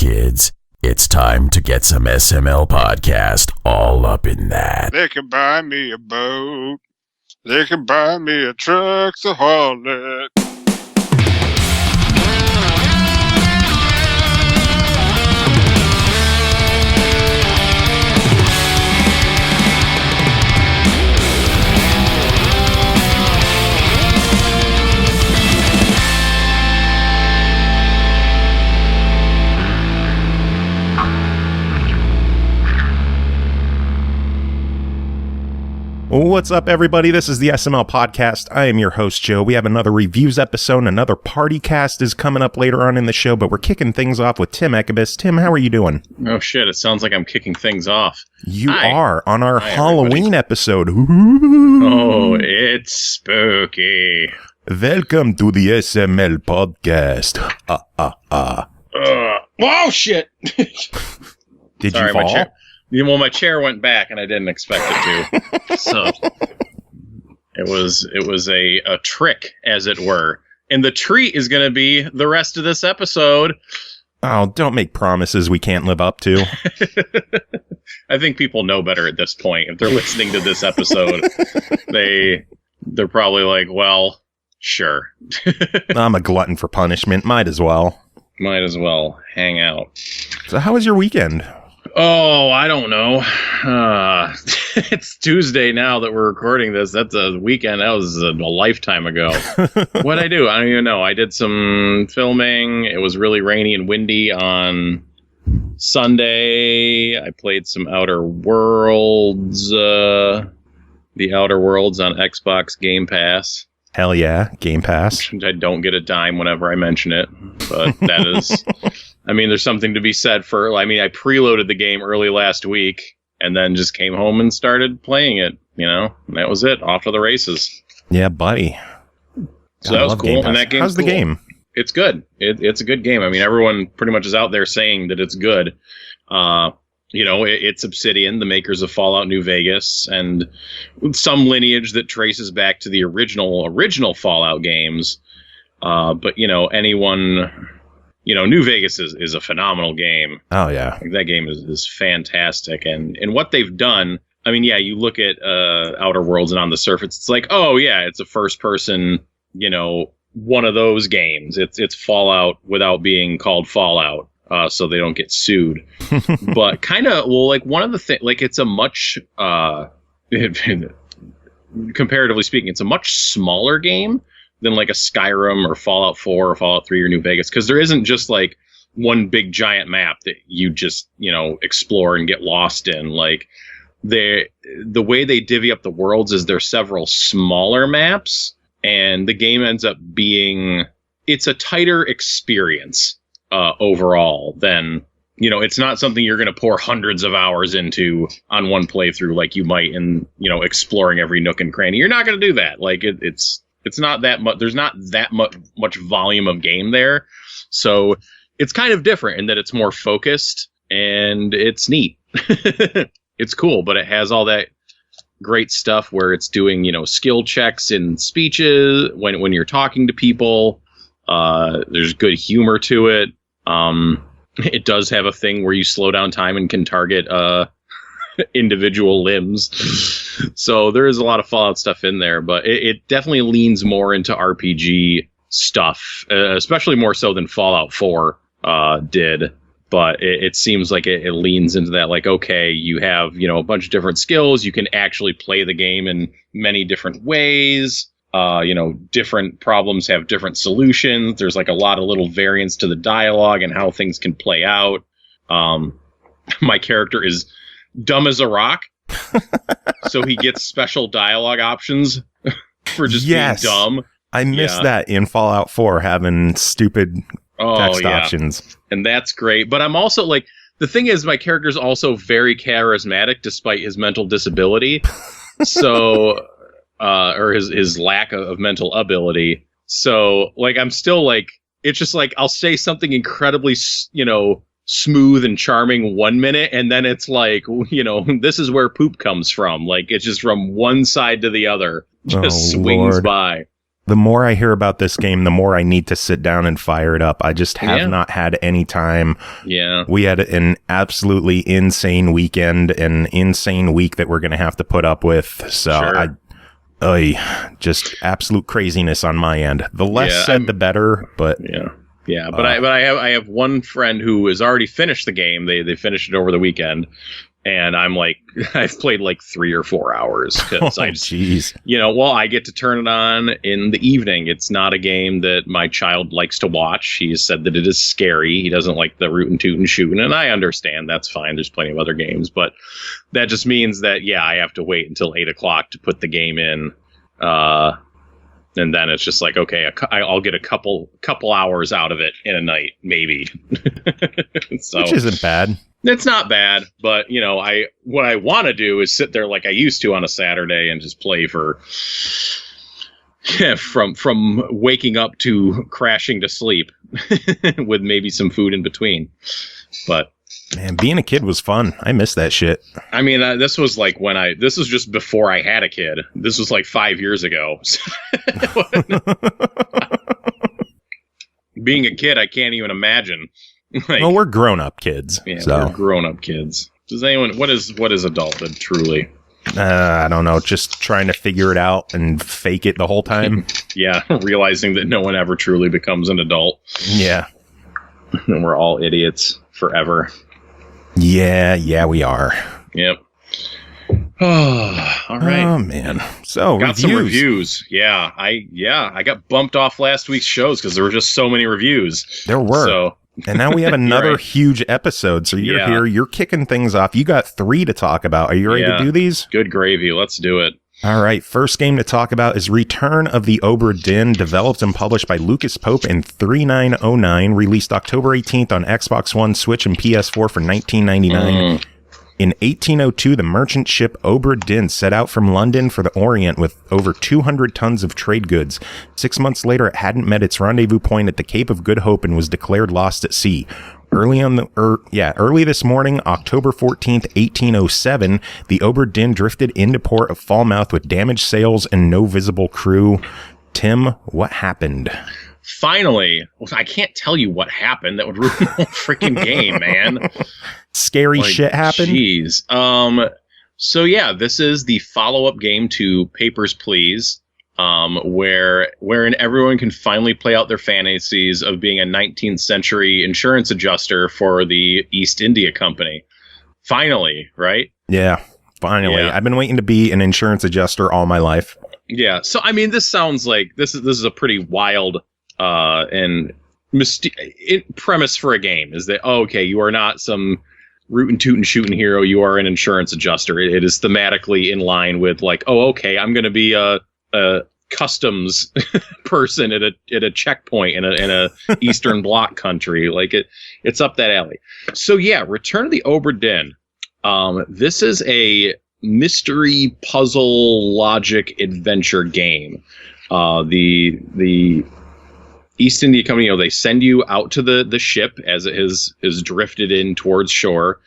kids. It's time to get some SML podcast all up in that. They can buy me a boat. They can buy me a truck to haul it. What's up, everybody? This is the SML Podcast. I am your host, Joe. We have another reviews episode. Another Partycast is coming up later on in the show, but we're kicking things off with Tim Ekkebus. Tim, how are you doing? Oh, shit. It sounds like I'm kicking things off. You are on our Halloween episode. Oh, it's spooky. Welcome to the SML Podcast. Whoa, shit. Did Sorry, you fall? My chair went back, and I didn't expect it to. So it was a trick, as it were. And the treat is going to be the rest of this episode. Oh, don't make promises we can't live up to. I think people know better at this point. If they're listening to this episode, they're probably like, well, sure. I'm a glutton for punishment. Might as well. Might as well hang out. So how was your weekend? Oh, I don't know. It's Tuesday now that we're recording this. That's a weekend. That was a lifetime ago. What'd I do? I don't even know. I did some filming. It was really rainy and windy on Sunday. I played some Outer Worlds. The Outer Worlds on Xbox Game Pass. Hell yeah, Game Pass. I don't get a dime whenever I mention it, but that is... I mean, there's something to be said for, I preloaded the game early last week and then just came home and started playing it, and that was it. Off to the races. Yeah, buddy. So that was cool. And that game's How's the game? It's good. It's a good game. I mean, everyone pretty much is out there saying that it's good. It's Obsidian, the makers of Fallout New Vegas, and some lineage that traces back to the original Fallout games. But anyone... New Vegas is a phenomenal game. Oh, yeah. That game is fantastic. And what they've done, you look at Outer Worlds and on the surface, it's like, oh, yeah, it's a first-person, one of those games. It's Fallout without being called Fallout, so they don't get sued. But kind of, one of the things, it's a much, comparatively speaking, it's a much smaller game than like a Skyrim or Fallout 4 or Fallout 3 or New Vegas, because there isn't just like one big giant map that you just explore and get lost in. Like the way they divvy up the worlds is there's several smaller maps, and the game ends up being it's a tighter experience overall than it's not something you're going to pour hundreds of hours into on one playthrough like you might in exploring every nook and cranny. You're not going to do that. Like it's not that much. There's not that much volume of game there. So it's kind of different in that it's more focused and it's neat. It's cool, but it has all that great stuff where it's doing, skill checks in speeches when you're talking to people. There's good humor to it. It does have a thing where you slow down time and can target individual limbs. So there is a lot of Fallout stuff in there, but it definitely leans more into RPG stuff, especially more so than Fallout 4 did. But it seems like it leans into that, like, okay, you have, a bunch of different skills. You can actually play the game in many different ways. Different problems have different solutions. There's like a lot of little variants to the dialogue and how things can play out. My character is dumb as a rock. So he gets special dialogue options for just being dumb. I missed that in Fallout 4, having stupid text options. And that's great. But I'm also like, the thing is, my character's also very charismatic despite his mental disability. So, or his lack of mental ability. So, like, I'm still like, it's just like, I'll say something incredibly, smooth and charming 1 minute, and then it's like, this is where poop comes from. Like, it's just from one side to the other, just swings by. The more I hear about this game, the more I need to sit down and fire it up. I just have not had any time. Yeah. We had an absolutely insane weekend, an insane week that we're going to have to put up with. So just absolute craziness on my end. The less said, the better, but yeah. But I have one friend who has already finished the game. They finished it over the weekend. And I'm like, I've played like 3 or 4 hours because I get to turn it on in the evening. It's not a game that my child likes to watch. He has said that it is scary. He doesn't like the rootin' tootin' shooting, and I understand. That's fine. There's plenty of other games, but that just means that I have to wait until 8 o'clock to put the game in. And then it's just like, okay, I'll get a couple hours out of it in a night, maybe. So, which isn't bad. It's not bad, but what I want to do is sit there like I used to on a Saturday and just play for from waking up to crashing to sleep with maybe some food in between. But man, being a kid was fun. I miss that shit. I mean, this was like this was just before I had a kid. This was like 5 years ago. Being a kid, I can't even imagine. Well, we're grown-up kids. Yeah, so. We're grown-up kids. Does anyone? What is adulthood truly? I don't know. Just trying to figure it out and fake it the whole time. Yeah, realizing that no one ever truly becomes an adult. Yeah, and we're all idiots forever. Yeah, we are. Yep. Oh, all right. Oh man. So got some reviews. Yeah, I got bumped off last week's shows because there were just so many reviews. There were. So. And now we have another huge episode. So you're here. You're kicking things off. You got 3 to talk about. Are you ready to do these? Good gravy. Let's do it. All right. First game to talk about is Return of the Obra Dinn, developed and published by Lucas Pope in 3909, released October 18th on Xbox One, Switch, and PS4 for $19.99. In 1802, the merchant ship Obra Dinn set out from London for the Orient with over 200 tons of trade goods. 6 months later, it hadn't met its rendezvous point at the Cape of Good Hope and was declared lost at sea. Early this morning, October 14th, 1807, the Obra Dinn drifted into port of Falmouth with damaged sails and no visible crew. Tim, what happened? Finally, I can't tell you what happened. That would ruin the whole freaking game, man. Scary shit happened. Jeez. So yeah, this is the follow-up game to Papers, Please, wherein everyone can finally play out their fantasies of being a 19th century insurance adjuster for the East India Company. Finally, right? Yeah, finally. Yeah. I've been waiting to be an insurance adjuster all my life. Yeah. So I mean, this sounds like this is a pretty wild and premise for a game. Is that you are not some rootin' tootin' shooting hero, you are an insurance adjuster. It is thematically in line with like, I'm going to be a customs person at a checkpoint in a Eastern Bloc country. Like it's up that alley. So yeah, Return of the Obra Dinn. This is a mystery puzzle logic adventure game. The East India Company, they send you out to the ship as it is drifted in towards shore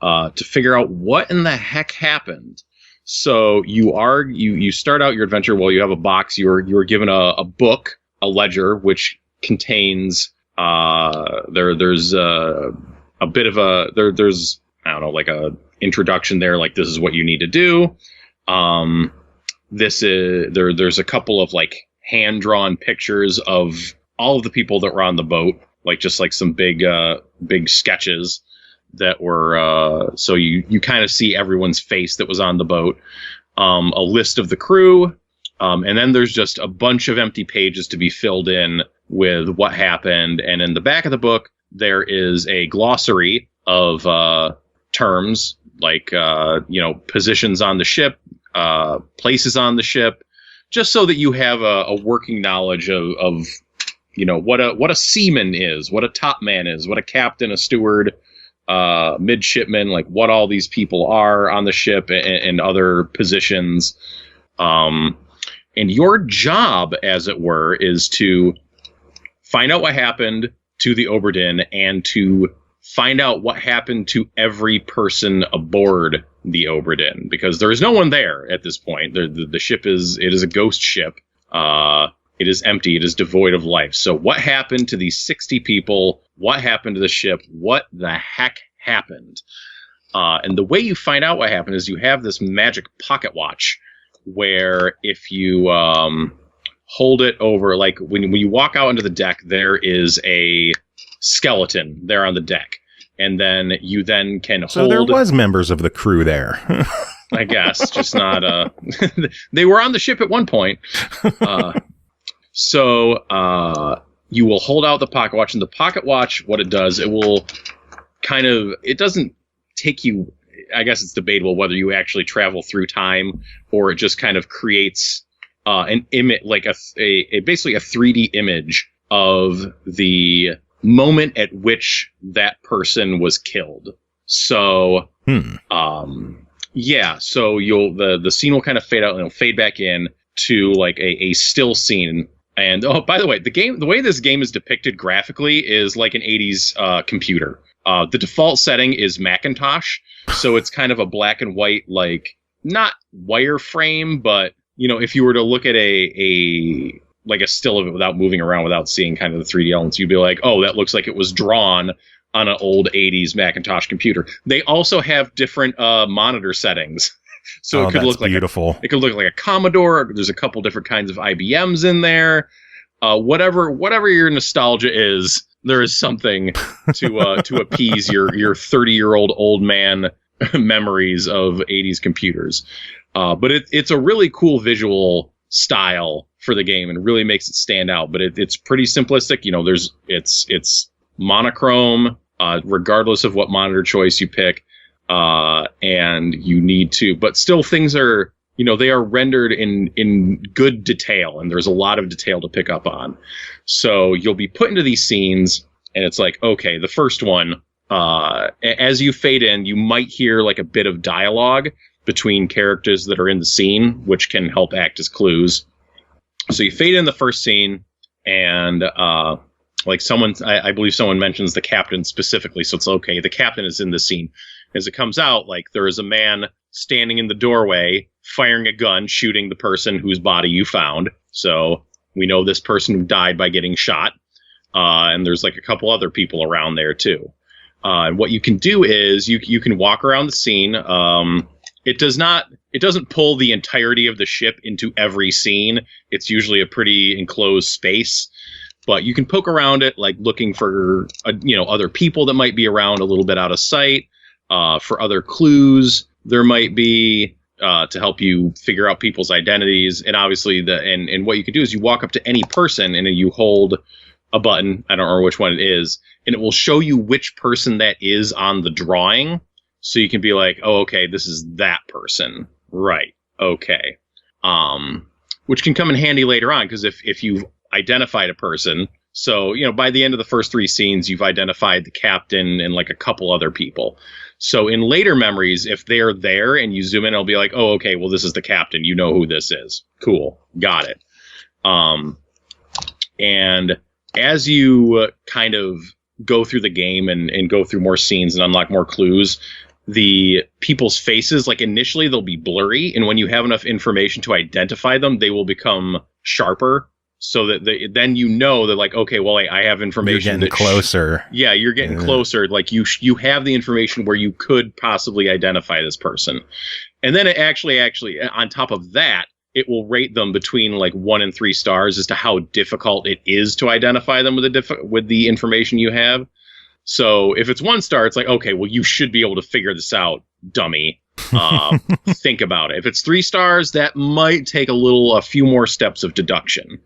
to figure out what in the heck happened. So you start out your adventure. Well, you have a box. You are given a book, a ledger, which contains there's a bit of there's I don't know, like a introduction there. Like, this is what you need to do. There's a couple of like hand drawn pictures of all of the people that were on the boat, like just like some big sketches that were, so you kind of see everyone's face that was on the boat, a list of the crew. And then there's just a bunch of empty pages to be filled in with what happened. And in the back of the book, there is a glossary of, terms like, positions on the ship, places on the ship, just so that you have a working knowledge of what a seaman is, what a top man is, what a captain, a steward, midshipman, like what all these people are on the ship and other positions. And your job, as it were, is to find out what happened to the Obra Dinn and to find out what happened to every person aboard the Obra Dinn, because there is no one there at this point. The ship is a ghost ship. It is empty. It is devoid of life. So what happened to these 60 people? What happened to the ship? What the heck happened? And the way you find out what happened is you have this magic pocket watch where if you hold it over, like when you walk out onto the deck, there is a skeleton there on the deck. And then you then can hold... So there was members of the crew there. I guess, just not... they were on the ship at one point. So you will hold out the pocket watch, and the pocket watch, what it does, it will kind of... It doesn't take you... I guess it's debatable whether you actually travel through time or it just kind of creates an image, like basically a 3D image of the moment at which that person was killed. So, yeah, so the scene will kind of fade out and it'll fade back in to like a still scene. And oh, by the way, the way this game is depicted graphically is like an 80s computer. The default setting is Macintosh, so it's kind of a black and white, like not wireframe, but you know, if you were to look at a still of it without moving around, without seeing kind of the 3D elements, you'd be like, oh, that looks like it was drawn on an old 80s Macintosh computer. They also have different monitor settings. So it could look like beautiful. It could look like a Commodore. There's a couple different kinds of IBMs in there. Whatever your nostalgia is, there is something to appease your 30-year-old old man memories of 80s computers. But it's a really cool visual style for the game and really makes it stand out. But it's pretty simplistic. You know, it's monochrome, regardless of what monitor choice you pick. And you need to, but still things are, you know, they are rendered in good detail, and there's a lot of detail to pick up on. So you'll be put into these scenes, and it's like, okay, the first one, as you fade in, you might hear like a bit of dialogue between characters that are in the scene, which can help act as clues. So you fade in the first scene, and like I believe someone mentions the captain specifically, so it's okay. The captain is in the scene. As it comes out, like there is a man standing in the doorway, firing a gun, shooting the person whose body you found. So we know this person died by getting shot. And there's like a couple other people around there too. And what you can do is you can walk around the scene. It doesn't pull the entirety of the ship into every scene. It's usually a pretty enclosed space. But you can poke around it, like looking for other people that might be around a little bit out of sight. For other clues there might be to help you figure out people's identities. And obviously and what you can do is you walk up to any person and then you hold a button, I don't remember which one it is, and it will show you which person that is on the drawing. So you can be like, oh, okay, this is that person. Right. Okay. Which can come in handy later on, because if you've identified a person, so, you know, by the end of the first 3 scenes, you've identified the captain and like a couple other people. So in later memories, if they're there and you zoom in, it'll be like, oh, okay, well, this is the captain. You know who this is. Cool. Got it. And as you kind of go through the game and go through more scenes and unlock more clues, the people's faces, like initially they'll be blurry. And when you have enough information to identify them, they will become sharper. So that then you know that, like, okay, well, I have information. You're getting closer. Yeah, you're getting closer. Like you have the information where you could possibly identify this person. And then it actually, on top of that, it will rate them between like 1 and 3 stars as to how difficult it is to identify them with the information you have. So if it's 1 star, it's like, okay, well, you should be able to figure this out, dummy. Think about it. If it's 3 stars, that might take a few more steps of deduction.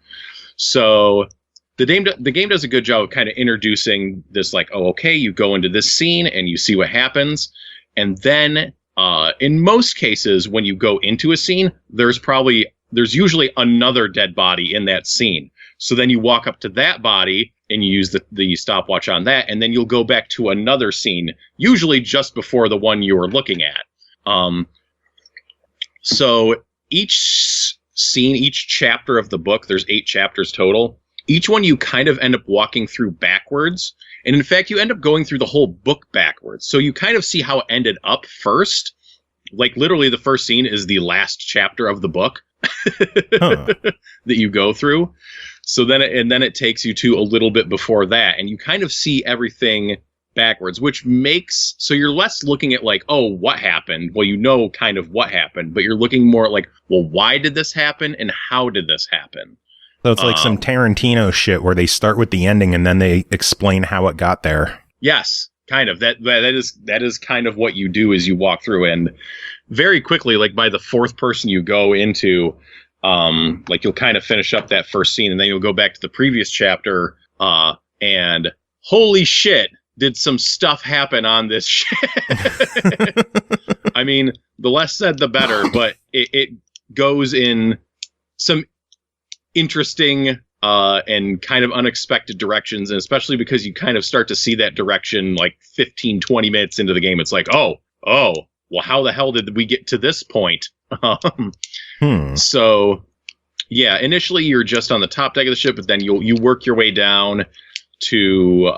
So the game does a good job of kind of introducing this, like, oh, okay, you go into this scene and you see what happens. And then in most cases, when you go into a scene, there's usually another dead body in that scene. So then you walk up to that body and you use the stopwatch on that, and then you'll go back to another scene, usually just before the one you were looking at. So each scene, each chapter of the book, there's 8 chapters total. Each one you kind of end up walking through backwards. And in fact, you end up going through the whole book backwards. So you kind of see how it ended up first. Like literally the first scene is the last chapter of the book. that you go through. So then it takes you to a little bit before that, and you kind of see everything backwards, which makes, so you're less looking at like, oh, what happened? Well, you know kind of what happened, but you're looking more at like, well, why did this happen and how did this happen? So it's like some Tarantino shit where they start with the ending and then they explain how it got there. Yes, kind of. That is kind of what you do as you walk through, and very quickly, like by the fourth person you go into, like you'll kind of finish up that first scene and then you'll go back to the previous chapter, and holy shit, did some stuff happen on this shit? I mean, the less said, the better, but it goes in some interesting and kind of unexpected directions, and especially because you kind of start to see that direction like 15-20 minutes into the game. It's like, oh, well, how the hell did we get to this point? So yeah, initially you're just on the top deck of the ship, but then you work your way down to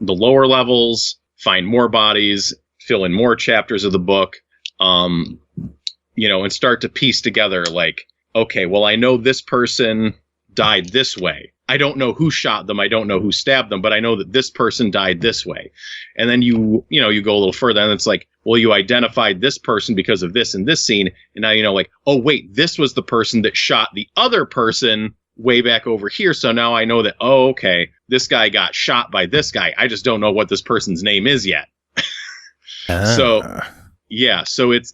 the lower levels, find more bodies, fill in more chapters of the book, and start to piece together like, okay, well, I know this person died this way. I don't know who shot them. I don't know who stabbed them, but I know that this person died this way. And then you go a little further and it's like, well, you identified this person because of this in this scene. And now, like, oh, wait, this was the person that shot the other person way back over here. So now I know that, oh, okay, this guy got shot by this guy. I just don't know what this person's name is yet. So, yeah, so it's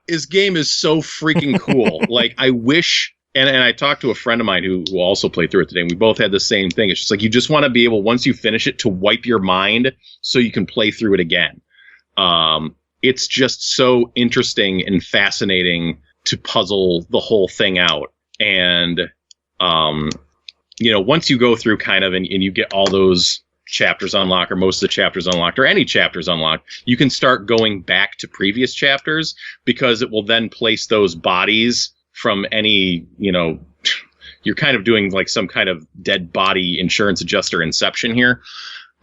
this game is so freaking cool. Like, I wish, and I talked to a friend of mine who also played through it today, and we both had the same thing. It's just like, you just want to be able, once you finish it, to wipe your mind so you can play through it again. It's just so interesting and fascinating to puzzle the whole thing out. And, once you go through kind of, and you get all those chapters unlocked, or most of the chapters unlocked, or any chapters unlocked, you can start going back to previous chapters, because it will then place those bodies from any, you're kind of doing like some kind of dead body insurance adjuster inception here.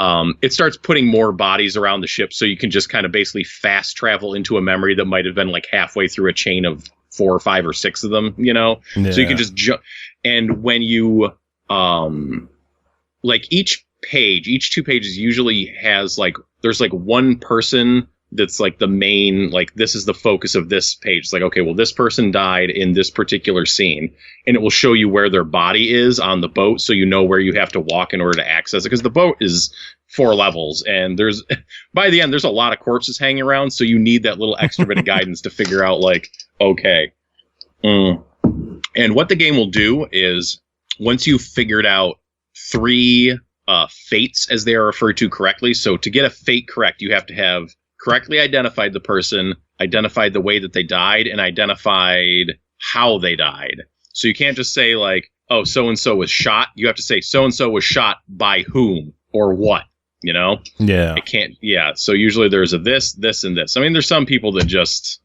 It starts putting more bodies around the ship, so you can just kind of basically fast travel into a memory that might have been like halfway through a chain of 4 or 5 or 6 of them, Yeah. So you can just jump. And when you, like each 2 pages usually has like, there's like one person that's like the main, like, this is the focus of this page. It's like, okay, well, this person died in this particular scene, and it will show you where their body is on the boat, so you know where you have to walk in order to access it, because the boat is 4 levels, and by the end, there's a lot of corpses hanging around, so you need that little extra bit of guidance to figure out, like, okay. And what the game will do is, once you've figured out 3 fates, as they are referred to correctly, so to get a fate correct, you have to have correctly identified the person, identified the way that they died, and identified how they died. So you can't just say like, oh, so-and-so was shot. You have to say so-and-so was shot by whom or what, Yeah. It can't, yeah. So usually there's a this, and this. I mean, there's some people that just...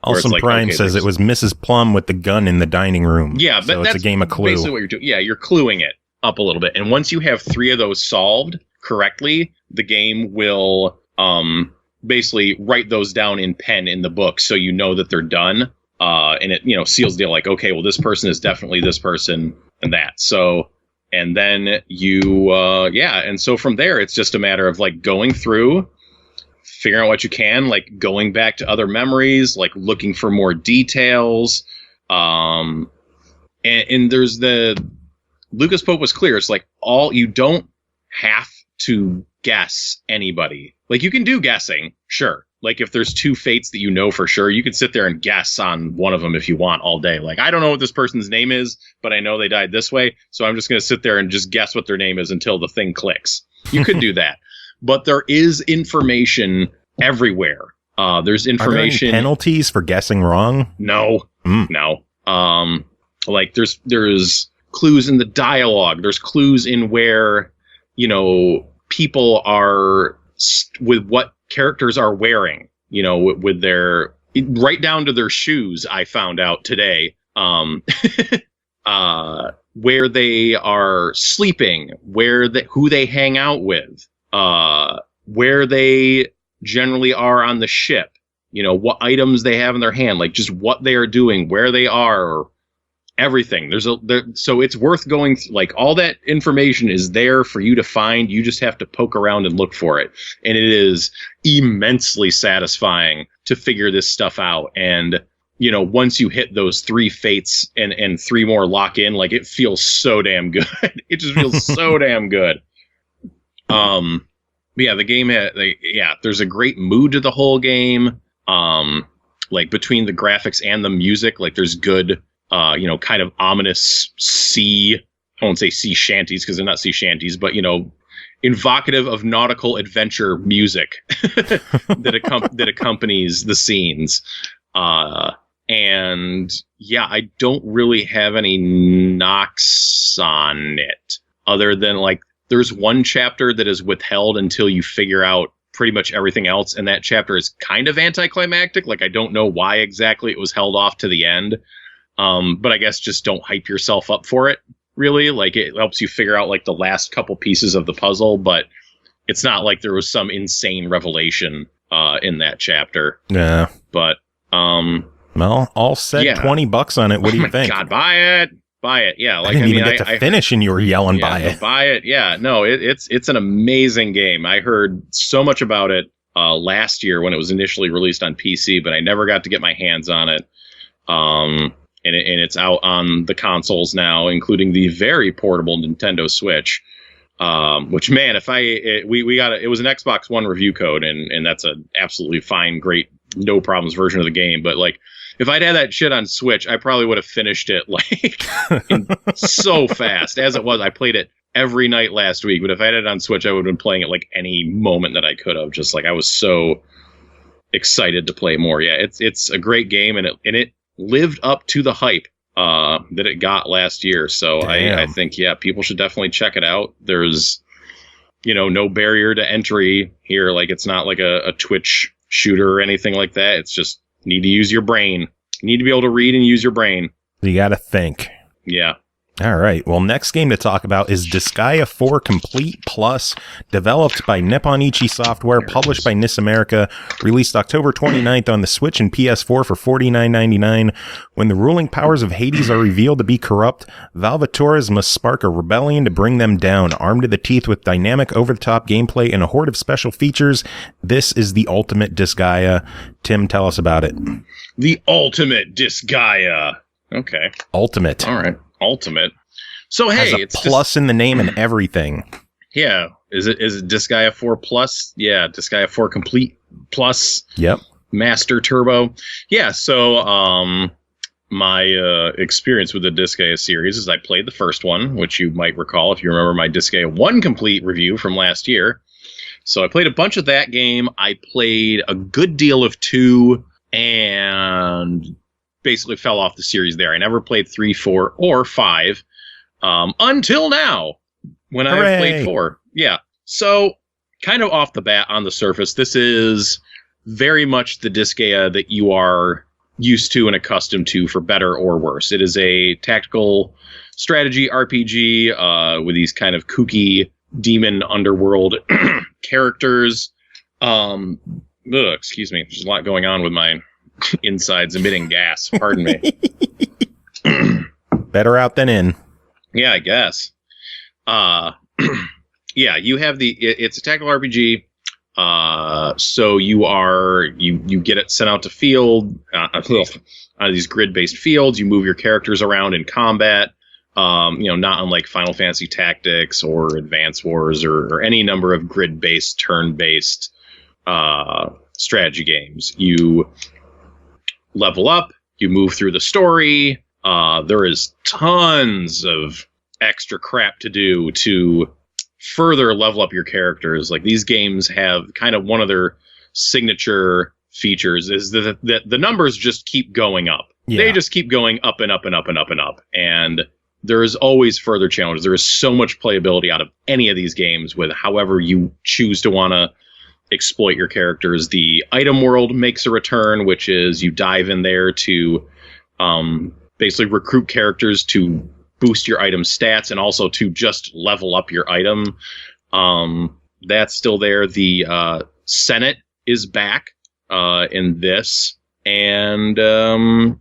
Awesome like, Prime says it was Mrs. Plum with the gun in the dining room. Yeah, but so that's it's a game of Clue. Basically what you're doing. Yeah, you're cluing it up a little bit. And once you have 3 of those solved correctly, the game will... basically write those down in pen in the book, so you know that they're done, and it seals the deal, like, okay, well, this person is definitely this person and that. So, and then you and so from there it's just a matter of like going through, figuring out what you can, like going back to other memories, like looking for more details, and there's the Lucas Pope was clear, it's like, you don't have to guess anybody. Like, you can do guessing, sure. Like, if there's 2 fates that you know for sure, you could sit there and guess on one of them if you want all day. Like, I don't know what this person's name is, but I know they died this way, so I'm just going to sit there and just guess what their name is until the thing clicks. You could do that. But there is information everywhere. There's information... Are there any penalties for guessing wrong? No. No. Like, there's clues in the dialogue. There's clues in where, people are... with what characters are wearing, with their, right down to their shoes, I found out today, where they are sleeping, who they hang out with, where they generally are on the ship, what items they have in their hand, like just what they are doing, where they are, or everything. So it's worth going like all that information is there for you to find. You just have to poke around and look for it. And it is immensely satisfying to figure this stuff out. And, once you hit those 3 fates and 3 more lock in, like it feels so damn good. It just feels so damn good. The game there's a great mood to the whole game. Like between the graphics and the music, like there's good, kind of ominous I won't say sea shanties because they're not sea shanties, but, evocative of nautical adventure music that accompanies the scenes. And yeah, I don't really have any knocks on it other than like there's one chapter that is withheld until you figure out pretty much everything else. And that chapter is kind of anticlimactic. Like, I don't know why exactly it was held off to the end. But I guess just don't hype yourself up for it, really. Like, it helps you figure out like the last couple pieces of the puzzle, but it's not like there was some insane revelation in that chapter. Yeah. But well, all set, yeah. $20 on it. What do you think? God, buy it. Yeah, like I didn't even get to finish, and you were yelling, "Buy it, buy it!" Yeah, no, it's an amazing game. I heard so much about it last year when it was initially released on PC, but I never got to get my hands on it. And it's out on the consoles now, including the very portable Nintendo Switch. Which, man, we got it was an Xbox One review code, and that's an absolutely fine, great, no problems version of the game. But like, if I'd had that shit on Switch, I probably would have finished it like so fast. As it was, I played it every night last week. But if I had it on Switch, I would have been playing it like any moment that I could have. Just like I was so excited to play more. Yeah, it's a great game, and it lived up to the hype that it got last year. So I think, yeah, people should definitely check it out. There's, no barrier to entry here. Like, it's not like a Twitch shooter or anything like that. It's just need to use your brain. You need to be able to read and use your brain. You got to think. Yeah. All right. Well, next game to talk about is Disgaea 4 Complete Plus, developed by Nippon Ichi Software, published by NIS America, released October 29th on the Switch and PS4 for $49.99. When the ruling powers of Hades are revealed to be corrupt, Valvatores must spark a rebellion to bring them down. Armed to the teeth with dynamic, over-the-top gameplay and a horde of special features, this is the ultimate Disgaea. Tim, tell us about it. The ultimate Disgaea. Okay. Ultimate. All right. Ultimate. So hey, it's plus in the name and everything. Yeah. Is it Disgaea 4 Plus? Yeah, Disgaea 4 Complete Plus. Yep. Master Turbo. Yeah, so my experience with the Disgaea series is I played the first one, which you might recall if you remember my Disgaea 1 Complete review from last year. So I played a bunch of that game. I played a good deal of 2 and basically fell off the series there. I never played 3, 4, or 5 until now when Hooray. I played 4. Yeah. So kind of off the bat on the surface, this is very much the Disgaea that you are used to and accustomed to, for better or worse. It is a tactical strategy RPG with these kind of kooky demon underworld characters. Excuse me. There's a lot going on with my insides emitting gas. Pardon me. Better out than in. Yeah, I guess. Yeah, you have it's a tactical RPG. So you get it sent out to field on these grid-based fields. You move your characters around in combat. Not unlike Final Fantasy Tactics or Advance Wars or any number of grid-based, turn-based strategy games. You level up, you move through the story. There is tons of extra crap to do to further level up your characters. Like, these games have kind of one of their signature features is that the numbers just keep going up. Yeah. They just keep going up and up and up and up and up. And there is always further challenges. There is so much playability out of any of these games with however you choose to want to exploit your characters. The item world makes a return, which is you dive in there to basically recruit characters to boost your item stats and also to just level up your item. That's still there. The Senate is back. in this. And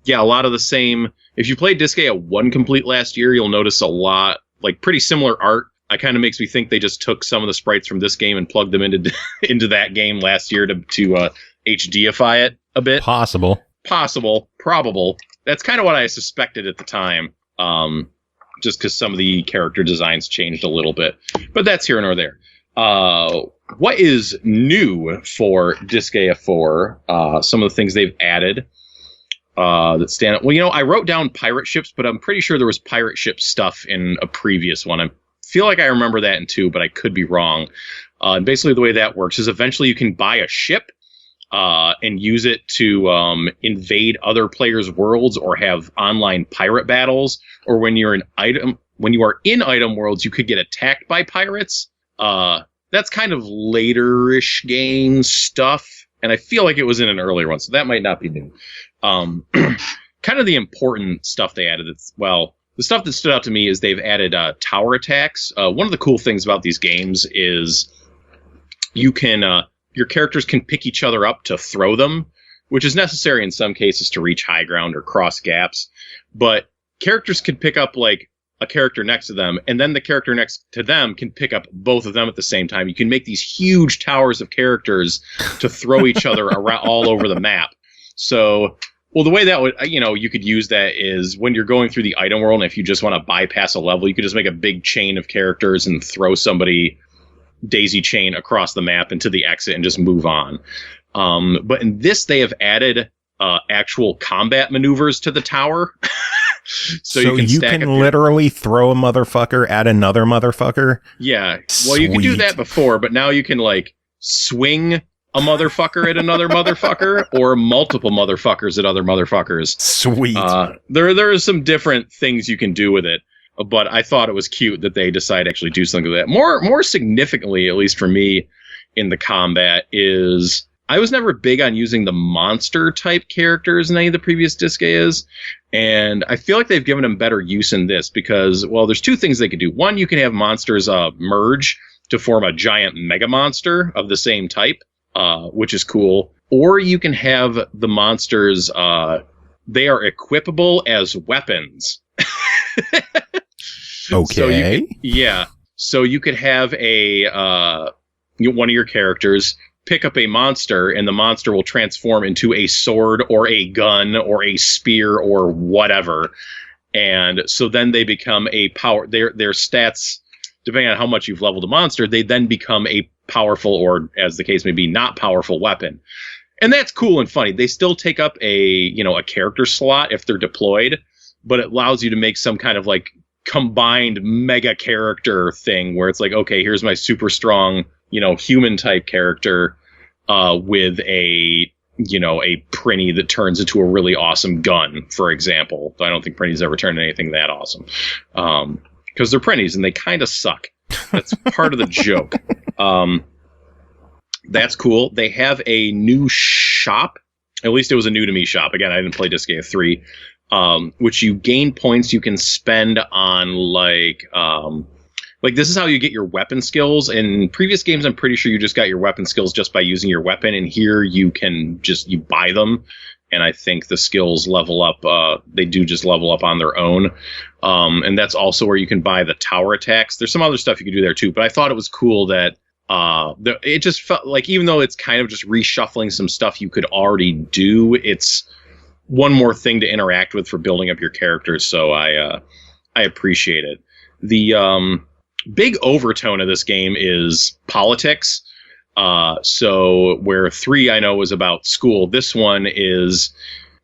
yeah, a lot of the same. If you played Disgaea 1 complete last year, you'll notice a lot, like pretty similar art. It kind of makes me think they just took some of the sprites from this game and plugged them into into that game last year to HDify it a bit. Possible, probable. That's kind of what I suspected at the time. Just because some of the character designs changed a little bit, but that's here nor there. What is new for Disgaea 4? Some of the things they've added that stand out. Well, you know, I wrote down pirate ships, but I'm pretty sure there was pirate ship stuff in a previous one. I feel like I remember that in 2, but I could be wrong. And basically the way that works is eventually you can buy a ship and use it to invade other players' worlds or have online pirate battles. Or when you are in item worlds, you could get attacked by pirates. That's kind of later-ish game stuff, and I feel like it was in an earlier one, so that might not be new. Kind of the important stuff they added. The stuff that stood out to me is they've added tower attacks. One of the cool things about these games is you can your characters can pick each other up to throw them, which is necessary in some cases to reach high ground or cross gaps. But characters can pick up like a character next to them, and then the character next to them can pick up both of them at the same time. You can make these huge towers of characters to throw each other around all over the map. So, well, the way that would, you could use that is when you're going through the item world, and if you just want to bypass a level, you could just make a big chain of characters and throw somebody daisy chain across the map into the exit and just move on. But in this, they have added actual combat maneuvers to the tower. So you can literally throw a motherfucker at another motherfucker? Yeah. Well, you could do that before, but now you can, like, swing a motherfucker at another motherfucker or multiple motherfuckers at other motherfuckers. Sweet. There are some different things you can do with it, but I thought it was cute that they decided to actually do something with that. More significantly, at least for me, in the combat is I was never big on using the monster type characters in any of the previous Disgaeas, and I feel like they've given them better use in this because, well, there's 2 things they could do. One, you can have monsters merge to form a giant mega monster of the same type, which is cool. Or you can have the monsters, they are equipable as weapons. Okay. So you could have one of your characters pick up a monster, and the monster will transform into a sword or a gun or a spear or whatever. And so then they become a power. Their stats, depending on how much you've leveled a monster, they then become a powerful, or as the case may be, not powerful weapon. And that's cool and funny. They still take up a character slot if they're deployed, but it allows you to make some kind of like combined mega character thing where it's like, okay, here's my super strong, human type character with a prinny that turns into a really awesome gun, for example. I don't think prinnies ever turn into anything that awesome because they're prinnies and they kind of suck. That's part of the joke. That's cool. They have a new shop. At least it was a new to me shop. Again, I didn't play Disgaea 3, which you gain points you can spend on like this is how you get your weapon skills. In previous games, I'm pretty sure you just got your weapon skills just by using your weapon. And here you can you buy them. And I think the skills level up. They do just level up on their own. And that's also where you can buy the tower attacks. There's some other stuff you can do there too. But I thought it was cool that it just felt like, even though it's kind of just reshuffling some stuff you could already do, it's one more thing to interact with for building up your characters. So I appreciate it. The big overtone of this game is politics. So where 3 I know was about school, this one is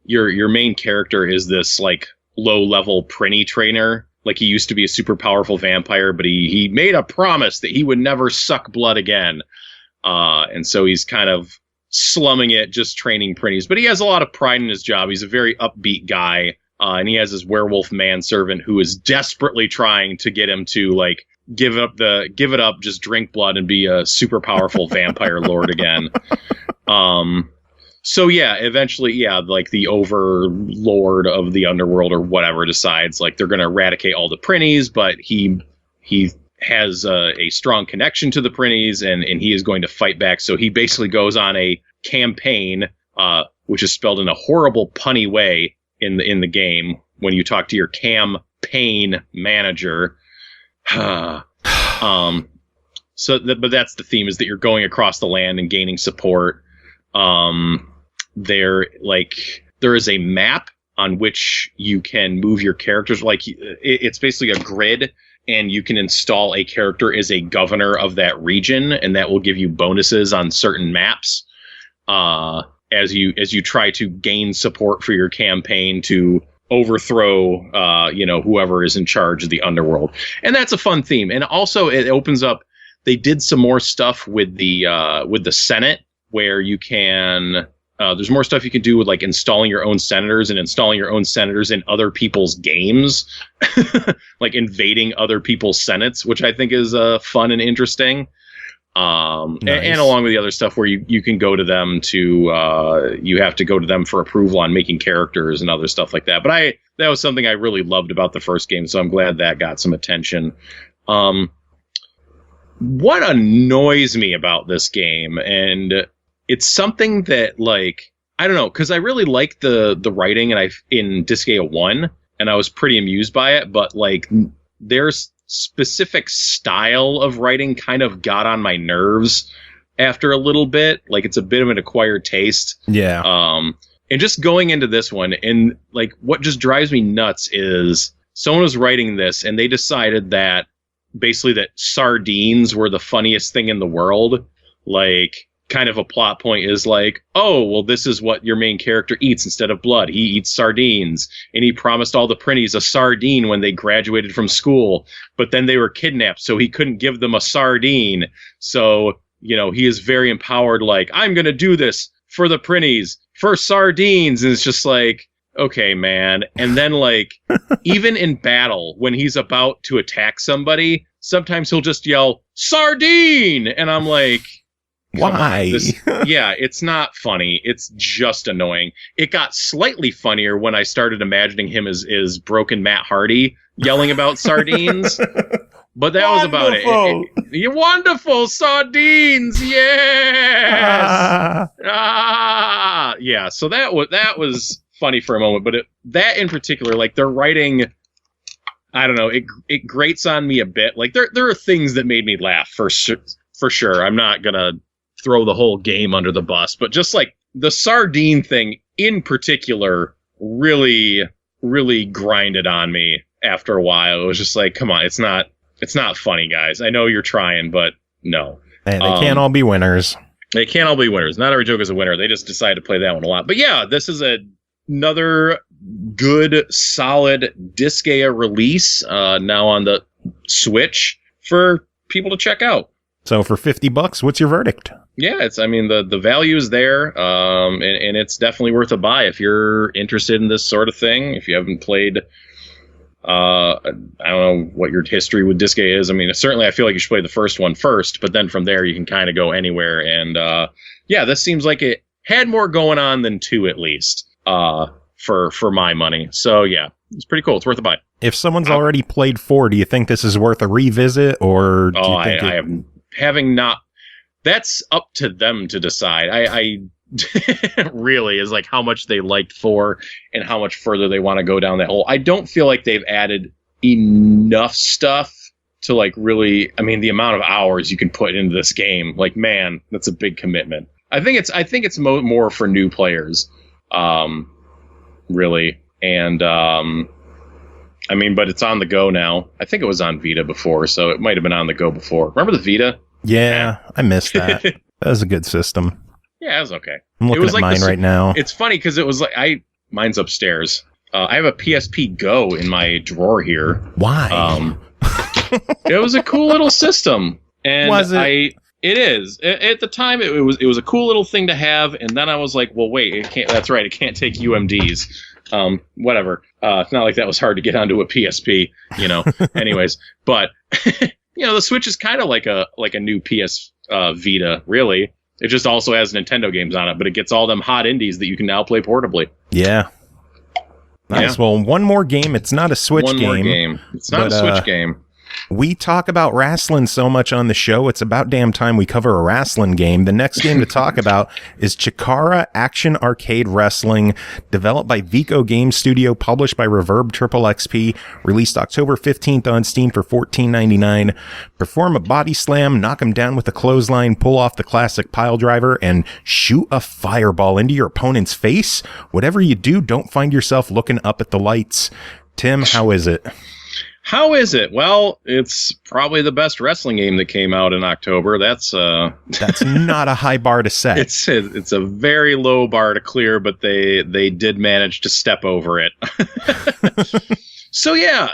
your main character is this like low level prinny trainer. Like he used to be a super powerful vampire, but he made a promise that he would never suck blood again. And so he's kind of slumming it, just training prinnies. But he has a lot of pride in his job. He's a very upbeat guy. And he has his werewolf manservant who is desperately trying to get him to like give it up, just drink blood and be a super powerful vampire lord again. So yeah, eventually, yeah, like the overlord of the underworld or whatever decides like they're going to eradicate all the prinnies, but he has a strong connection to the prinnies and he is going to fight back. So he basically goes on a campaign, which is spelled in a horrible punny way in the game when you talk to your campaign manager. But that's the theme, is that you're going across the land and gaining support. There is a map on which you can move your characters. Like, it's basically a grid, and you can install a character as a governor of that region, and that will give you bonuses on certain maps as you try to gain support for your campaign to overthrow whoever is in charge of the underworld. And that's a fun theme. And also it opens up, they did some more stuff with the Senate, where you can there's more stuff you can do with like installing your own senators and installing your own senators in other people's games, like invading other people's senates, which I think is fun and interesting. Nice. and along with the other stuff where you can go to them you have to go to them for approval on making characters and other stuff like that. But that was something I really loved about the first game, so I'm glad that got some attention. What annoys me about this game, and it's something that, like, I don't know, because I really like the writing in Disgaea 1, and I was pretty amused by it, but like there's specific style of writing kind of got on my nerves after a little bit. Like, it's a bit of an acquired taste. Yeah. And just going into this one, and like what just drives me nuts is someone was writing this and they decided that basically that sardines were the funniest thing in the world. Like, kind of a plot point is like, oh, well, this is what your main character eats instead of blood. He eats sardines, and he promised all the printies a sardine when they graduated from school, but then they were kidnapped, so he couldn't give them a sardine. So, he is very empowered, like, I'm going to do this for the printies, for sardines. And it's just like, okay, man. And then, like, even in battle, when he's about to attack somebody, sometimes he'll just yell, sardine! And I'm like, why? Yeah, it's not funny. It's just annoying. It got slightly funnier when I started imagining him as broken Matt Hardy yelling about sardines. But that was about it. You're wonderful sardines, yes. Yeah. So that was funny for a moment, but that in particular, like, their writing, I don't know, it grates on me a bit. Like, there are things that made me laugh for sure. I'm not gonna throw the whole game under the bus, but just like the sardine thing in particular really, really grinded on me after a while. It was just like, come on, it's not funny, guys. I know you're trying, but no. And they can't all be winners. They can't all be winners. Not every joke is a winner. They just decided to play that one a lot. But yeah, this is another good, solid Disgaea release now on the Switch for people to check out. So for $50, what's your verdict? Yeah, the value is there, and it's definitely worth a buy if you're interested in this sort of thing. If you haven't played, I don't know what your history with Disgaea is. I mean, certainly I feel like you should play the first one first, but then from there you can kind of go anywhere. And yeah, this seems like it had more going on than 2 at least, for my money. So yeah, it's pretty cool. It's worth a buy. If someone's already played 4, do you think this is worth a revisit, or do you think I am having not? That's up to them to decide. I really is like how much they liked 4 and how much further they want to go down that hole. I don't feel like they've added enough stuff to like really. I mean, the amount of hours you can put into this game, like, man, that's a big commitment. I think it's more for new players, really. And I mean, but it's on the go now. I think it was on Vita before, so it might have been on the go before. Remember the Vita? Yeah, I missed that. That was a good system. Yeah, it was okay. I'm looking at mine right now. It's funny because it was like mine's upstairs. I have a PSP Go in my drawer here. Why? It was a cool little system, and was it? It is. At the time, it was a cool little thing to have, and then I was like, well, wait, it can't. That's right, it can't take UMDs. Whatever. It's not like that was hard to get onto a PSP, Anyways, but the Switch is kind of like a new PS Vita, really. It just also has Nintendo games on it, but it gets all them hot indies that you can now play portably. Yeah. Nice. Yeah. Well, one more game. It's not a Switch game. One more game. It's not a Switch game. We talk about wrestling so much on the show, it's about damn time we cover a wrestling game. The next game to talk about is Chikara Action Arcade Wrestling, developed by VICO Games Studio, published by Reverb Triple XP, released October 15th on Steam for $14.99. Perform a body slam, knock him down with a clothesline, pull off the classic pile driver, and shoot a fireball into your opponent's face. Whatever you do, don't find yourself looking up at the lights. Tim, how is it? How is it? Well, it's probably the best wrestling game that came out in October. That's not a high bar to set. It's a very low bar to clear, but they did manage to step over it. So yeah,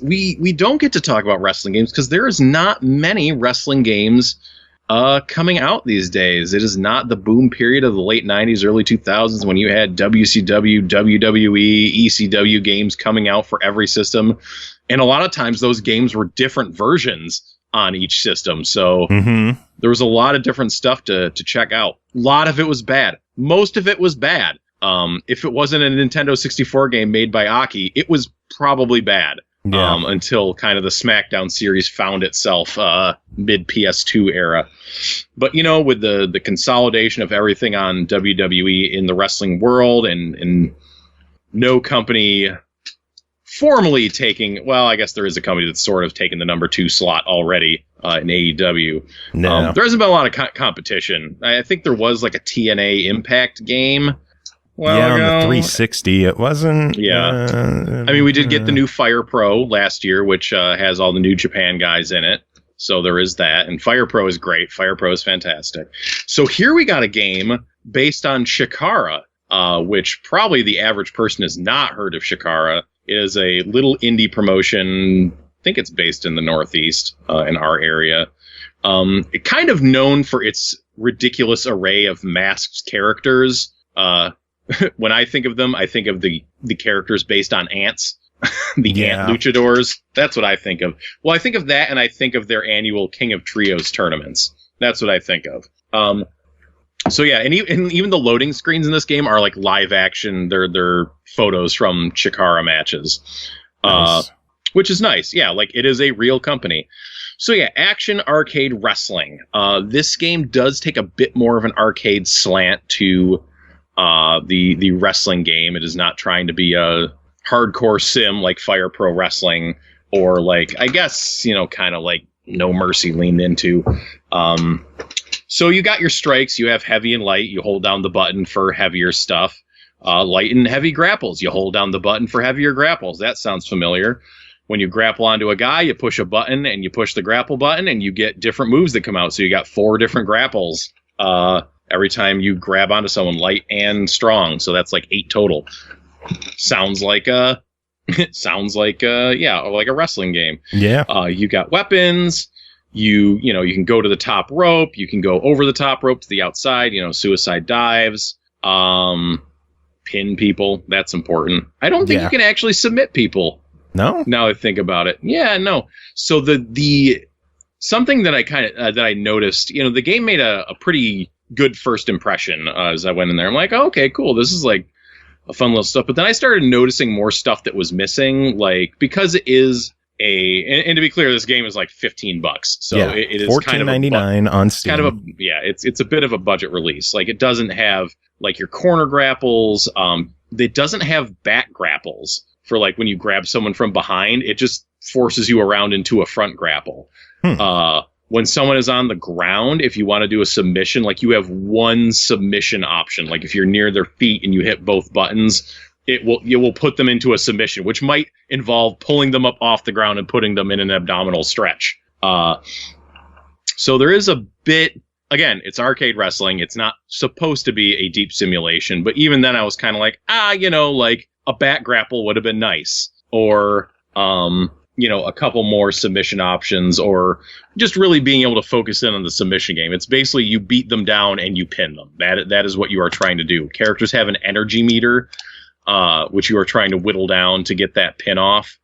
we don't get to talk about wrestling games because there is not many wrestling games coming out these days. It is not the boom period of the late 90s, early 2000s when you had WCW, WWE, ECW games coming out for every system. And a lot of times those games were different versions on each system. So there was a lot of different stuff to check out. A lot of it was bad. Most of it was bad. If it wasn't a Nintendo 64 game made by Aki, it was probably bad. Yeah. Until kind of the SmackDown series found itself mid PS2 era. But, you know, with the consolidation of everything on WWE in the wrestling world and no company formally taking, well, I guess there is a company that's sort of taken the number 2 slot already in AEW. No. There hasn't been a lot of competition. I think there was like a TNA Impact game. On the 360, it wasn't. Yeah. I mean, we did get the new Fire Pro last year, which has all the New Japan guys in it. So there is that. And Fire Pro is great. Fire Pro is fantastic. So here we got a game based on Chikara, which probably the average person has not heard of Chikara. It is a little indie promotion. I think it's based in the Northeast in our area. It kind of known for its ridiculous array of masked characters. When I think of them, I think of the characters based on ants, the ant luchadors. That's what I think of. Well, I think of that, and I think of their annual King of Trios tournaments. That's what I think of. So yeah, and even the loading screens in this game are like live action. They're photos from Chikara matches, nice. Which is nice. Yeah, like it is a real company. So yeah, Action Arcade Wrestling. This game does take a bit more of an arcade slant to the wrestling game. It is not trying to be a hardcore sim like Fire Pro Wrestling or like, I guess, you know, kind of like No Mercy leaned into. So you got your strikes, you have heavy and light, you hold down the button for heavier stuff. Light and heavy grapples, you hold down the button for heavier grapples. That sounds familiar. When you grapple onto a guy, you push a button and you push the grapple button and you get different moves that come out. So you got 4 different grapples. Every time you grab onto someone, light and strong. So that's like 8 total. Sounds like a wrestling game. Yeah. You got weapons. You can go to the top rope. You can go over the top rope to the outside. You know, suicide dives. Pin people. That's important. I don't think you can actually submit people. No. Now I think about it. Yeah, no. So the something that I noticed. You know, the game made a pretty good first impression as I went in there. I'm like, oh, okay, cool. This is like a fun little stuff. But then I started noticing more stuff that was missing, like because it is and to be clear, this game is like $15. So it is kind of $14.99 on Steam. Kind of it's a bit of a budget release. Like it doesn't have like your corner grapples. It doesn't have back grapples for like when you grab someone from behind. It just forces you around into a front grapple. When someone is on the ground, if you want to do a submission, like you have one submission option. Like if you're near their feet and you hit both buttons, it will put them into a submission, which might involve pulling them up off the ground and putting them in an abdominal stretch. So there is a bit, again, it's arcade wrestling. It's not supposed to be a deep simulation, but even then I was kind of like, like a back grapple would have been nice. Or, a couple more submission options, or just really being able to focus in on the submission game. It's basically you beat them down and you pin them. That is what you are trying to do. Characters have an energy meter, which you are trying to whittle down to get that pin off.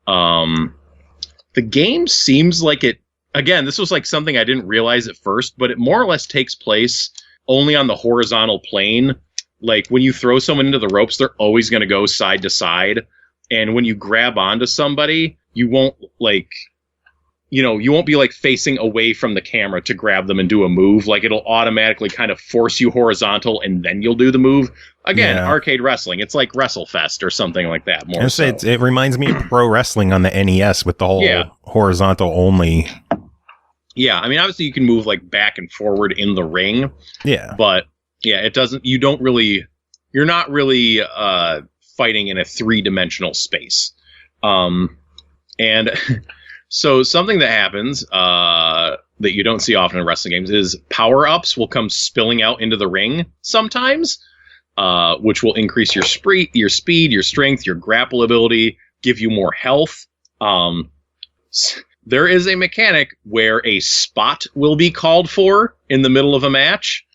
The game seems like it, again, this was like something I didn't realize at first, but it more or less takes place only on the horizontal plane. Like when you throw someone into the ropes, they're always going to go side to side. And when you grab onto somebody, you won't you won't be like facing away from the camera to grab them and do a move. Like it'll automatically kind of force you horizontal and then you'll do the move. Again, arcade wrestling. It's like WrestleFest or something like that. More so. It reminds me of pro wrestling on the NES with the whole horizontal only. Yeah, I mean, obviously you can move like back and forward in the ring. Yeah. But yeah, you're not really fighting in a 3-dimensional space. And so something that happens that you don't see often in wrestling games is power-ups will come spilling out into the ring sometimes, which will increase your speed, your strength, your grapple ability, give you more health. There is a mechanic where a spot will be called for in the middle of a match,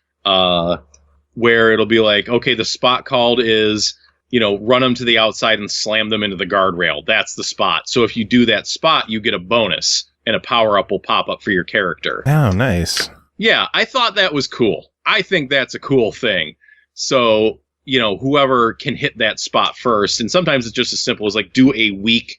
where it'll be like, okay, the spot called is, run them to the outside and slam them into the guardrail. That's the spot. So if you do that spot, you get a bonus, and a power-up will pop up for your character. Oh, nice. Yeah, I thought that was cool. I think that's a cool thing. So, whoever can hit that spot first, and sometimes it's just as simple as like do a weak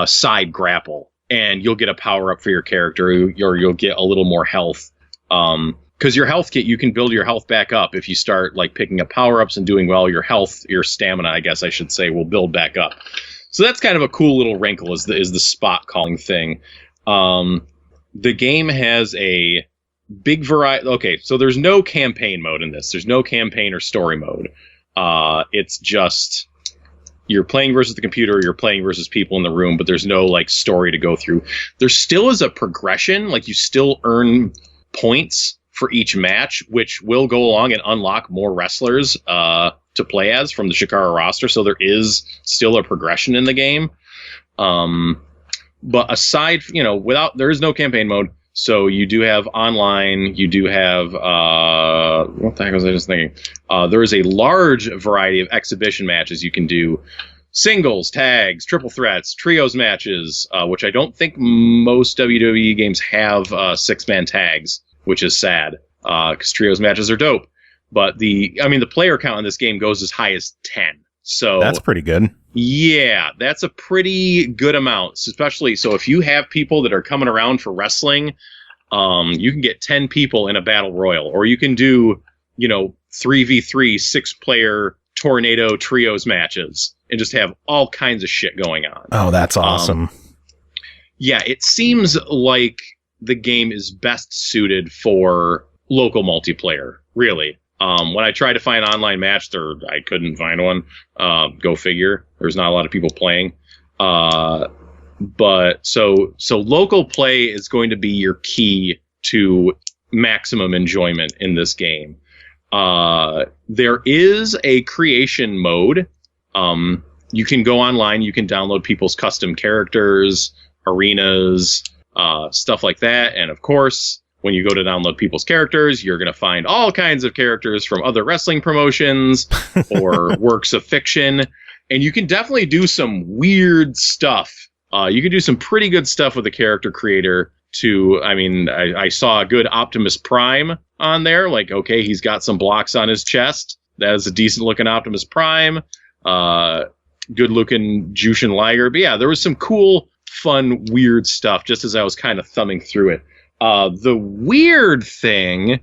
side grapple, and you'll get a power-up for your character, or you'll get a little more health. Because your health kit, you can build your health back up if you start like picking up power-ups and doing well. Your health, your stamina, I guess I should say, will build back up. So that's kind of a cool little wrinkle is the spot calling thing. The game has a big variety. Okay, so there's no campaign mode in this. There's no campaign or story mode. It's just you're playing versus the computer, you're playing versus people in the room, but there's no like story to go through. There still is a progression, like you still earn points for each match, which will go along and unlock more wrestlers to play as from the Chikara roster. So there is still a progression in the game. But aside, there is no campaign mode. So you do have online, you do have, what the heck was I just thinking? There is a large variety of exhibition matches you can do. Singles, tags, triple threats, trios matches, which I don't think most WWE games have 6-man tags, which is sad, because trios matches are dope. But the player count in this game goes as high as 10. So that's pretty good. Yeah, that's a pretty good amount, especially so if you have people that are coming around for wrestling, you can get 10 people in a battle royal, or you can do, 3v3 6-player tornado trios matches and just have all kinds of shit going on. Oh, that's awesome. Yeah, it seems like the game is best suited for local multiplayer, really. When I tried to find an online match, I couldn't find one. Go figure. There's not a lot of people playing. But so local play is going to be your key to maximum enjoyment in this game. There is a creation mode. You can go online. You can download people's custom characters, arenas, stuff like that. And of course, when you go to download people's characters, you're going to find all kinds of characters from other wrestling promotions or works of fiction. And you can definitely do some weird stuff. You can do some pretty good stuff with the character creator I saw a good Optimus Prime on there. Like, okay, he's got some blocks on his chest. That is a decent looking Optimus Prime. Good looking Jushin Liger. But yeah, there was some cool, fun, weird stuff just as I was kind of thumbing through it. The weird thing,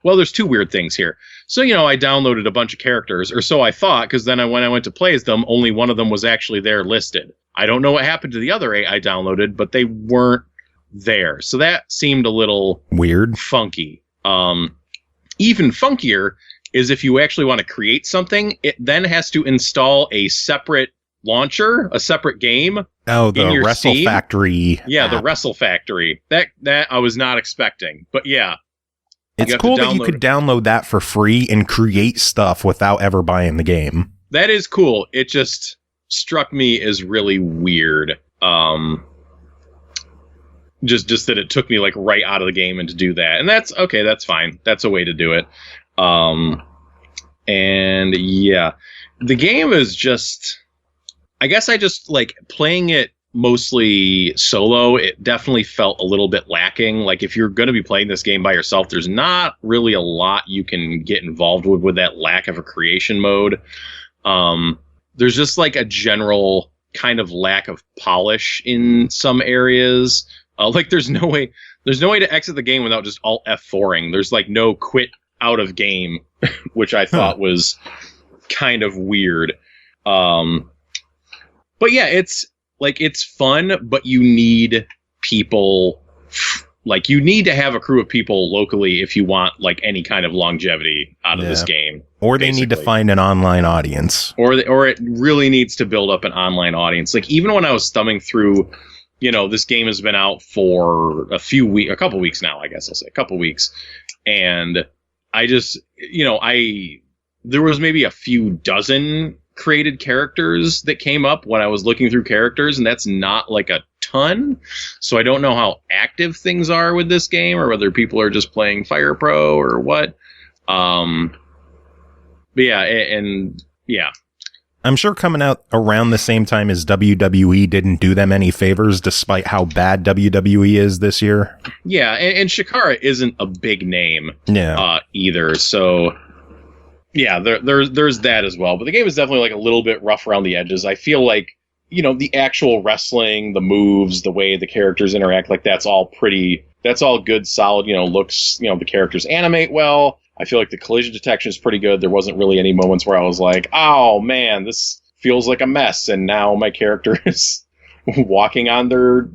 well, there's two weird things here. So, I downloaded a bunch of characters, or so I thought, because then when I went to play as them, only one of them was actually there listed. I don't know what happened to the other 8 I downloaded, but they weren't there. So that seemed a little weird, funky. Even funkier is if you actually want to create something, it then has to install a separate launcher, a separate game. Oh, the Wrestle Steam. Factory. Yeah, app. The Wrestle Factory. That I was not expecting. But yeah. It's cool that you could download that for free and create stuff without ever buying the game. That is cool. It just struck me as really weird. Just that it took me like right out of the game and to do that. And that's okay, that's fine. That's a way to do it. And yeah. The game is just, I guess I just like playing it mostly solo. It definitely felt a little bit lacking. Like if you're going to be playing this game by yourself, there's not really a lot you can get involved with that lack of a creation mode. There's just like a general kind of lack of polish in some areas. Like there's no way to exit the game without just alt F4ing. There's like no quit out of game, which I thought was kind of weird. But yeah, it's fun, but you need people. Like you need to have a crew of people locally if you want like any kind of longevity out of this game. Or they need to find an online audience. Or it really needs to build up an online audience. Like even when I was thumbing through, this game has been out for a couple weeks now, I guess I'll say a couple weeks. And I just, there was maybe a few dozen created characters that came up when I was looking through characters, and that's not like a ton. So I don't know how active things are with this game, or whether people are just playing Fire Pro or what. But yeah, I'm sure coming out around the same time as WWE didn't do them any favors, despite how bad WWE is this year. Yeah, and Chikara isn't a big name either. So yeah, there's that as well. But the game is definitely like a little bit rough around the edges. I feel like, the actual wrestling, the moves, the way the characters interact, like that's all good, solid, looks, the characters animate well. I feel like the collision detection is pretty good. There wasn't really any moments where I was like, oh man, this feels like a mess. And now my character is walking on their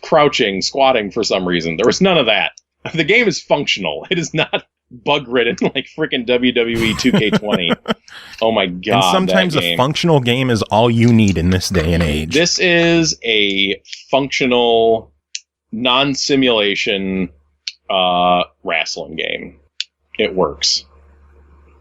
crouching, squatting for some reason. There was none of that. The game is functional. It is not bug ridden like freaking WWE 2K20. Oh my god. And sometimes a functional game is all you need in this day and age. This is a functional, non-simulation wrestling game. It works.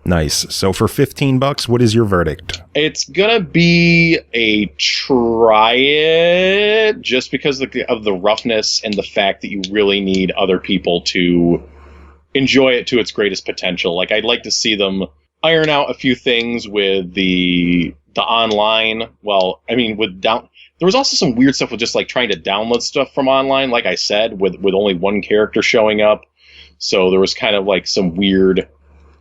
Nice. So for $15, what is your verdict? It's gonna be a try it, just because of the roughness and the fact that you really need other people to enjoy it to its greatest potential. Like I'd like to see them iron out a few things with the online. Well, I mean, there was also some weird stuff with just like trying to download stuff from online, like I said, with only one character showing up. So there was kind of like some weird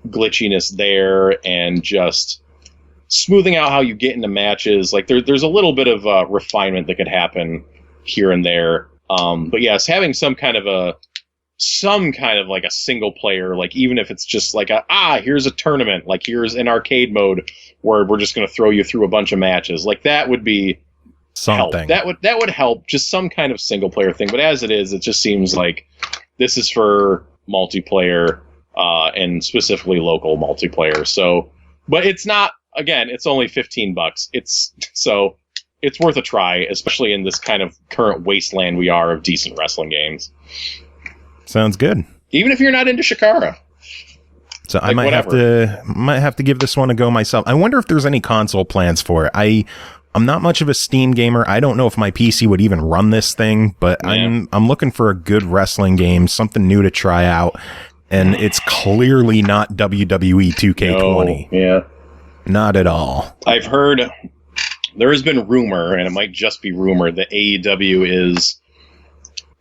glitchiness there, and just smoothing out how you get into matches. Like there's a little bit of refinement that could happen here and there. But yes, having some kind of like a single player, like even if it's just like here's a tournament, like here's an arcade mode where we're just going to throw you through a bunch of matches, like that would be something. Help. That would help, just some kind of single player thing. But as it is, it just seems like this is for multiplayer, and specifically local multiplayer. So, but it's not, again, it's only $15. It's worth a try, especially in this kind of current wasteland we are of decent wrestling games. Sounds good. Even if you're not into Chikara. So I might have to give this one a go myself. I wonder if there's any console plans for it. I'm not much of a Steam gamer. I don't know if my PC would even run this thing, but yeah. I'm looking for a good wrestling game, something new to try out, and it's clearly not WWE 2K20. No, yeah. Not at all. I've heard there has been rumor, and it might just be rumor, that AEW is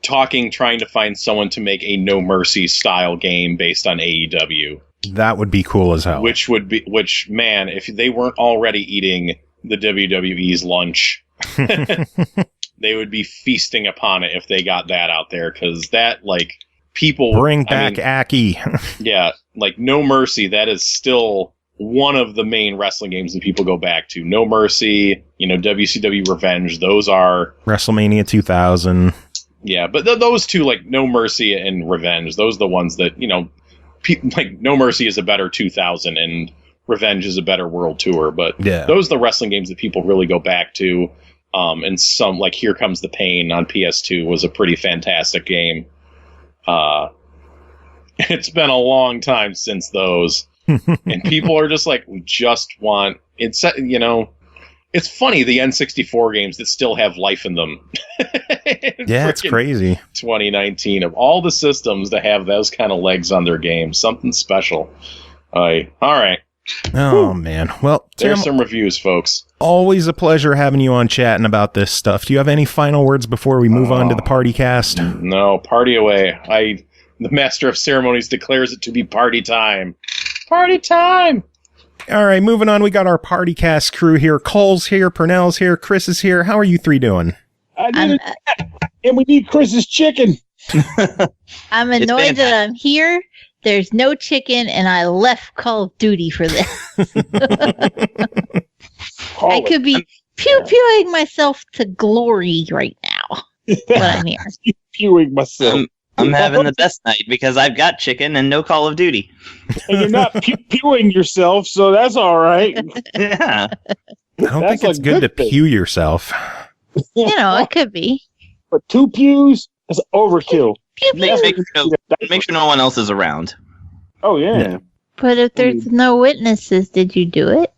trying to find someone to make a No Mercy style game based on AEW. That would be cool as hell. Which, man, if they weren't already eating the WWE's lunch, they would be feasting upon it if they got that out there, because that, like, people bring back Aki. Yeah, like No Mercy, that is still one of the main wrestling games that people go back to. No Mercy, WCW Revenge, those are WrestleMania 2000. Yeah, but those two, like No Mercy and Revenge, those are the ones that, like No Mercy is a better 2000 and Revenge is a better World Tour, but those are the wrestling games that people really go back to. And some, like Here Comes the Pain on PS2 was a pretty fantastic game. It's been a long time since those. And people are just like, we just want... It's funny, the N64 games that still have life in them. Yeah, it's crazy. 2019, of all the systems to have those kind of legs on their games, something special. All right. Oh, Whew. man. Well, there's some reviews, folks. Always a pleasure having you on chatting about this stuff. Do you have any final words before we move on to the Partycast? No, party away. The Master of Ceremonies declares it to be party time. Party time! All right, moving on. We got our Partycast crew here. Cole's here, Pernell's here, Chris is here. How are you three doing? And we need Chris's chicken. I'm annoyed that I'm here. There's no chicken, and I left Call of Duty for this. I could be pew-pewing myself to glory right now. But I'm here. Pewing myself. I'm having the best night because I've got chicken and no Call of Duty. And you're not pewing yourself, so that's all right. Yeah. I don't think it's good to pew yourself. You know, it could be. But 2 pews is overkill. Pew, Make pew. sure no one else is around. Oh, yeah. But if there's no witnesses, did you do it?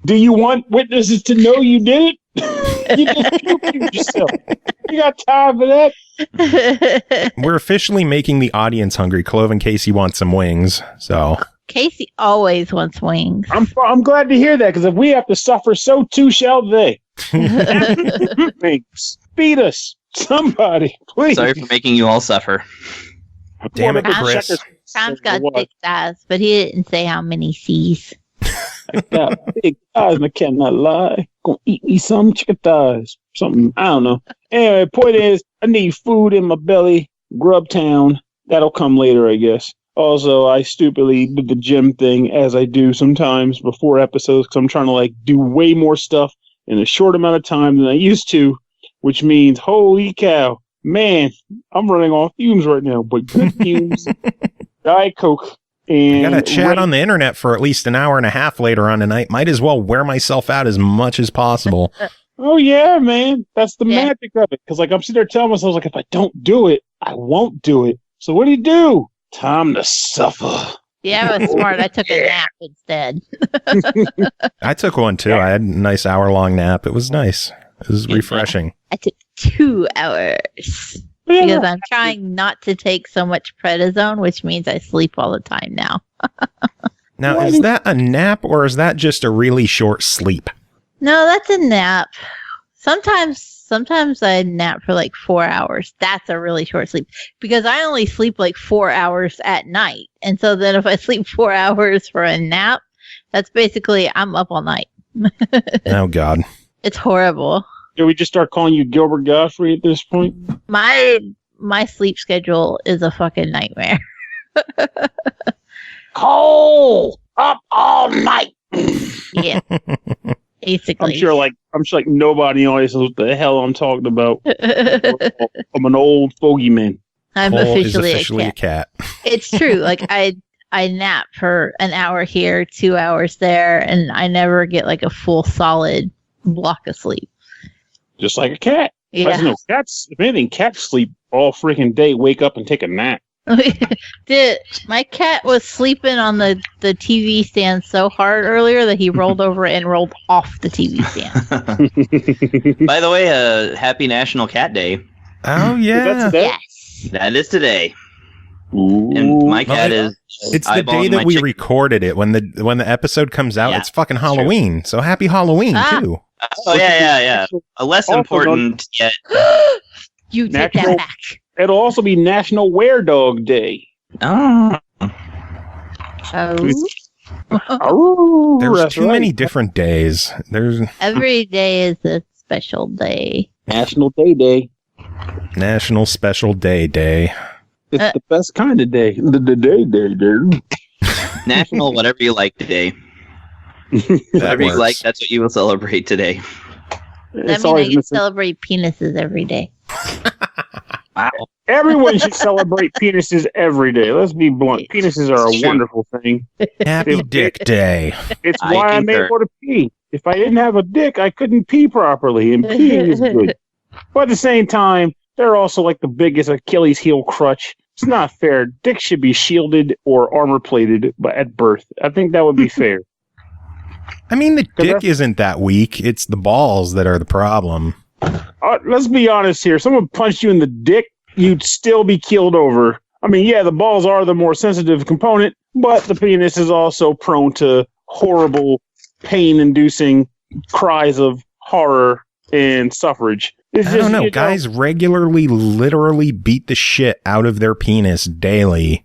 Do you want witnesses to know you did it? You just pew yourself. You got time for that? We're officially making the audience hungry. Clove and Casey want some wings, so... Casey always wants wings. I'm glad to hear that, because if we have to suffer, so too shall they. Feed us. Somebody, please. Sorry for making you all suffer. Damn it, Chris. Tom's got 6 eyes, but he didn't say how many C's. I got big thighs and I cannot lie. Gonna eat me some chicken thighs. Something, I don't know. Anyway, point is, I need food in my belly. Grubtown. That'll come later, I guess. Also, I stupidly did the gym thing, as I do sometimes before episodes, because I'm trying to do way more stuff in a short amount of time than I used to, which means, holy cow, man, I'm running off fumes right now, but good fumes. Diet Coke. And I got to chat on the internet for at least an hour and a half later on tonight. Might as well wear myself out as much as possible. Oh, yeah, man. That's the magic of it. Because, I'm sitting there telling myself, if I don't do it, I won't do it. So what do? Time to suffer. Yeah, I was smart. I took a nap instead. I took one, too. I had a nice hour-long nap. It was nice. It was refreshing. I took 2 hours. Because I'm trying not to take so much prednisone, which means I sleep all the time now. Now, is that a nap or is that just a really short sleep? No, that's a nap. Sometimes I nap for 4 hours. That's a really short sleep. Because I only sleep 4 hours at night. And so then if I sleep 4 hours for a nap, that's basically I'm up all night. Oh, God. It's horrible. Did we just start calling you Gilbert Godfrey at this point? My sleep schedule is a fucking nightmare. Cole, up all night. Yeah, basically. I'm sure nobody knows what the hell I'm talking about. I'm an old fogeyman. I'm Cole officially is officially a cat. It's true. I nap for an hour here, 2 hours there, and I never get a full solid block of sleep. Just like a cat. Yeah. No, cats, if anything, cats sleep all freaking day, wake up and take a nap. My cat was sleeping on the TV stand so hard earlier that he rolled over and rolled off the TV stand. By the way, happy National Cat Day. Oh, yeah. Yes. That is today. Ooh. And my cat is... It's the day that we recorded it. When the episode comes out, it's fucking Halloween. So happy Halloween, too. Oh, yeah. A less important yet. You take that back. It'll also be National Were-Dog Day. Oh. Oh, There's too many different days. Every day is a special day. National Day. National Special Day. It's the best kind of day. The day. National whatever you like today. Whatever you like, that's what you will celebrate today. That means I can celebrate penises every day. Wow. Everyone should celebrate penises every day. Let's be blunt. Penises are a wonderful thing. Happy Dick Day. It's why I'm able to pee. If I didn't have a dick, I couldn't pee properly, and peeing is good. But at the same time, they're also the biggest Achilles heel crutch. It's not fair. Dicks should be shielded or armor plated at birth. I think that would be fair. I mean, the dick isn't that weak. It's the balls that are the problem. Let's be honest here. Someone punched you in the dick, you'd still be keeled over. I mean, yeah, the balls are the more sensitive component, but the penis is also prone to horrible, pain-inducing cries of horror and suffrage. I don't know. Guys regularly, literally beat the shit out of their penis daily.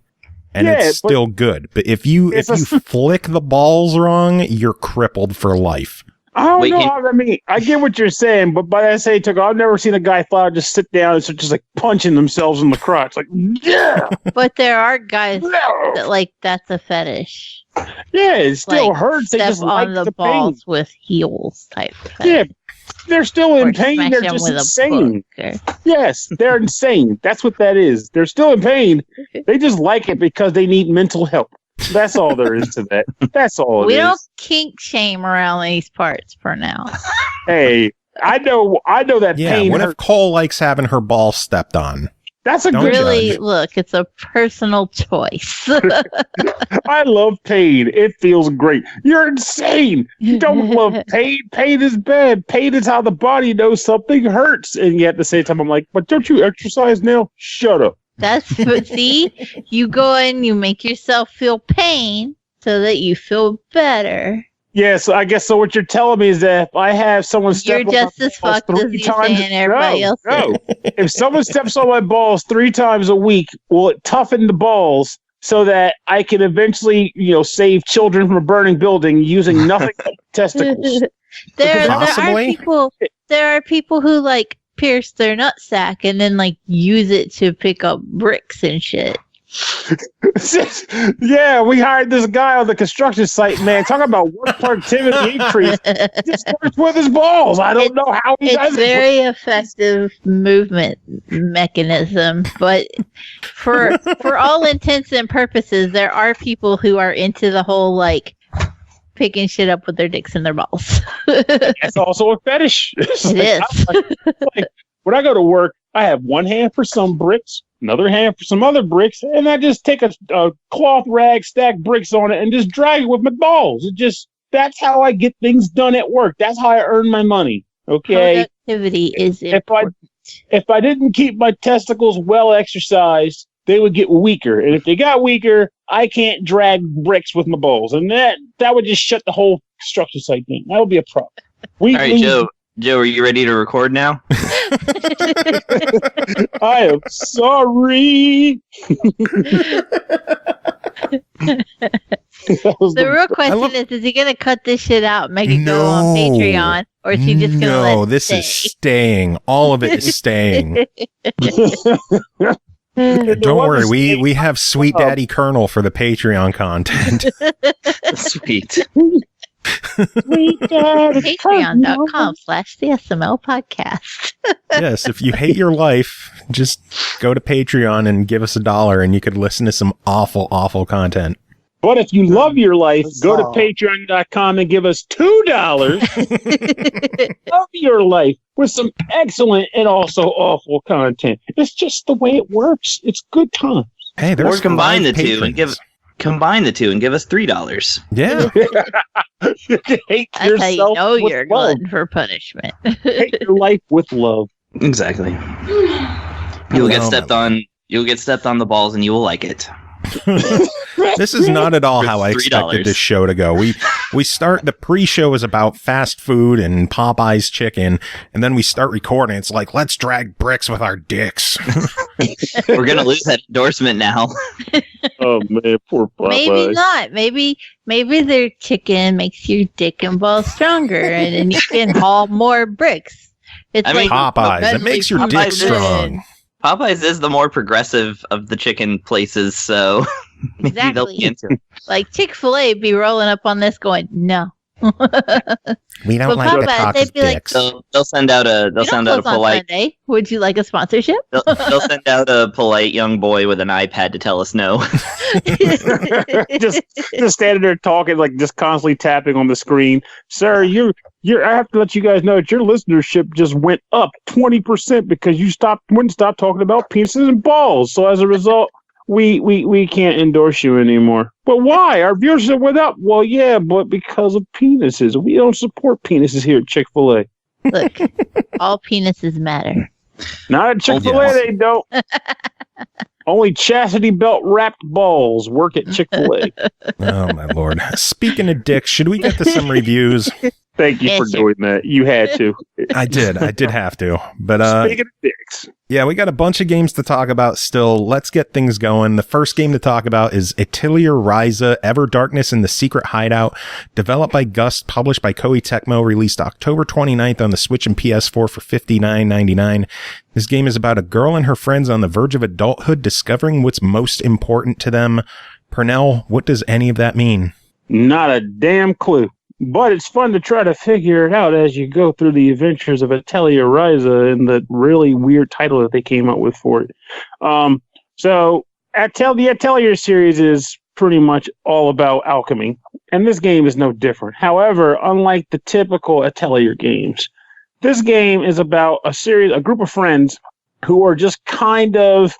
And it's still good. But if you flick the balls wrong, you're crippled for life. I don't know. I mean, I get what you're saying, but by that same token, I've never seen a guy flat out just sit down and start just like punching themselves in the crotch. Like, yeah. But there are guys that like that's a fetish. Yeah, it still Like, hurts. They step just on like the pain. balls with heels type. Yeah, they're still Or in pain. smash They're them just with a insane. book or- Yes, they're insane. That's what that is. They're still in pain. They just like it because they need mental help. That's all there is to that. That's all We it don't is. kink shame around these parts for now. Hey, I know that Yeah, pain what if hurts. Cole likes having her balls stepped on? That's a Don't good. Really, judge. look, it's a personal choice. I love pain. It feels great. You're insane. You don't love pain. Pain is bad. Pain is how the body knows something hurts. And yet at the same time, I'm like, but don't you exercise now? Shut up. But see, you go in, you make yourself feel pain so that you feel better. Yes, I guess so. What you're telling me is that if I have someone step You're on just my as balls fucked as 3 you times, saying everybody else no. If someone steps on my balls 3 times a week, will it toughen the balls so that I can eventually, save children from a burning building using nothing but testicles? There Possibly. are people who like pierce their nutsack and then like use it to pick up bricks and shit. Yeah, we hired this guy on the construction site, man. Talking about work productivity increase. He just works with his balls. I don't know how he It's does it. very effective movement mechanism, but for all intents and purposes, there are people who are into the whole like picking shit up with their dicks and their balls. It's also a fetish. It is. Like, when I go to work, I have one hand for some bricks, another hand for some other bricks, and I just take a cloth rag, stack bricks on it, and just drag it with my balls. That's how I get things done at work. That's how I earn my money. Okay. Productivity is If important. If I didn't keep my testicles well exercised, they would get weaker. And if they got weaker, I can't drag bricks with my balls. And that would just shut the whole construction site down. That would be a problem. All right, Joe. Joe, are you ready to record now? I am sorry. The real question is he going to cut this shit out and make it go on Patreon? Or is he just going to let No, it this stay? is staying. All of it is staying. Don't worry, we have Sweet Daddy Colonel for the Patreon content. Sweet. Patreon.com/the SML podcast. Yes, if you hate your life, just go to Patreon and give us $1 and you could listen to some awful, awful content. But if you love your life, go to patreon.com and give us $2. Love your life with some excellent and also awful content. It's just the way it works. It's good times. Hey, Or there's combine the live two and patrons. combine the two and give us $3. Yeah. You can hate That's how you yourself know with you're love. glutton for punishment. Hate your life with love. Exactly. You'll get stepped on. You'll get stepped on the balls, and you will like it. This is not at all For how I $3. expected this show to go. We start, the pre-show is about fast food and Popeye's chicken, and then we start recording. It's like, let's drag bricks with our dicks. We're gonna lose that endorsement now. Oh man, poor Popeye. Maybe not. Maybe their chicken makes your dick and balls stronger, and then you can haul more bricks. It's I mean, like Popeyes, it makes your dick Popeyes strong. Popeyes is the more progressive of the chicken places, so maybe they'll be Exactly. into it. Like Chick-fil-A be rolling up on this going, no. We don't But like the Popeyes, cock's they'd be like, dicks. They'll send out a We don't close on polite Sunday. Would you like a sponsorship? they'll send out a polite young boy with an iPad to tell us no. just standing there talking, like just constantly tapping on the screen. Sir, I have to let you guys know that your listenership just went up 20% because you wouldn't stop talking about penises and balls. So as a result, we can't endorse you anymore. But why? Our viewership went up. Well, yeah, but because of penises. We don't support penises here at Chick-fil-A. Look, all penises matter. Not at Chick-fil-A, yes. they don't. Only chastity belt wrapped balls work at Chick-fil-A. Oh, my Lord. Speaking of dicks, should we get to some reviews? Thank you for doing that. You had to. I did have to. But speaking of dicks. Yeah, we got a bunch of games to talk about still. Let's get things going. The first game to talk about is Atelier Ryza, Darkness the Secret Hideout, developed by GUST, published by Koei Tecmo, released October 29th on the Switch and PS4 for $59.99. This game is about a girl and her friends on the verge of adulthood discovering what's most important to them. Pernell, what does any of that mean? Not a damn clue. But it's fun to try to figure it out as you go through the adventures of Atelier Ryza and the really weird title that they came up with for it. So the Atelier series is pretty much all about alchemy, and this game is no different. However, unlike the typical Atelier games, this game is about a group of friends who are just kind of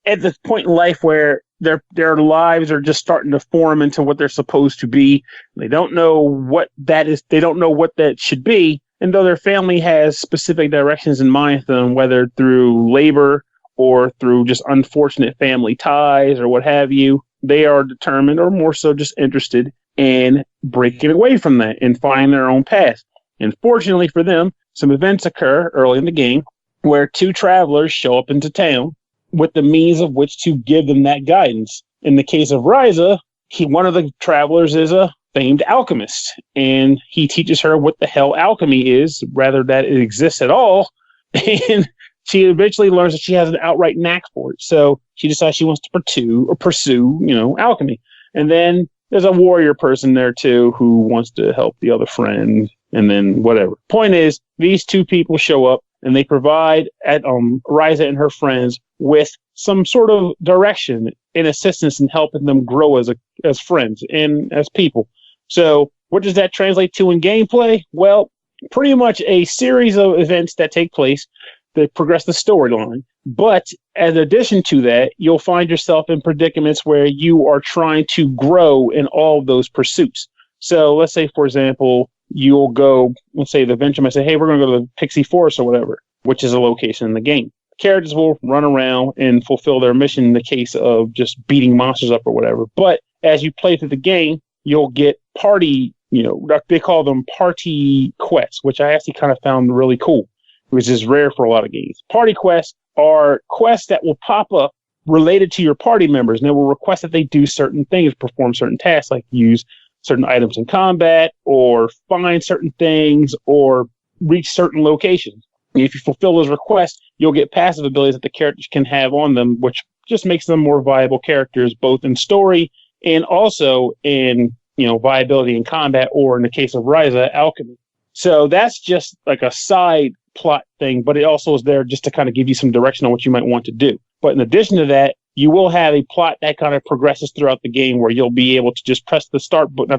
at this point in life where their lives are just starting to form into what they're supposed to be. They don't know what that is. They don't know what that should be. And though their family has specific directions in mind for them, whether through labor or through just unfortunate family ties or what have you, they are determined, or more so just interested in breaking away from that and finding their own path. And fortunately for them, some events occur early in the game where two travelers show up into town with the means of which to give them that guidance. In the case of Ryza, one of the travelers is a famed alchemist, and he teaches her what the hell alchemy is, rather that it exists at all, and she eventually learns that she has an outright knack for it. So she decides she wants to pursue, alchemy. And then there's a warrior person there too who wants to help the other friend, and then whatever. Point is, these two people show up, and they provide Ryza and her friends with some sort of direction and assistance in helping them grow as friends and as people. So what does that translate to in gameplay? Well, pretty much a series of events that take place that progress the storyline. But in addition to that, you'll find yourself in predicaments where you are trying to grow in all of those pursuits. So let's say, for example, you'll go, let's say the adventure might say, hey, we're going to go to the Pixie Forest or whatever, which is a location in the game. Characters will run around and fulfill their mission in the case of just beating monsters up or whatever. But as you play through the game, you'll get party, they call them party quests, which I actually kind of found really cool, which is rare for a lot of games. Party quests are quests that will pop up related to your party members, and they will request that they do certain things, perform certain tasks, like use certain items in combat, or find certain things, or reach certain locations. If you fulfill those requests, you'll get passive abilities that the characters can have on them, which just makes them more viable characters, both in story and also in, viability in combat, or in the case of Ryza, alchemy. So that's just like a side plot thing, but it also is there just to kind of give you some direction on what you might want to do. But in addition to that, you will have a plot that kind of progresses throughout the game where you'll be able to just press the but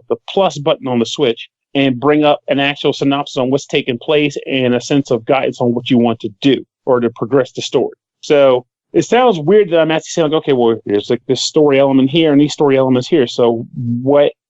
the plus button on the Switch and bring up an actual synopsis on what's taking place and a sense of guidance on what you want to do or to progress the story. So it sounds weird that I'm actually saying, okay, well, there's like this story element here and these story elements here. So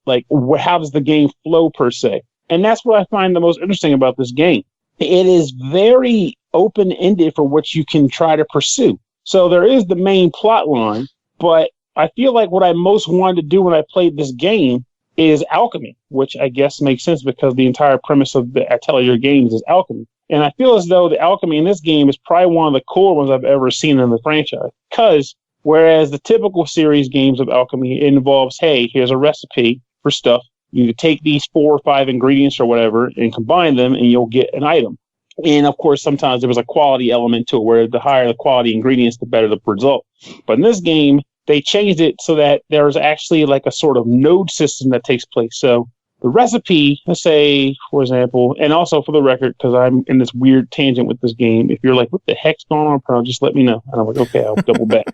how does the game flow per se? And that's what I find the most interesting about this game. It is very open-ended for what you can try to pursue. So there is the main plot line, but I feel like what I most wanted to do when I played this game is alchemy, which I guess makes sense because the entire premise of the Atelier games is alchemy. And I feel as though the alchemy in this game is probably one of the cooler ones I've ever seen in the franchise. Because whereas the typical series games of alchemy involves, hey, here's a recipe for stuff. You take these 4 or 5 ingredients or whatever and combine them and you'll get an item. And of course, sometimes there was a quality element to it where the higher the quality ingredients, the better the result. But in this game, they changed it so that there's actually like a sort of node system that takes place. So the recipe, let's say, for example, and also for the record, because I'm in this weird tangent with this game, if you're like, what the heck's going on, Pernell, just let me know. And I'm like, okay, I'll double back.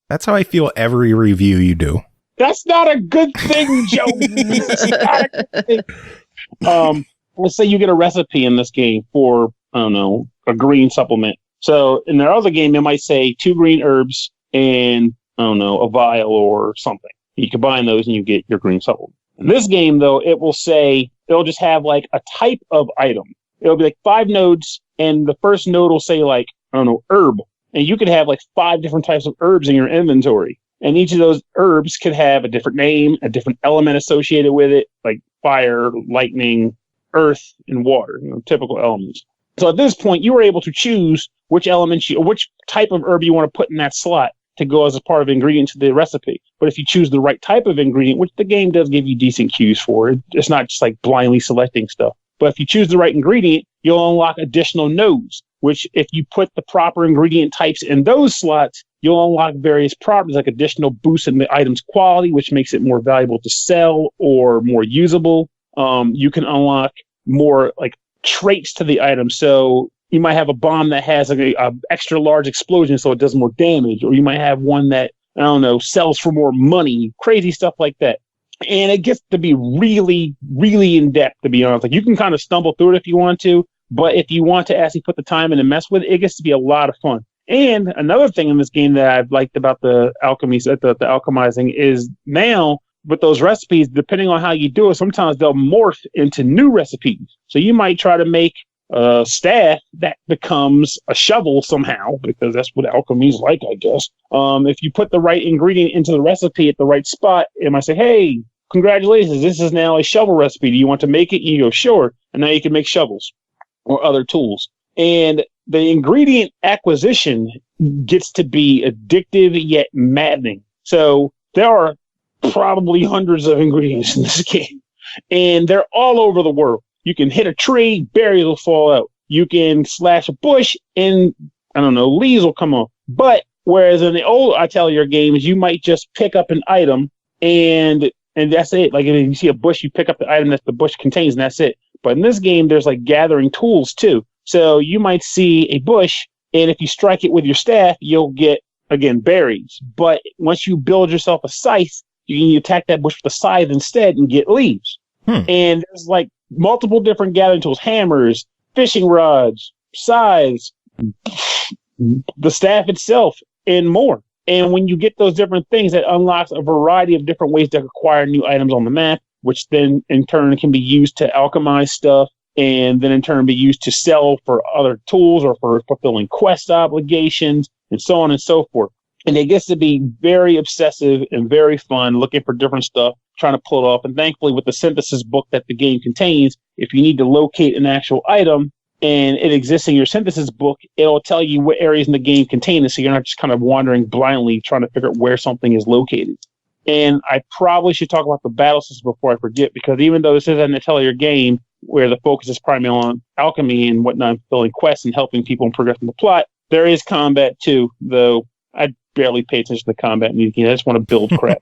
That's how I feel every review you do. That's not a good thing, Joe. It's not a good thing. Let's say you get a recipe in this game for, I don't know, a green supplement. So in their other game, it might say 2 green herbs and, I don't know, a vial or something. You combine those and you get your green supplement. In this game, though, it'll just have like a type of item. It'll be like 5 nodes, and the first node will say like, I don't know, herb. And you could have like 5 different types of herbs in your inventory. And each of those herbs could have a different name, a different element associated with it, like fire, lightning, earth, and water, typical elements. So at this point, you were able to choose which element or which type of herb you want to put in that slot to go as a part of ingredient to the recipe. But if you choose the right type of ingredient, which the game does give you decent cues for, it's not just like blindly selecting stuff. But if you choose the right ingredient, you'll unlock additional nodes, which if you put the proper ingredient types in those slots, you'll unlock various properties like additional boosts in the item's quality, which makes it more valuable to sell or more usable. You can unlock more like traits to the item. So you might have a bomb that has a extra large explosion so it does more damage, or you might have one that, I don't know, sells for more money, crazy stuff like that. And it gets to be really, really in depth, to be honest. Like, you can kind of stumble through it if you want to, but if you want to actually put the time in and mess with it, it gets to be a lot of fun. And another thing in this game that I've liked about the alchemy, the alchemizing, is now with those recipes, depending on how you do it, sometimes they'll morph into new recipes. So you might try to make a staff that becomes a shovel somehow, because that's what alchemy is like, I guess. If you put the right ingredient into the recipe at the right spot, it might say, hey, congratulations, this is now a shovel recipe. Do you want to make it? And you go, sure. And now you can make shovels or other tools. And the ingredient acquisition gets to be addictive yet maddening. So there are probably hundreds of ingredients in this game, and they're all over the world. You can hit a tree, berries will fall out. You can slash a bush, and I don't know, leaves will come off. But whereas in the old Atelier games, you might just pick up an item and that's it. Like if you see a bush, you pick up the item that the bush contains, and that's it. But in this game, there's like gathering tools too. So you might see a bush, and if you strike it with your staff, you'll get, again, berries. But once you build yourself a scythe, you can attack that bush with a scythe instead and get leaves. And there's like multiple different gathering tools, hammers, fishing rods, scythes, the staff itself, and more. And when you get those different things, that unlocks a variety of different ways to acquire new items on the map, which then in turn can be used to alchemize stuff, and then in turn be used to sell for other tools or for fulfilling quest obligations, and so on and so forth. And it gets to be very obsessive and very fun, looking for different stuff, trying to pull it off. And thankfully, with the synthesis book that the game contains, if you need to locate an actual item and it exists in your synthesis book, it'll tell you what areas in the game contain it, so you're not just kind of wandering blindly trying to figure out where something is located. And I probably should talk about the battle system before I forget, because even though this is an Atelier game where the focus is primarily on alchemy and whatnot, filling quests and helping people and progressing the plot, there is combat too, though I barely pay attention to the combat in these games. I just want to build crap.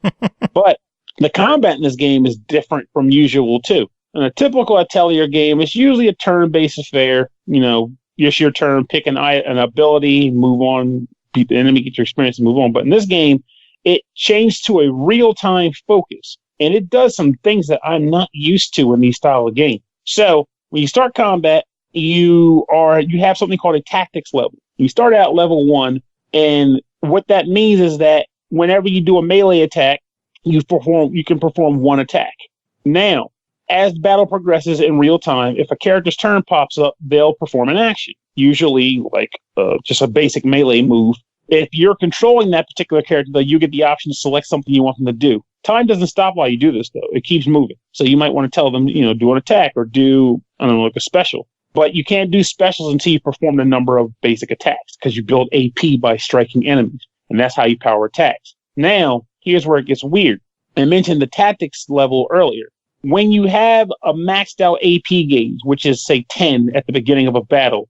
But the combat in this game is different from usual too. In a typical Atelier game, it's usually a turn-based affair. Just your turn, pick an ability, move on, beat the enemy, get your experience, and move on. But in this game, it changed to a real-time focus, and it does some things that I'm not used to in these style of games. So when you start combat, you have something called a tactics level. You start out level 1, and what that means is that whenever you do a melee attack, you can perform one attack. Now, as battle progresses in real time, if a character's turn pops up, they'll perform an action, usually like just a basic melee move. If you're controlling that particular character, though, you get the option to select something you want them to do. Time doesn't stop while you do this, though. It keeps moving. So you might want to tell them, do an attack or do, like a special. But you can't do specials until you perform a number of basic attacks, because you build AP by striking enemies, and that's how you power attacks. Now, here's where it gets weird. I mentioned the tactics level earlier. When you have a maxed out AP gauge, which is, say, 10 at the beginning of a battle,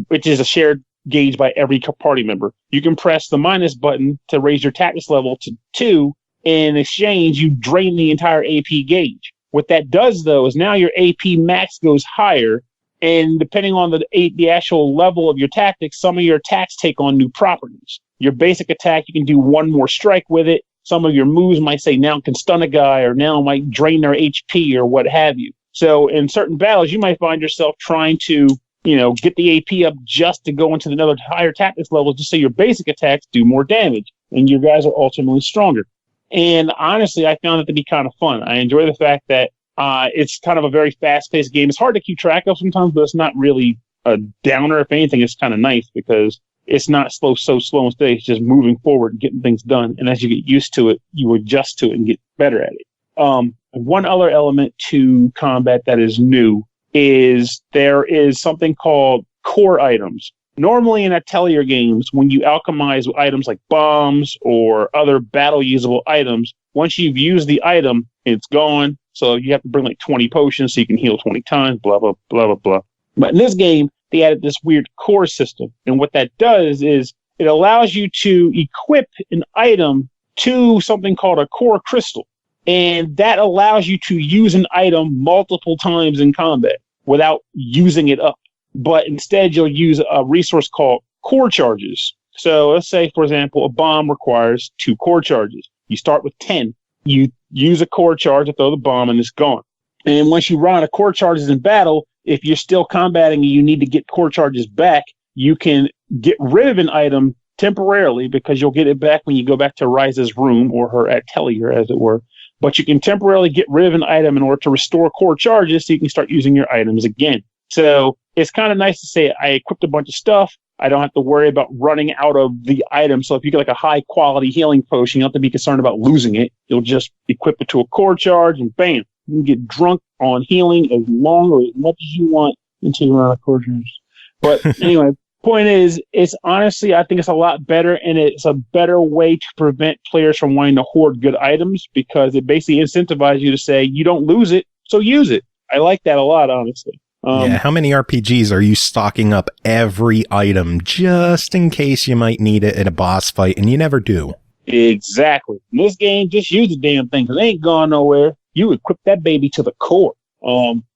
which is a shared gauge by every party member, you can press the minus button to raise your tactics level to 2. In exchange, you drain the entire AP gauge. What that does, though, is now your AP max goes higher, and depending on the actual level of your tactics, some of your attacks take on new properties. Your basic attack, you can do one more strike with it. Some of your moves might say now can stun a guy, or now might drain their HP, or what have you. So in certain battles, you might find yourself trying to, get the AP up just to go into another higher tactics level, just so your basic attacks do more damage, and your guys are ultimately stronger. And honestly, I found it to be kind of fun. I enjoy the fact that it's kind of a very fast-paced game. It's hard to keep track of sometimes, but it's not really a downer. If anything, it's kind of nice, because it's not so slow and steady. It's just moving forward and getting things done. And as you get used to it, you adjust to it and get better at it. One other element to combat that is new is there is something called core items. Normally in Atelier games, when you alchemize items like bombs or other battle usable items, once you've used the item, it's gone. So you have to bring like 20 potions so you can heal 20 times, blah, blah, blah, blah, blah. But in this game, they added this weird core system. And what that does is it allows you to equip an item to something called a core crystal. And that allows you to use an item multiple times in combat without using it up. But instead, you'll use a resource called core charges. So let's say, for example, a bomb requires 2 core charges. You start with 10. You use a core charge to throw the bomb, and it's gone. And once you run out of core charges in battle, if you're still combating and you need to get core charges back, you can get rid of an item temporarily because you'll get it back when you go back to Ryza's room or her atelier, as it were. But you can temporarily get rid of an item in order to restore core charges so you can start using your items again. So it's kind of nice to say I equipped a bunch of stuff. I don't have to worry about running out of the item. So if you get like a high quality healing potion, you don't have to be concerned about losing it. You'll just equip it to a core charge and bam, you can get drunk on healing as long or as much as you want until you run out of core charges. But anyway, point is, it's honestly, I think it's a lot better, and it's a better way to prevent players from wanting to hoard good items because it basically incentivizes you to say, you don't lose it, so use it. I like that a lot, honestly. How many RPGs are you stocking up every item just in case you might need it at a boss fight, and you never do? Exactly. In this game, just use the damn thing, because it ain't going nowhere. You equip that baby to the core.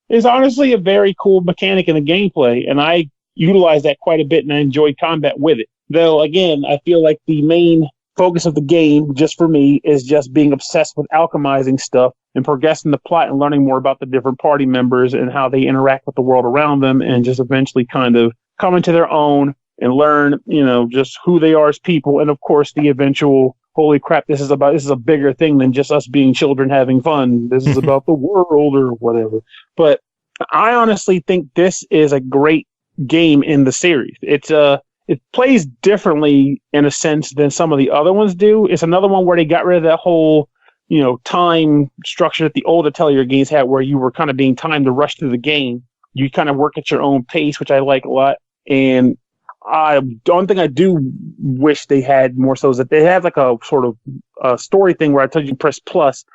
It's honestly a very cool mechanic in the gameplay, and I utilize that quite a bit, and I enjoy combat with it. Though, again, I feel like the main focus of the game, just for me, is just being obsessed with alchemizing stuff and progressing the plot and learning more about the different party members and how they interact with the world around them, and just eventually kind of come into their own and learn, just who they are as people. And of course, the eventual, holy crap, this is a bigger thing than just us being children having fun. This is about the world or whatever. But I honestly think this is a great game in the series. It plays differently in a sense than some of the other ones do. It's another one where they got rid of that whole, time structure that the old Atelier games had, where you were kind of being timed to rush through the game. You kind of work at your own pace, which I like a lot. And I don't think I do wish they had more so that they have like a sort of a story thing where I tell you press plus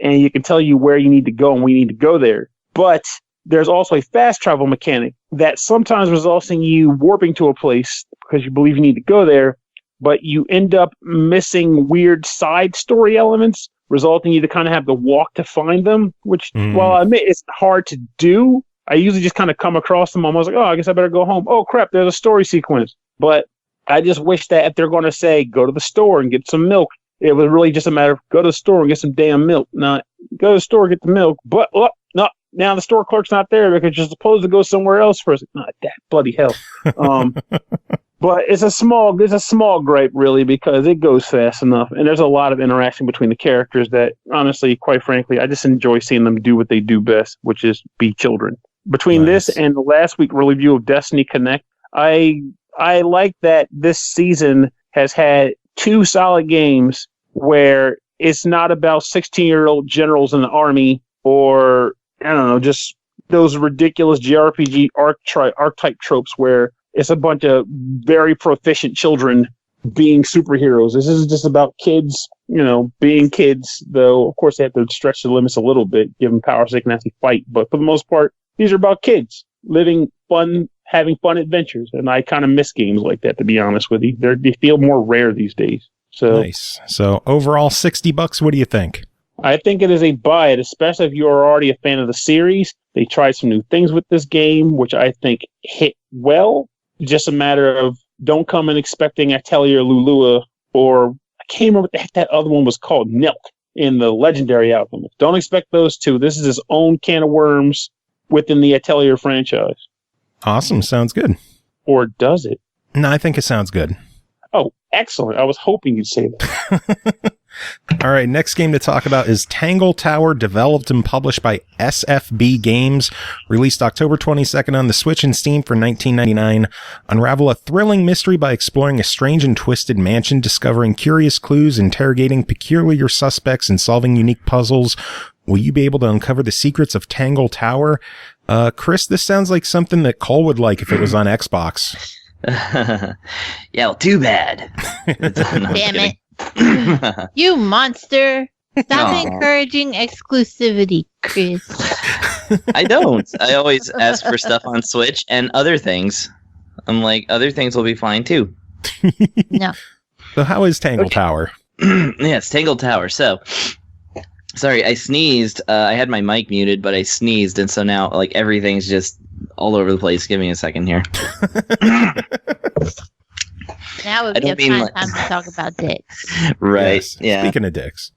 and you can tell you where you need to go and when you need to go there. But there's also a fast travel mechanic that sometimes results in you warping to a place because you believe you need to go there, but you end up missing weird side story elements, resulting in you to kind of have to walk to find them, which, while I admit it's hard to do, I usually just kind of come across them. I was like, I guess I better go home. Oh, crap, there's a story sequence. But I just wish that if they're going to say, go to the store and get some milk, it was really just a matter of go to the store and get some damn milk. Not go to the store, get the milk. But, no, now the store clerk's not there because you're supposed to go somewhere else first. Not that bloody hell. But it's a small gripe, really, because it goes fast enough. And there's a lot of interaction between the characters that, honestly, quite frankly, I just enjoy seeing them do what they do best, which is be children. Between this and the last week review of Destiny Connect, I like that this season has had 2 solid games where it's not about 16-year-old generals in the army or, I don't know, just those ridiculous JRPG archetype tropes where it's a bunch of very proficient children being superheroes. This is just about kids, being kids, though, of course, they have to stretch the limits a little bit, give them power so they can actually fight. But for the most part, these are about kids living fun, having fun adventures. And I kind of miss games like that, to be honest with you. They feel more rare these days. So nice. So overall, $60. What do you think? I think it is a buy it, especially if you are already a fan of the series. They tried some new things with this game, which I think hit well. Just a matter of don't come in expecting Atelier Lulua or I can't remember what the heck that other one was called, Nelk, in the Legendary Alchemist. Don't expect those two. This is his own can of worms within the Atelier franchise. Awesome. Sounds good. Or does it? No, I think it sounds good. Oh, excellent. I was hoping you'd say that. All right, next game to talk about is Tangle Tower, developed and published by SFB Games, released October 22nd on the Switch and Steam for $19.99. Unravel a thrilling mystery by exploring a strange and twisted mansion, discovering curious clues, interrogating peculiar suspects, and solving unique puzzles. Will you be able to uncover the secrets of Tangle Tower? Chris, this sounds like something that Cole would like if it was on Xbox. Yeah, well, too bad. Damn it. You monster. Stop encouraging exclusivity, Chris. I don't. I always ask for stuff on Switch and other things. I'm like, other things will be fine too. No. So how is Tangle Tower? Yes, Tangle Tower. So, sorry, I sneezed. I had my mic muted, but I sneezed, and so now like everything's just all over the place. Give me a second here. Now would be a fine time to talk about dicks. Right. Yes. Yeah. Speaking of dicks.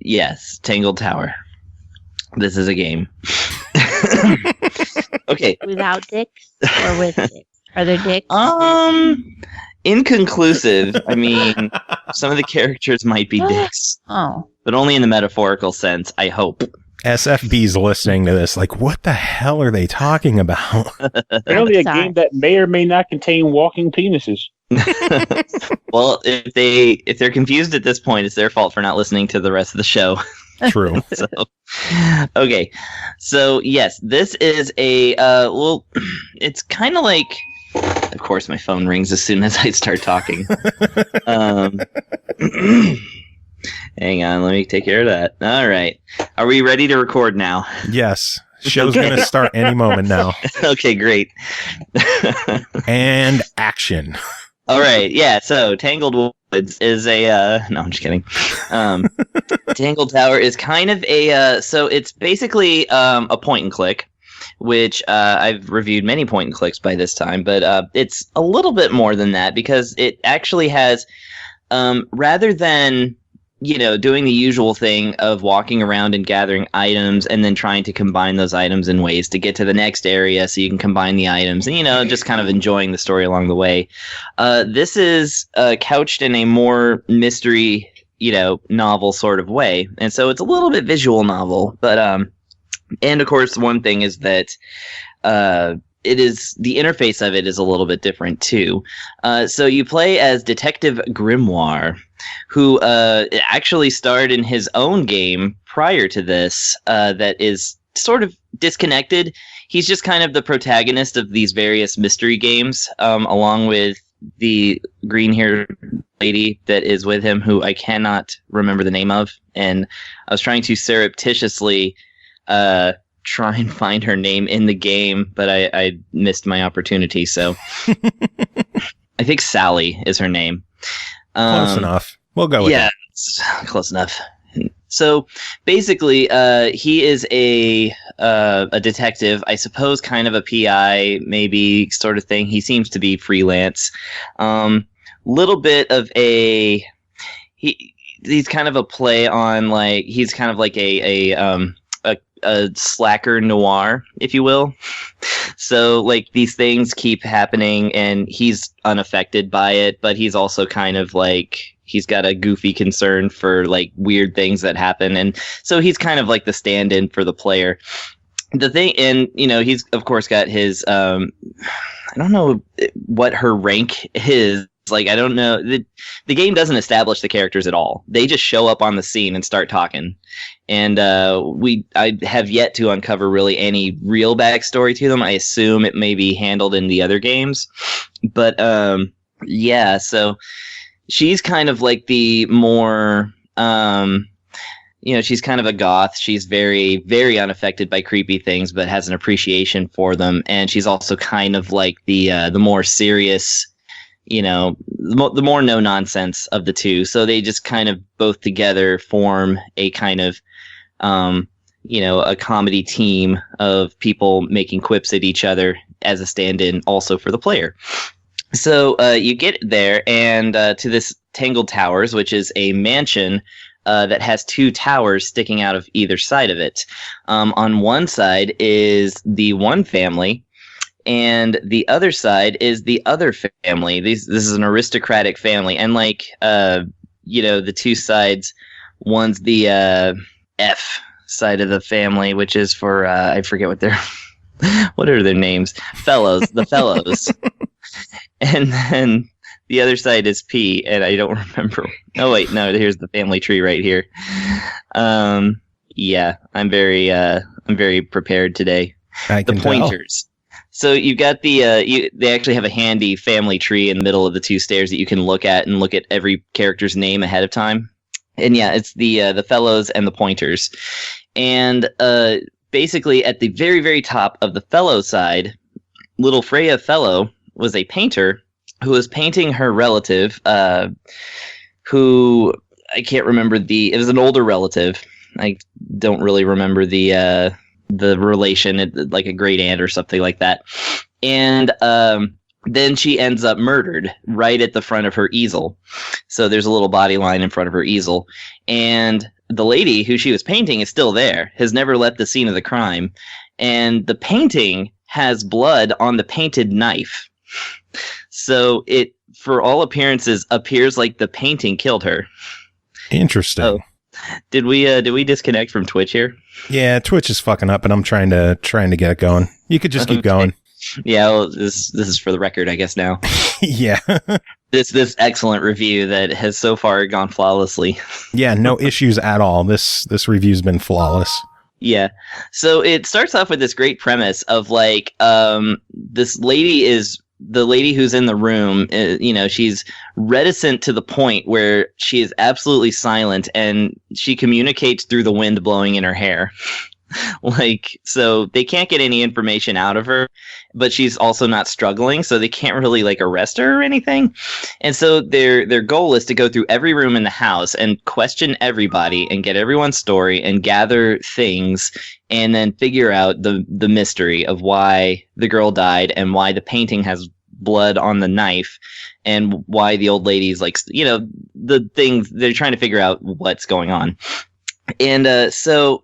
Yes, Tangle Tower. This is a game. Okay. Without dicks or with dicks? Are there dicks? Inconclusive. I mean, some of the characters might be dicks. Oh. But only in the metaphorical sense, I hope. SFB's listening to this like, what the hell are they talking about? Apparently a game that may or may not contain walking penises. Well, if they're confused at this point, it's their fault for not listening to the rest of the show. True. So, okay. So, yes, this is a, well, it's kind of like, of course, my phone rings as soon as I start talking. Hang on, let me take care of that. All right. Are we ready to record now? Yes. Show's going to start any moment now. Okay, great. And action. All right. Yeah, so Tangled Woods is a... no, I'm just kidding. Tangle Tower is kind of a... so it's basically a point and click, which I've reviewed many point and clicks by this time, but it's a little bit more than that because it actually has... rather than... doing the usual thing of walking around and gathering items and then trying to combine those items in ways to get to the next area so you can combine the items and, just kind of enjoying the story along the way. This is couched in a more mystery, novel sort of way. And so it's a little bit visual novel. But, and of course, one thing is that it is the interface of it is a little bit different too. So you play as Detective Grimoire, who actually starred in his own game prior to this that is sort of disconnected. He's just kind of the protagonist of these various mystery games, along with the green-haired lady that is with him, who I cannot remember the name of. And I was trying to surreptitiously try and find her name in the game, but I missed my opportunity. So I think Sally is her name. Close enough. We'll go with it. It's close enough. So basically, he is a detective, I suppose, kind of a PI, maybe sort of thing. He seems to be freelance. Little bit of a he's kind of a play on he's kind of like a slacker noir, if you will. So these things keep happening and he's unaffected by it, but he's also kind of he's got a goofy concern for weird things that happen. And so he's kind of the stand-in for the player. The thing, and he's of course got his, I don't know what her rank is. I don't know. The game doesn't establish the characters at all. They just show up on the scene and start talking. And I have yet to uncover really any real backstory to them. I assume it may be handled in the other games. But yeah, so she's kind of the more she's kind of a goth. She's very, very unaffected by creepy things, but has an appreciation for them. And she's also kind of the more serious, the more no nonsense of the two. So they just kind of both together form a kind of, a comedy team of people making quips at each other as a stand-in also for the player. So you get there and to this Tangled Towers, which is a mansion that has two towers sticking out of either side of it. On one side is the one family, And the other side is the other family. This is an aristocratic family, and like the two sides. One's the F side of the family, which is for I forget what what are their names? The fellows. And then the other side is P, and I don't remember. Oh wait, no, here's the family tree right here. Yeah, I'm very prepared today. I can the pointers. Tell. So you've got they actually have a handy family tree in the middle of the two stairs that you can look at and look at every character's name ahead of time. And yeah, it's the fellows and the pointers. And basically at the very, very top of the fellow side, little Freya Fellow was a painter who was painting her relative, who I can't remember it was an older relative. I don't really remember the relation, like a great aunt or something like that. And then she ends up murdered right at the front of her easel. So there's a little body line in front of her easel. And the lady who she was painting is still there, has never left the scene of the crime. And the painting has blood on the painted knife. So it, for all appearances, appears like the painting killed her. Interesting. Oh. Did we disconnect from Twitch here? Yeah, Twitch is fucking up, and I'm trying to get it going. You could just keep going. Yeah, well, this is for the record, I guess now. Yeah. This excellent review that has so far gone flawlessly. Yeah, no issues at all. This review's been flawless. Yeah. So it starts off with this great premise of like this lady is the lady who's in the room, she's reticent to the point where she is absolutely silent and she communicates through the wind blowing in her hair. Like, so they can't get any information out of her, but she's also not struggling, so they can't really like arrest her or anything. And so their goal is to go through every room in the house and question everybody and get everyone's story and gather things and then figure out the mystery of why the girl died and why the painting has blood on the knife and why the old lady's like, the things they're trying to figure out what's going on. And so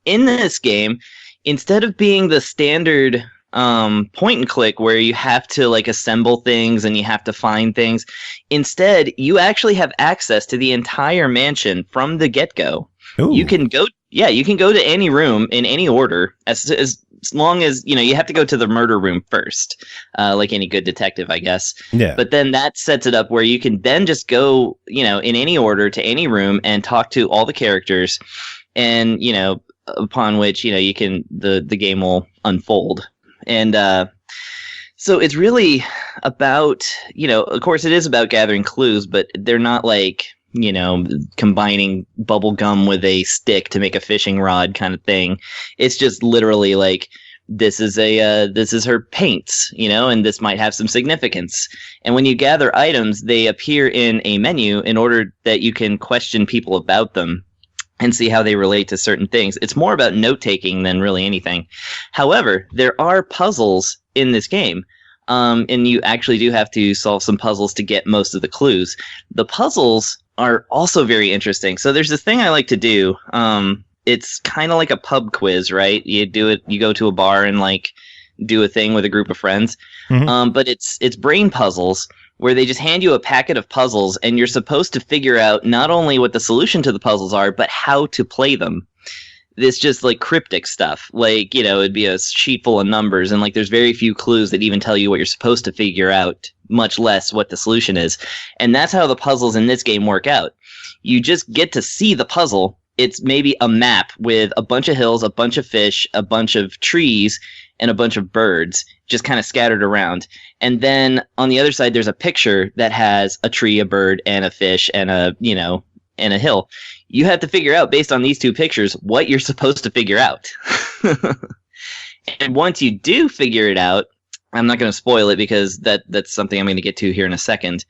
in this game, instead of being the standard point and click where you have to like assemble things and you have to find things, instead you actually have access to the entire mansion from the get-go. Ooh. You can go to any room in any order as long as you have to go to the murder room first, like any good detective, I guess. Yeah. But then that sets it up where you can then just go in any order to any room and talk to all the characters, and upon which you can the game will unfold. And so it's really about of course it is about gathering clues, but they're not like combining bubble gum with a stick to make a fishing rod kind of thing. It's just literally like this is her paints, and this might have some significance. And when you gather items, they appear in a menu in order that you can question people about them and see how they relate to certain things. It's more about note-taking than really anything. However, there are puzzles in this game, and you actually do have to solve some puzzles to get most of the clues. The puzzles are also very interesting. So there's this thing I like to do. It's kind of like a pub quiz, right? You do it, you go to a bar and like do a thing with a group of friends. Mm-hmm. But it's brain puzzles, where they just hand you a packet of puzzles and you're supposed to figure out not only what the solution to the puzzles are, but how to play them. This just like cryptic stuff. Like, it'd be a sheet full of numbers and like there's very few clues that even tell you what you're supposed to figure out, much less what the solution is. And that's how the puzzles in this game work out. You just get to see the puzzle. It's maybe a map with a bunch of hills, a bunch of fish, a bunch of trees, and a bunch of birds just kind of scattered around. And then on the other side, there's a picture that has a tree, a bird, and a fish, and and a hill. You have to figure out, based on these two pictures, what you're supposed to figure out. And once you do figure it out, I'm not going to spoil it because that's something I'm going to get to here in a second.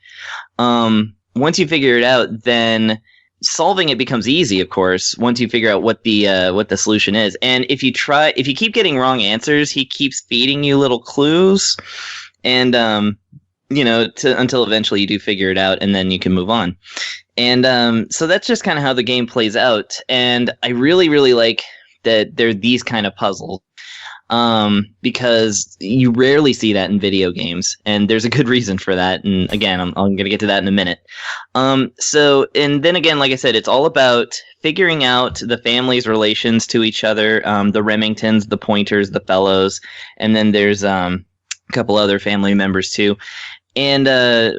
Once you figure it out, then solving it becomes easy, of course, once you figure out what the solution is. And if you keep getting wrong answers, he keeps feeding you little clues, and until eventually you do figure it out, and then you can move on. And so that's just kind of how the game plays out. And I really, really like that there are these kind of puzzles. because you rarely see that in video games, and there's a good reason for that. And again, I'm going to get to that in a minute. So, and then again, like I said, it's all about figuring out the family's relations to each other, the Remingtons, the Pointers, the Fellows, and then there's a couple other family members too. And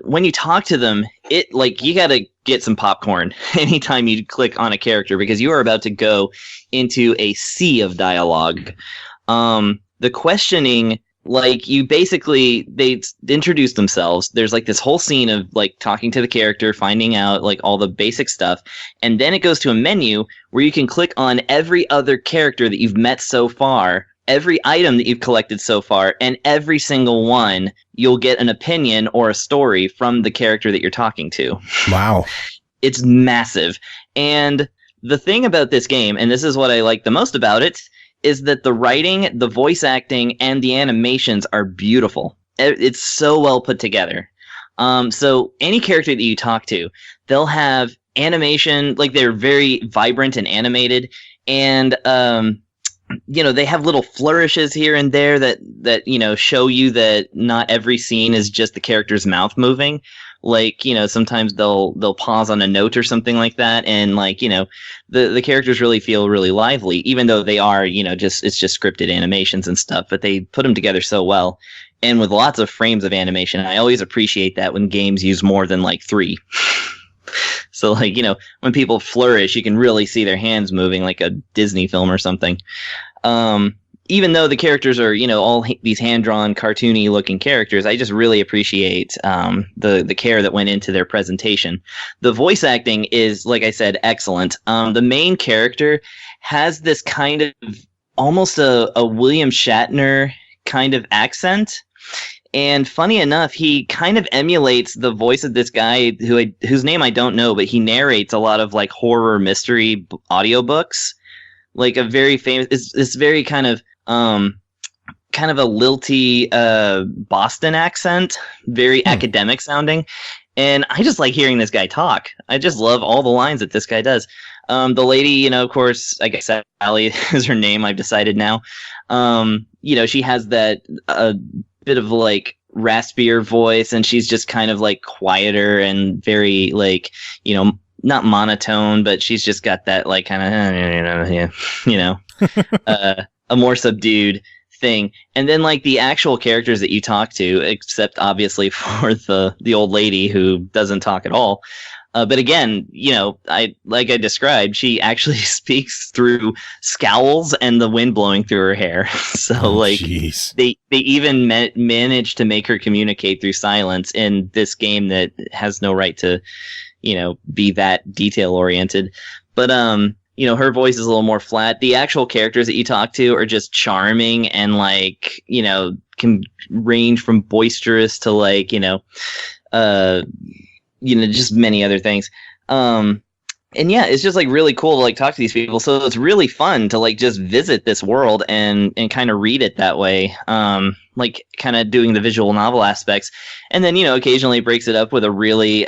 when you talk to them, it like you got to get some popcorn anytime you click on a character, because you are about to go into a sea of dialogue. The questioning, like you basically, they introduce themselves. There's like this whole scene of like talking to the character, finding out like all the basic stuff. And then it goes to a menu where you can click on every other character that you've met so far, every item that you've collected so far, and every single one, you'll get an opinion or a story from the character that you're talking to. Wow. It's massive. And the thing about this game, and this is what I like the most about it, is that the writing, the voice acting, and the animations are beautiful. It's so well put together. So any character that you talk to, they'll have animation, like they're very vibrant and animated, and you know, they have little flourishes here and there that you know, show you that not every scene is just the character's mouth moving. Like, you know, sometimes they'll pause on a note or something like that, and like, you know, the characters really feel really lively, even though they are, you know, it's just scripted animations and stuff, but they put them together so well, and with lots of frames of animation. I always appreciate that when games use more than like 3. So like, you know, when people flourish, you can really see their hands moving like a Disney film or something. Even though the characters are, you know, all these hand-drawn, cartoony-looking characters, I just really appreciate the care that went into their presentation. The voice acting is, like I said, excellent. The main character has this kind of almost a William Shatner kind of accent. And funny enough, he kind of emulates the voice of this guy whose name I don't know, but he narrates a lot of like horror mystery audiobooks. Like a very famous, it's very kind of a lilty Boston accent, very academic sounding. And I just like hearing this guy talk. I just love all the lines that this guy does. The lady, you know, of course, I guess Allie is her name, I've decided now. You know, she has that bit of like raspier voice, and she's just kind of like quieter and very like, you know, not monotone, but she's just got that like kind of, you know, a more subdued thing. And then like the actual characters that you talk to, except obviously for the old lady who doesn't talk at all. But again, you know, I described, she actually speaks through scowls and the wind blowing through her hair. So like they even managed to make her communicate through silence in this game that has no right to, you know, be that detail oriented. But you know, her voice is a little more flat. The actual characters that you talk to are just charming and like, you know, can range from boisterous to like, you know, just many other things. And yeah, it's just like really cool to like talk to these people. So it's really fun to like just visit this world and kind of read it that way. Like kind of doing the visual novel aspects. And then, you know, occasionally breaks it up with a really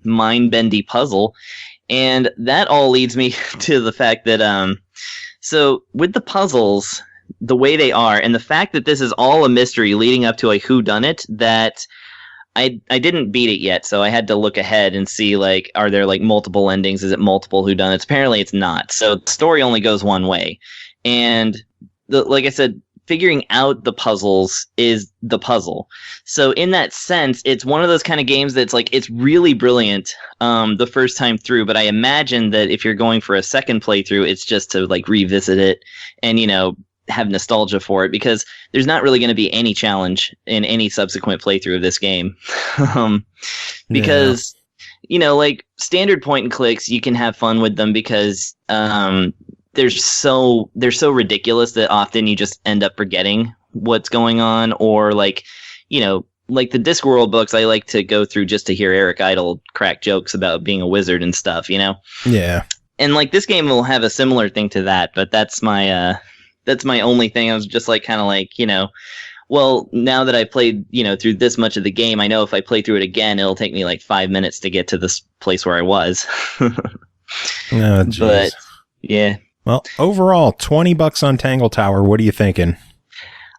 mind-bendy puzzle. And that all leads me to the fact that, so with the puzzles, the way they are, and the fact that this is all a mystery leading up to a whodunit, that I didn't beat it yet, so I had to look ahead and see, like, are there, like, multiple endings? Is it multiple whodunits? Apparently it's not. So the story only goes one way. And, like I said, figuring out the puzzles is the puzzle. So in that sense, it's one of those kind of games that's, like, it's really brilliant the first time through, but I imagine that if you're going for a second playthrough, it's just to, like, revisit it and, you know, have nostalgia for it, because there's not really going to be any challenge in any subsequent playthrough of this game. Because, you know, like standard point and clicks, you can have fun with them because they're so ridiculous that often you just end up forgetting what's going on, or like, you know, like the Discworld books, I like to go through just to hear Eric Idle crack jokes about being a wizard and stuff, you know? Yeah. And like this game will have a similar thing to that, but that's my only thing. I was just like, kind of like, you know, well, now that I played, you know, through this much of the game, I know if I play through it again, it'll take me like 5 minutes to get to this place where I was. But yeah. Well, overall, $20 on Tangle Tower. What are you thinking?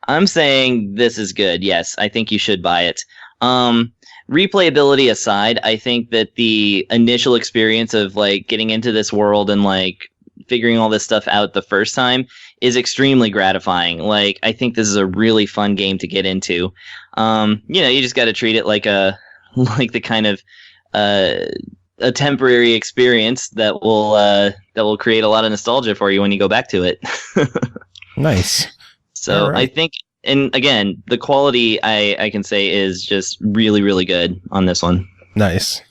I'm saying this is good. Yes, I think you should buy it. Replayability aside, I think that the initial experience of like getting into this world and like figuring all this stuff out the first time is extremely gratifying. Like, I think this is a really fun game to get into. You just got to treat it like the kind of a temporary experience that will create a lot of nostalgia for you when you go back to it. Nice. So right. I think, and again, the quality I can say is just really, really good on this one. Nice.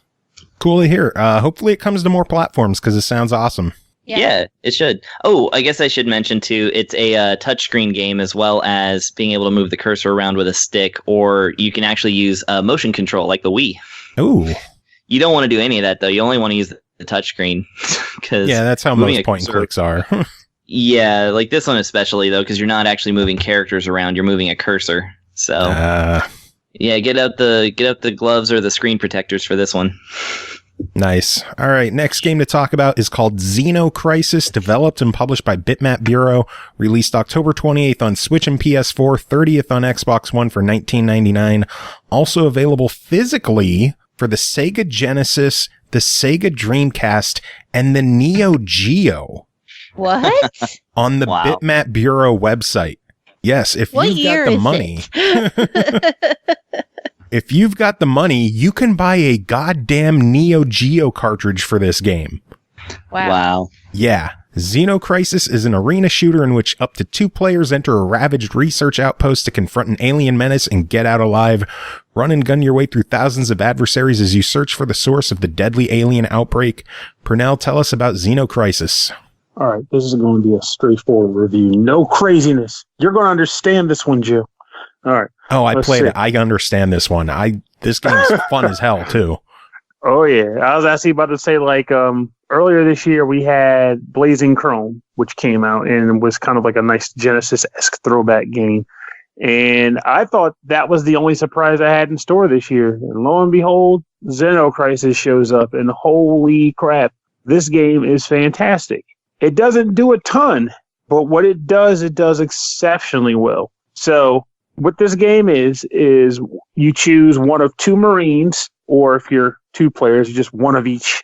Cool to hear. Hopefully it comes to more platforms because it sounds awesome. Yeah, it should. Oh, I guess I should mention too, it's a touchscreen game as well as being able to move the cursor around with a stick, or you can actually use motion control like the Wii. Ooh. You don't want to do any of that though. You only want to use the touchscreen. Yeah, that's how most point and clicks are. Yeah, like this one especially though, because you're not actually moving characters around. You're moving a cursor. So yeah, get out the gloves or the screen protectors for this one. Nice. All right, next game to talk about is called Xenocrisis, developed and published by Bitmap Bureau, released October 28th on Switch and PS4, 30th on Xbox One for $19.99. Also available physically for the Sega Genesis, the Sega Dreamcast, and the Neo Geo. What? On the Bitmap Bureau website. Yes, if you've got the money. If you've got the money, you can buy a goddamn Neo Geo cartridge for this game. Wow. Yeah. Xenocrisis is an arena shooter in which up to 2 players enter a ravaged research outpost to confront an alien menace and get out alive. Run and gun your way through thousands of adversaries as you search for the source of the deadly alien outbreak. Pernell, tell us about Xenocrisis. All right, this is going to be a straightforward review. No craziness. You're going to understand this one, Joe. All right. Oh, I played it. I understand this one. This game is fun as hell, too. Oh, yeah. I was actually about to say, like, earlier this year, we had Blazing Chrome, which came out and was kind of like a nice Genesis-esque throwback game. And I thought that was the only surprise I had in store this year. And lo and behold, Xenocrisis shows up, and holy crap, this game is fantastic. It doesn't do a ton, but what it does exceptionally well. So what this game is you choose one of 2 Marines, or if you're 2 players, just one of each,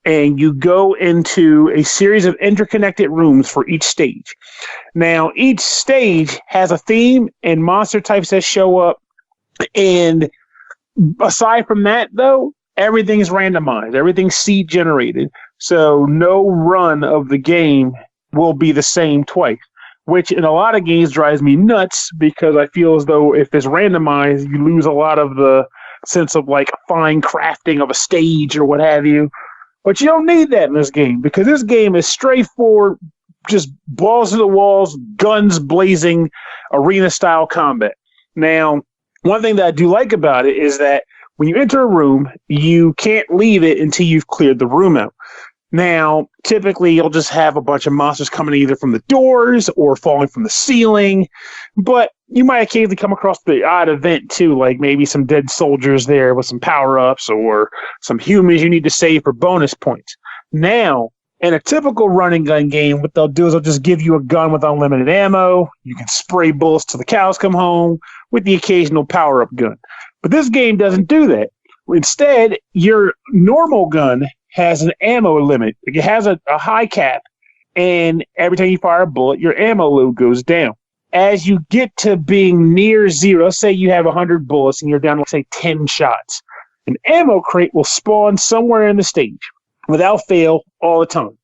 and you go into a series of interconnected rooms for each stage. Now, each stage has a theme and monster types that show up, and aside from that, though, everything is randomized. Everything's seed generated, so no run of the game will be the same twice. Which in a lot of games drives me nuts because I feel as though if it's randomized, you lose a lot of the sense of like fine crafting of a stage or what have you. But you don't need that in this game because this game is straightforward, just balls to the walls, guns blazing, arena style combat. Now, one thing that I do like about it is that when you enter a room, you can't leave it until you've cleared the room out. Now, typically, you'll just have a bunch of monsters coming either from the doors or falling from the ceiling, but you might occasionally come across the odd event, too, like maybe some dead soldiers there with some power-ups or some humans you need to save for bonus points. Now, in a typical running gun game, what they'll do is they'll just give you a gun with unlimited ammo. You can spray bullets till the cows come home with the occasional power-up gun. But this game doesn't do that. Instead, your normal gun has an ammo limit. It has a high cap, and every time you fire a bullet, your ammo load goes down. As you get to being near zero, say you have 100 bullets and you're down to, say, 10 shots, an ammo crate will spawn somewhere in the stage without fail all the time.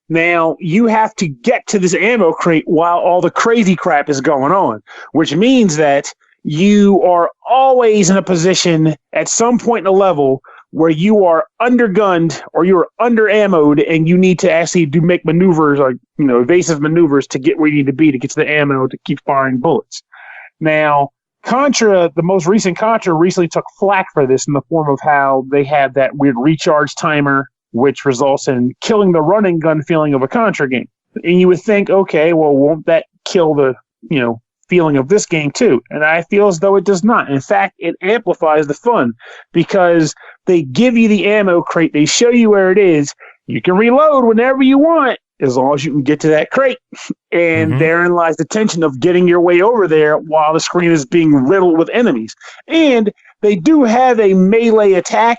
Now, you have to get to this ammo crate while all the crazy crap is going on, which means that you are always in a position at some point in the level where you are undergunned or you're under ammoed and you need to actually make maneuvers, like, evasive maneuvers to get where you need to be to get to the ammo to keep firing bullets. Now, Contra, the most recent Contra, recently took flack for this in the form of how they had that weird recharge timer, which results in killing the running gun feeling of a Contra game. And you would think, okay, well, won't that kill the, feeling of this game too? And I feel as though it does not. In fact, it amplifies the fun because they give you the ammo crate, they show you where it is, you can reload whenever you want, as long as you can get to that crate. And therein lies the tension of getting your way over there while the screen is being riddled with enemies. And they do have a melee attack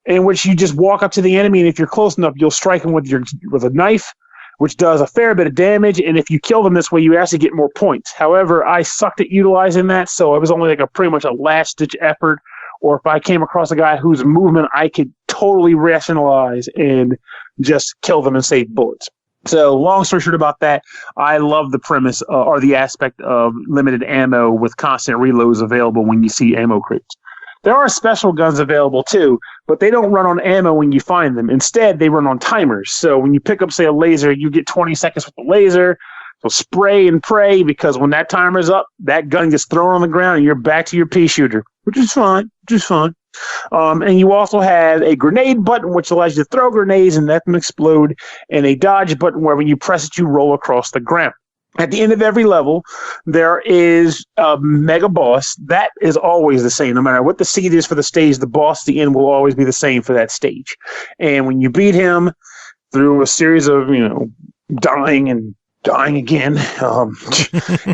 in which you just walk up to the enemy, and if you're close enough, you'll strike them with a knife, which does a fair bit of damage. And if you kill them this way, you actually get more points. However, I sucked at utilizing that, so it was only like pretty much a last-ditch effort. Or if I came across a guy whose movement I could totally rationalize and just kill them and save bullets. So long story short about that, I love the premise or the aspect of limited ammo with constant reloads available when you see ammo crates. There are special guns available too, but they don't run on ammo when you find them. Instead, they run on timers. So when you pick up, say, a laser, you get 20 seconds with the laser. So spray and pray, because when that timer's up, that gun gets thrown on the ground and you're back to your pea shooter, which is fine. And you also have a grenade button, which allows you to throw grenades and let them explode, and a dodge button where when you press it, you roll across the ground. At the end of every level, there is a mega boss. That is always the same. No matter what the seed is for the stage, the boss at the end will always be the same for that stage. And when you beat him through a series of, dying and dying again,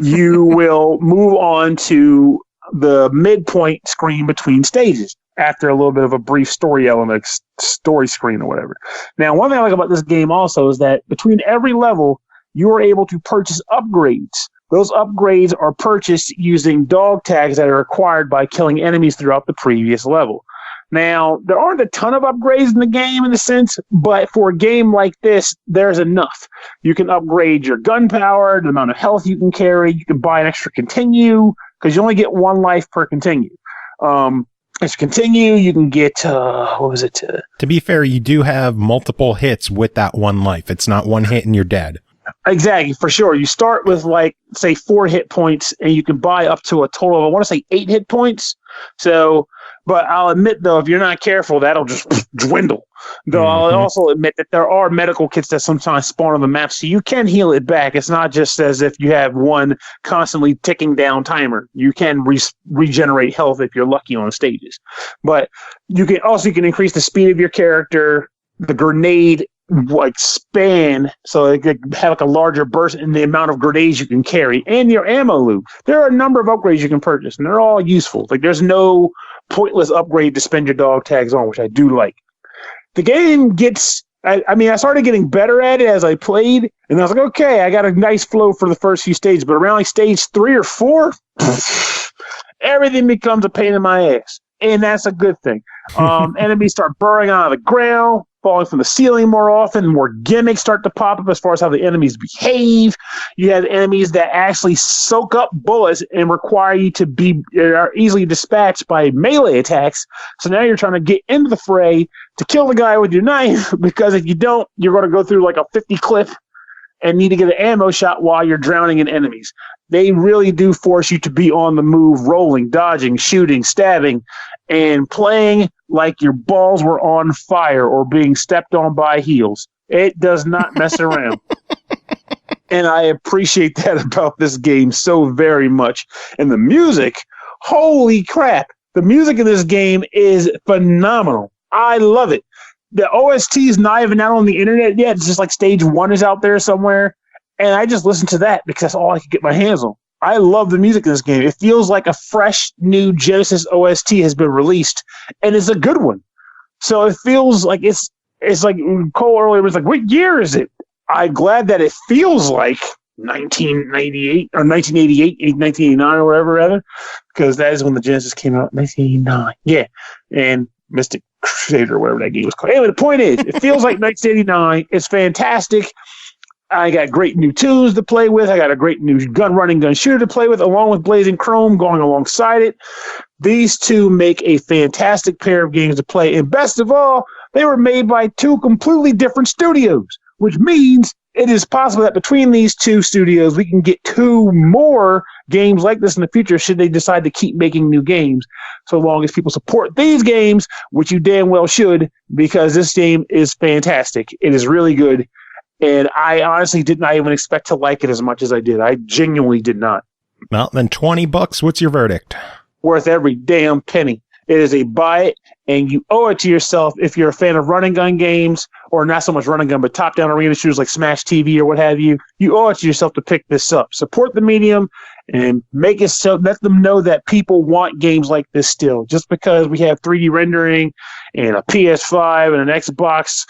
you will move on to the midpoint screen between stages after a little bit of a brief story element, story screen or whatever. Now, one thing I like about this game also is that between every level, you are able to purchase upgrades. Those upgrades are purchased using dog tags that are acquired by killing enemies throughout the previous level. Now, there aren't a ton of upgrades in the game in a sense, but for a game like this, there's enough. You can upgrade your gun power, the amount of health you can carry. You can buy an extra continue, because you only get one life per continue. As you continue, you can get, To be fair, you do have multiple hits with that one life. It's not one hit and you're dead. Exactly, for sure. You start with, say 4 hit points, and you can buy up to a total of, I want to say, 8 hit points. So, but I'll admit, though, if you're not careful, that'll just dwindle. Though I'll also admit that there are medical kits that sometimes spawn on the map, so you can heal it back. It's not just as if you have one constantly ticking down timer. You can regenerate health if you're lucky on stages. But you can increase the speed of your character, the grenade span, so it could have a larger burst in the amount of grenades you can carry, and your ammo loop. There are a number of upgrades you can purchase, and they're all useful. There's no pointless upgrade to spend your dog tags on, which I do like. The game gets, I started getting better at it as I played, and I was like, okay, I got a nice flow for the first few stages, but around stage 3 or 4, everything becomes a pain in my ass, and that's a good thing. Enemies start burrowing out of the ground, falling from the ceiling more often, more gimmicks start to pop up as far as how the enemies behave. You have enemies that actually soak up bullets and require you to be easily dispatched by melee attacks. So now you're trying to get into the fray to kill the guy with your knife, because if you don't, you're going to go through a 50 clip and need to get an ammo shot while you're drowning in enemies. They really do force you to be on the move, rolling, dodging, shooting, stabbing, and playing like your balls were on fire or being stepped on by heels. It does not mess around. And I appreciate that about this game so very much. And the music, holy crap. The music in this game is phenomenal. I love it. The OST is not even out on the internet yet. It's just stage 1 is out there somewhere. And I just listen to that because that's all I could get my hands on. I love the music in this game. It feels like a fresh new Genesis OST has been released, and it's a good one. So it feels like it's like Cole earlier was like, what year is it? I'm glad that it feels like 1998 or 1988, 1989 or whatever, rather, because that is when the Genesis came out, 1989. Yeah, and Mystic Crusader or whatever that game was called. Anyway, the point is, it feels like 1989. It's fantastic. I got great new tunes to play with. I got a great new gun shooter to play with, along with Blazing Chrome going alongside it. These two make a fantastic pair of games to play. And best of all, they were made by 2 completely different studios, which means it is possible that between these 2 studios, we can get 2 more games like this in the future should they decide to keep making new games, so long as people support these games, which you damn well should, because this game is fantastic. It is really good. And I honestly did not even expect to like it as much as I did. I genuinely did not. Well, then $20. What's your verdict? Worth every damn penny. It is a buy it, and you owe it to yourself if you're a fan of run and gun games, or not so much run and gun, but top-down arena shooters like Smash TV or what have you. You owe it to yourself to pick this up. Support the medium and make it so, let them know that people want games like this still. Just because we have 3D rendering and a PS5 and an Xbox.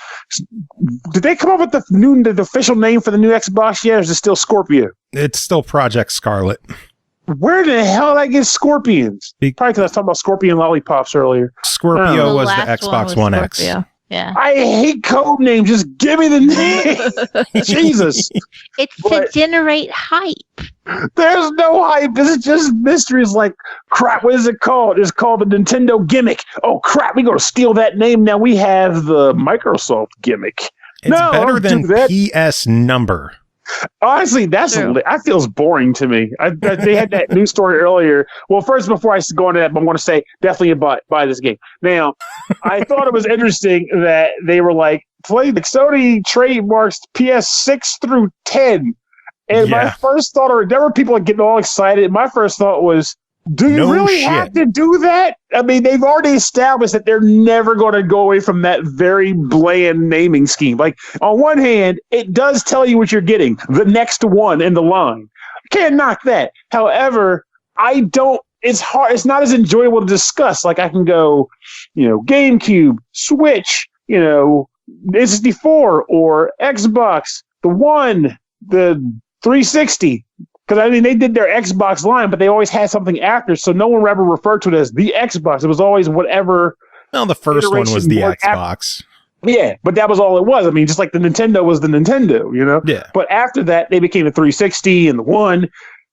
Did they come up with the official name for the new Xbox yet, or is it still Scorpio? It's still Project Scarlet. Where the hell did I get Scorpions? Probably because I was talking about Scorpion lollipops earlier. Scorpio was the last Xbox one One was X. Scorpio. Yeah. I hate code names. Just give me the name. Jesus. It's to generate hype. There's no hype. This is just mysteries like, crap, what is it called? It's called the Nintendo gimmick. Oh, crap, we're going to steal that name. Now we have the Microsoft gimmick. It's better than PS number. Honestly, that feels boring to me. They had that news story earlier. Well, first, before I go into that, I want to say definitely buy this game. Now, I thought it was interesting that they were like, Sony trademarks PS6 through 10. And my first thought, or there were people getting all excited. My first thought was, do you really have to do that? I mean, they've already established that they're never going to go away from that very bland naming scheme. Like, on one hand, it does tell you what you're getting, the next one in the line. Can't knock that. However, it's hard. It's not as enjoyable to discuss. Like, I can go, GameCube, Switch, N64 or Xbox, the One, the 360. Because, I mean, they did their Xbox line, but they always had something after, so no one ever referred to it as the Xbox. It was always whatever. Well, the first one was the Xbox. Yeah, but that was all it was. I mean, just like the Nintendo was the Nintendo, Yeah. But after that, they became the 360 and the One.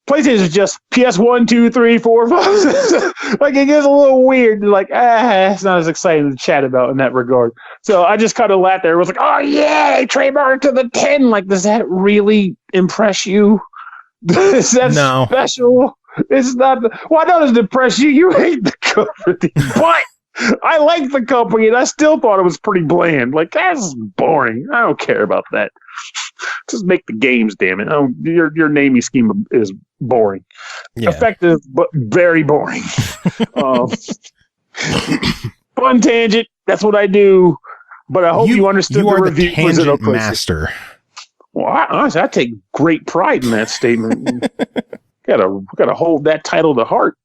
PlayStation is just PS1, 2, 3, 4, 5. Like, it gets a little weird. Like, it's not as exciting to chat about in that regard. So I just kind of laughed there. It was like, oh, yeah, trademark to the 10. Like, does that really impress you? Is that special? It's not. Why does it impress you? You hate the company, but I like the company, and I still thought it was pretty bland. Like, that's boring. I don't care about that. Just make the games, damn it. Your naming scheme is boring. Yeah. Effective, but very boring. Fun tangent. That's what I do. But I hope you understood the review. You are the tangent master. Well, honestly, I take great pride in that statement. gotta hold that title to heart.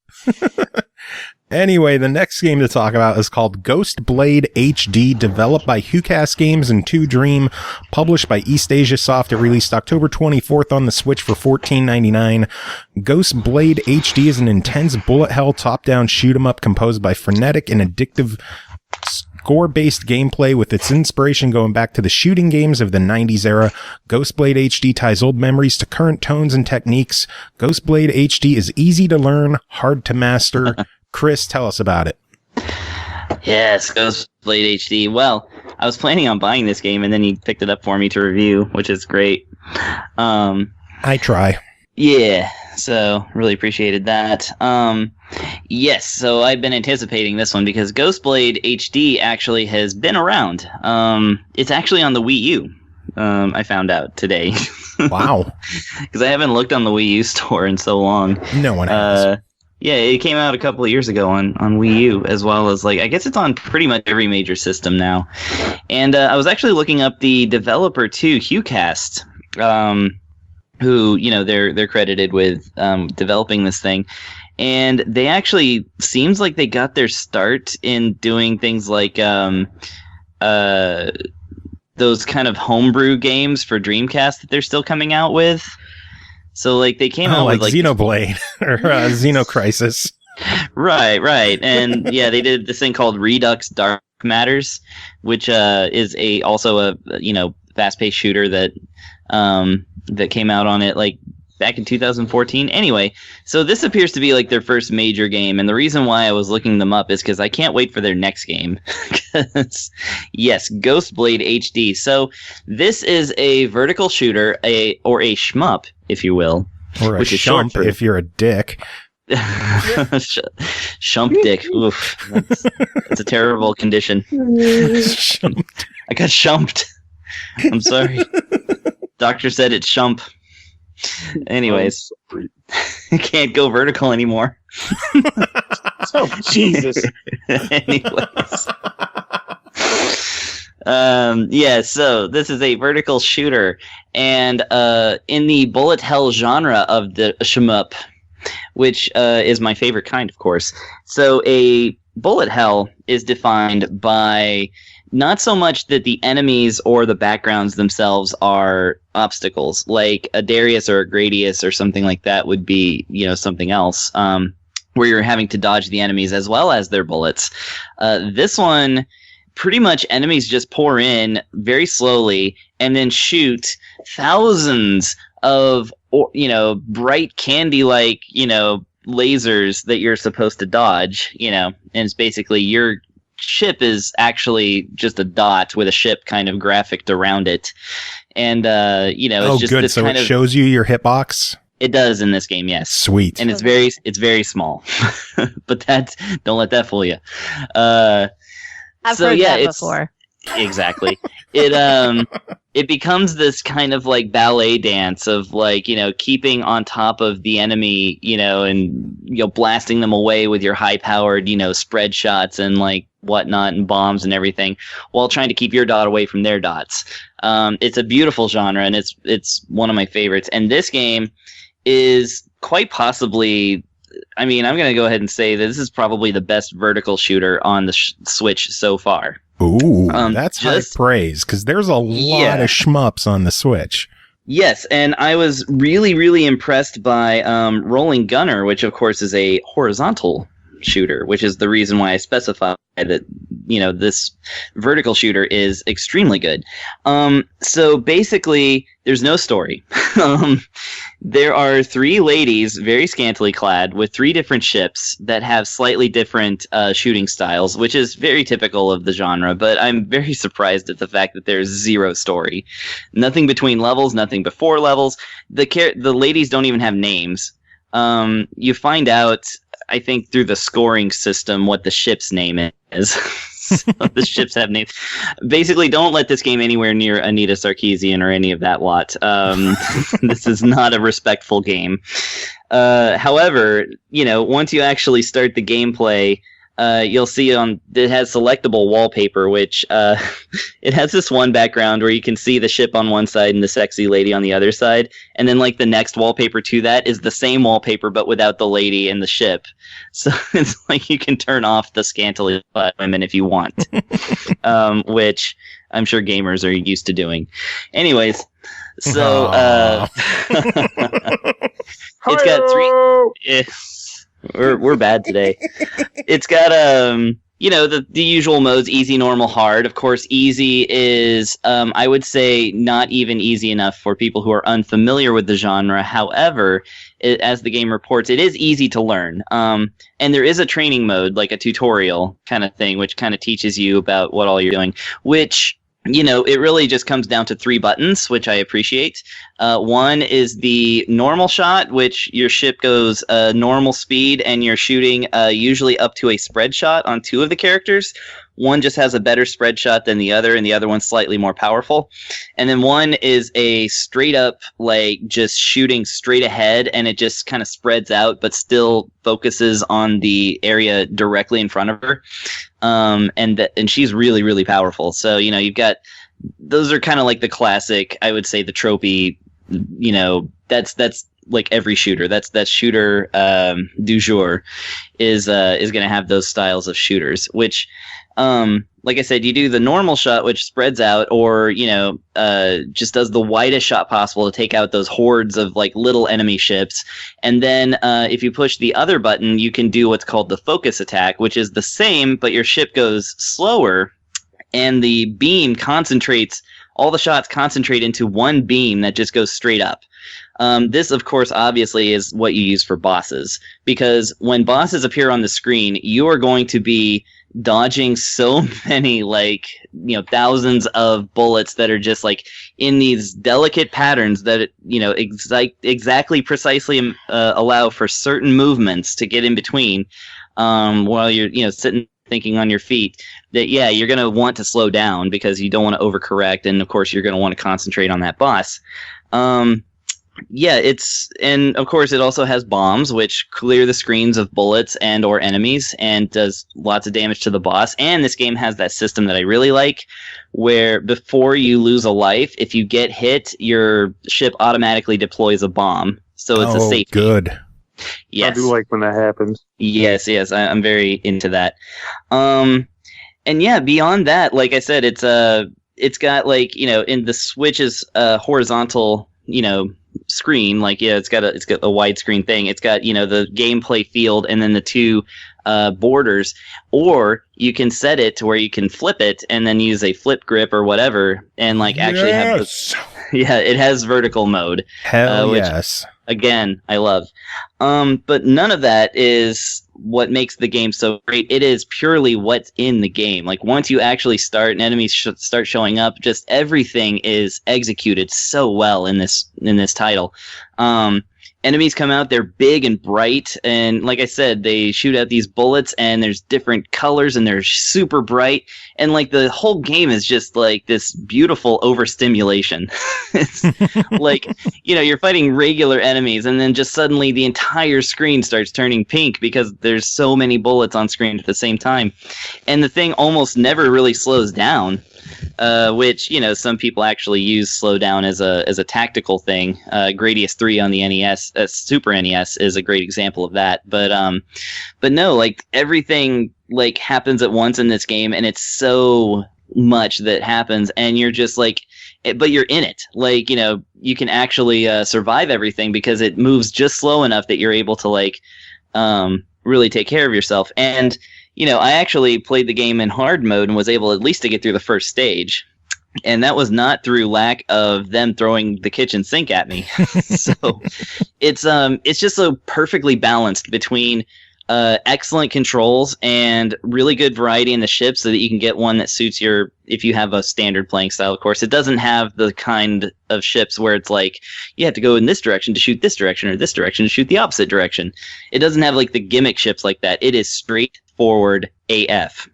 Anyway, the next game to talk about is called Ghost Blade HD, developed by Hucast Games and 2 Dream, published by East Asia Soft. It released October 24th on the Switch for $14.99. Ghost Blade HD is an intense bullet hell top-down shoot-'em-up composed by frenetic and addictive score-based gameplay with its inspiration going back to the shooting games of the 90s era. Ghostblade HD ties old memories to current tones and techniques. Ghostblade HD is easy to learn, hard to master. Chris, tell us about it. Yes, Ghostblade HD. Well, I was planning on buying this game, and then you picked it up for me to review, which is great. I try. Yeah, so really appreciated that. Yes, so I've been anticipating this one because Ghostblade HD actually has been around. It's actually on the Wii U. I found out today. Wow. Because I haven't looked on the Wii U store in so long. No one has. Yeah, it came out a couple of years ago on Wii U, as well as, I guess it's on pretty much every major system now. And I was actually looking up the developer too, Hucast, who, they're credited with developing this thing. And they actually, seems like they got their start in doing things like those kind of homebrew games for Dreamcast that they're still coming out with. So, they came out with, Xenoblade or Xenocrisis. Right. And, yeah, they did this thing called Redux Dark Matters, which is also a fast-paced shooter that came out on it, back in 2014. Anyway, so this appears to be their first major game, and the reason why I was looking them up is because I can't wait for their next game. Yes, Ghostblade HD. So this is a vertical shooter, or a shmup, if you will, or which a is short shump if you're a dick. Shump dick. Oof, that's a terrible condition. I got shumped. I'm sorry. Doctor said it's shump. Anyways, can't go vertical anymore. Oh, Jesus. Anyways. So this is a vertical shooter, and in the bullet hell genre of the shmup, which is my favorite kind, of course. So a bullet hell is defined by not so much that the enemies or the backgrounds themselves are obstacles, like a Darius or a Gradius or something like that would be, something else, where you're having to dodge the enemies as well as their bullets. This one, pretty much enemies just pour in very slowly and then shoot thousands of, bright candy-like, lasers that you're supposed to dodge, and it's basically your ship is actually just a dot with a ship kind of graphic around it. And, it's just good. this So kind it of, shows you your hitbox? It does in this game, yes. Sweet. And it's very small. But don't let that fool you. I've heard that before. Exactly. It becomes this kind of like ballet dance of like, keeping on top of the enemy, and blasting them away with your high powered, spread shots and like whatnot and bombs and everything, while trying to keep your dot away from their dots. It's a beautiful genre, and it's one of my favorites. And this game is quite possibly, I'm going to go ahead and say that this is probably the best vertical shooter on the Switch so far. Ooh, that's high praise, because there's a lot of shmups on the Switch. Yes, and I was really, really impressed by Rolling Gunner, which of course is a horizontal shooter, which is the reason why I specify that, this vertical shooter is extremely good. So basically, there's no story. There are 3 ladies, very scantily clad, with 3 different ships that have slightly different shooting styles, which is very typical of the genre, but I'm very surprised at the fact that there's 0 story. Nothing between levels, nothing before levels. The ladies don't even have names. You find out, I think, through the scoring system what the ship's name is. So the ships have names. Basically, don't let this game anywhere near Anita Sarkeesian or any of that lot. This is not a respectful game. However, once you actually start the gameplay, you'll see it has selectable wallpaper, which it has this one background where you can see the ship on one side and the sexy lady on the other side, and then like the next wallpaper to that is the same wallpaper but without the lady and the ship. So it's like you can turn off the scantily clad women if you want, which I'm sure gamers are used to doing. Anyways, so it's got 3. We're bad today. It's got the usual modes: easy, normal, hard. Of course, easy is I would say not even easy enough for people who are unfamiliar with the genre. However, as the game reports, it is easy to learn. And there is a training mode, like a tutorial kind of thing, which kind of teaches you about what all you're doing, which, it really just comes down to 3 buttons, which I appreciate. One is the normal shot, which your ship goes normal speed, and you're shooting usually up to a spread shot on 2 of the characters. One just has a better spread shot than the other, and the other one's slightly more powerful. And then one is a straight up, like, just shooting straight ahead, and it just kind of spreads out, but still focuses on the area directly in front of her. And she's really, really powerful. So, you've got, those are kind of like the classic, I would say the tropey, that's like every shooter. That shooter du jour is going to have those styles of shooters, which, like I said, you do the normal shot, which spreads out, or, just does the widest shot possible to take out those hordes of like little enemy ships. And then if you push the other button, you can do what's called the focus attack, which is the same, but your ship goes slower, and the beam concentrates, all the shots concentrate into one beam that just goes straight up. This, of course, obviously is what you use for bosses, because when bosses appear on the screen, you are going to be dodging so many, like, thousands of bullets that are just like in these delicate patterns that, exactly precisely allow for certain movements to get in between, while you're, sitting thinking on your feet, that, you're going to want to slow down because you don't want to overcorrect. And of course, you're going to want to concentrate on that boss. Yeah, and of course it also has bombs, which clear the screens of bullets and or enemies and does lots of damage to the boss. And this game has that system that I really like, where before you lose a life, if you get hit, your ship automatically deploys a bomb. So it's a safe. Good. Yes. I do like when that happens. Yes, I'm very into that. And yeah, beyond that, like I said, it's got like, in the Switch's horizontal, screen, like, yeah, it's got a widescreen thing. It's got, the gameplay field and then the two borders, or you can set it to where you can flip it and then use a flip grip or whatever and like actually have it has vertical mode. Hell which, yes. Again, I love. But none of that is what makes the game so great. It is purely what's in the game. Like once you actually start and enemies start showing up, just everything is executed so well in this title. Enemies come out, they're big and bright, and like I said, they shoot out these bullets and there's different colors and they're super bright, and like the whole game is just like this beautiful overstimulation. It's like, you're fighting regular enemies and then just suddenly the entire screen starts turning pink because there's so many bullets on screen at the same time. And the thing almost never really slows down. Which, some people actually use slow down as a tactical thing. Gradius 3 on the NES, Super NES is a great example of that. But no, like everything like happens at once in this game, and it's so much that happens, and you're just like, but you're in it. Like, you can actually survive everything because it moves just slow enough that you're able to like really take care of yourself. And I actually played the game in hard mode and was able at least to get through the first stage. And that was not through lack of them throwing the kitchen sink at me. So it's just so perfectly balanced between excellent controls and really good variety in the ship so that you can get one that suits if you have a standard playing style, of course. It doesn't have the kind of ships where it's like, you have to go in this direction to shoot this direction or this direction to shoot the opposite direction. It doesn't have like the gimmick ships like that. It is straightforward AF.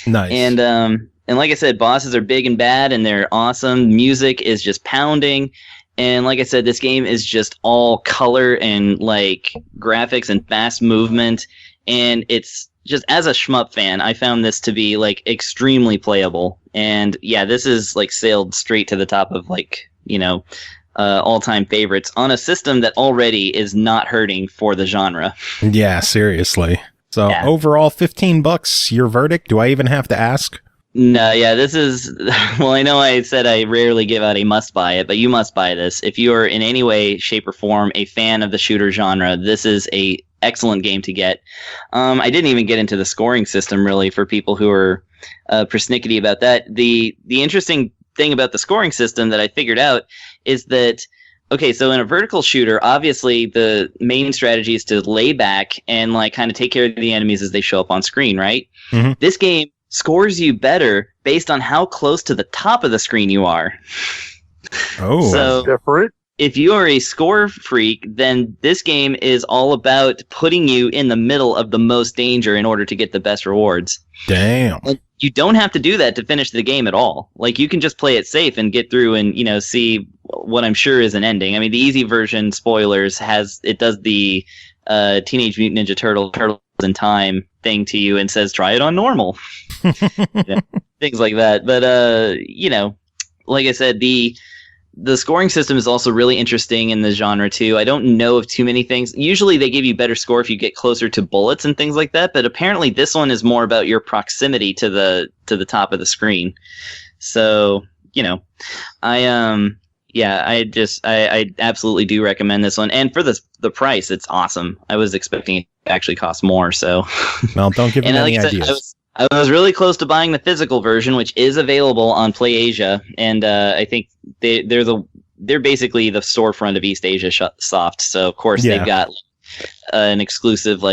Nice. And like I said, bosses are big and bad and they're awesome. Music is just pounding. And like I said, this game is just all color and like graphics and fast movement. And it's just, as a shmup fan, I found this to be like extremely playable. And yeah, this is like sailed straight to the top of like, all-time favorites on a system that already is not hurting for the genre. Yeah, seriously. So overall, $15, your verdict? Do I even have to ask? No, yeah, this is, well, I know I said I rarely give out a must buy it, but you must buy this. If you are in any way, shape, or form a fan of the shooter genre, this is a excellent game to get. I didn't even get into the scoring system, really, for people who are persnickety about that. The interesting thing about the scoring system that I figured out is that, okay, so in a vertical shooter, obviously the main strategy is to lay back and like kind of take care of the enemies as they show up on screen, right? Mm-hmm. This game scores you better based on how close to the top of the screen you are. Oh, so different. If you are a score freak, then this game is all about putting you in the middle of the most danger in order to get the best rewards. Damn. And you don't have to do that to finish the game at all. Like, you can just play it safe and get through and, see what I'm sure is an ending. I mean, the easy version, spoilers, it does the Teenage Mutant Ninja Turtles in Time thing to you and says, try it on normal. Things like that. But, like I said, the scoring system is also really interesting in the genre too. I don't know of too many things. Usually they give you better score if you get closer to bullets and things like that, but apparently this one is more about your proximity to the top of the screen. So, I absolutely do recommend this one. And for the price, it's awesome. I was expecting it to actually cost more, so. Well, don't give them any ideas. I was really close to buying the physical version, which is available on PlayAsia, and I think they're basically the storefront of East Asia Soft. So of course they've got an exclusive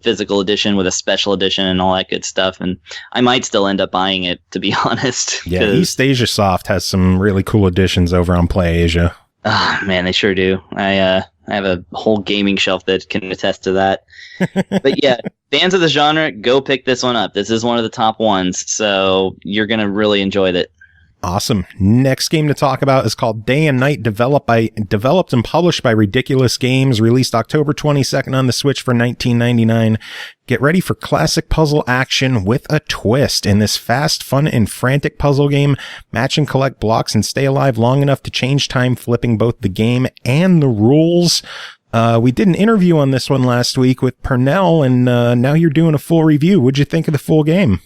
physical edition with a special edition and all that good stuff. And I might still end up buying it, to be honest. Yeah, East Asia Soft has some really cool editions over on PlayAsia. Ah, man, they sure do. I have a whole gaming shelf that can attest to that. But yeah, fans of the genre, go pick this one up. This is one of the top ones, so you're going to really enjoy it. Awesome. Next game to talk about is called Day and Night, developed and published by Ridiculous Games, released October 22nd on the Switch for $19.99. Get ready for classic puzzle action with a twist. In this fast, fun, and frantic puzzle game, match and collect blocks and stay alive long enough to change time, flipping both the game and the rules. We did an interview on this one last week with Pernell, and now you're doing a full review. What'd you think of the full game?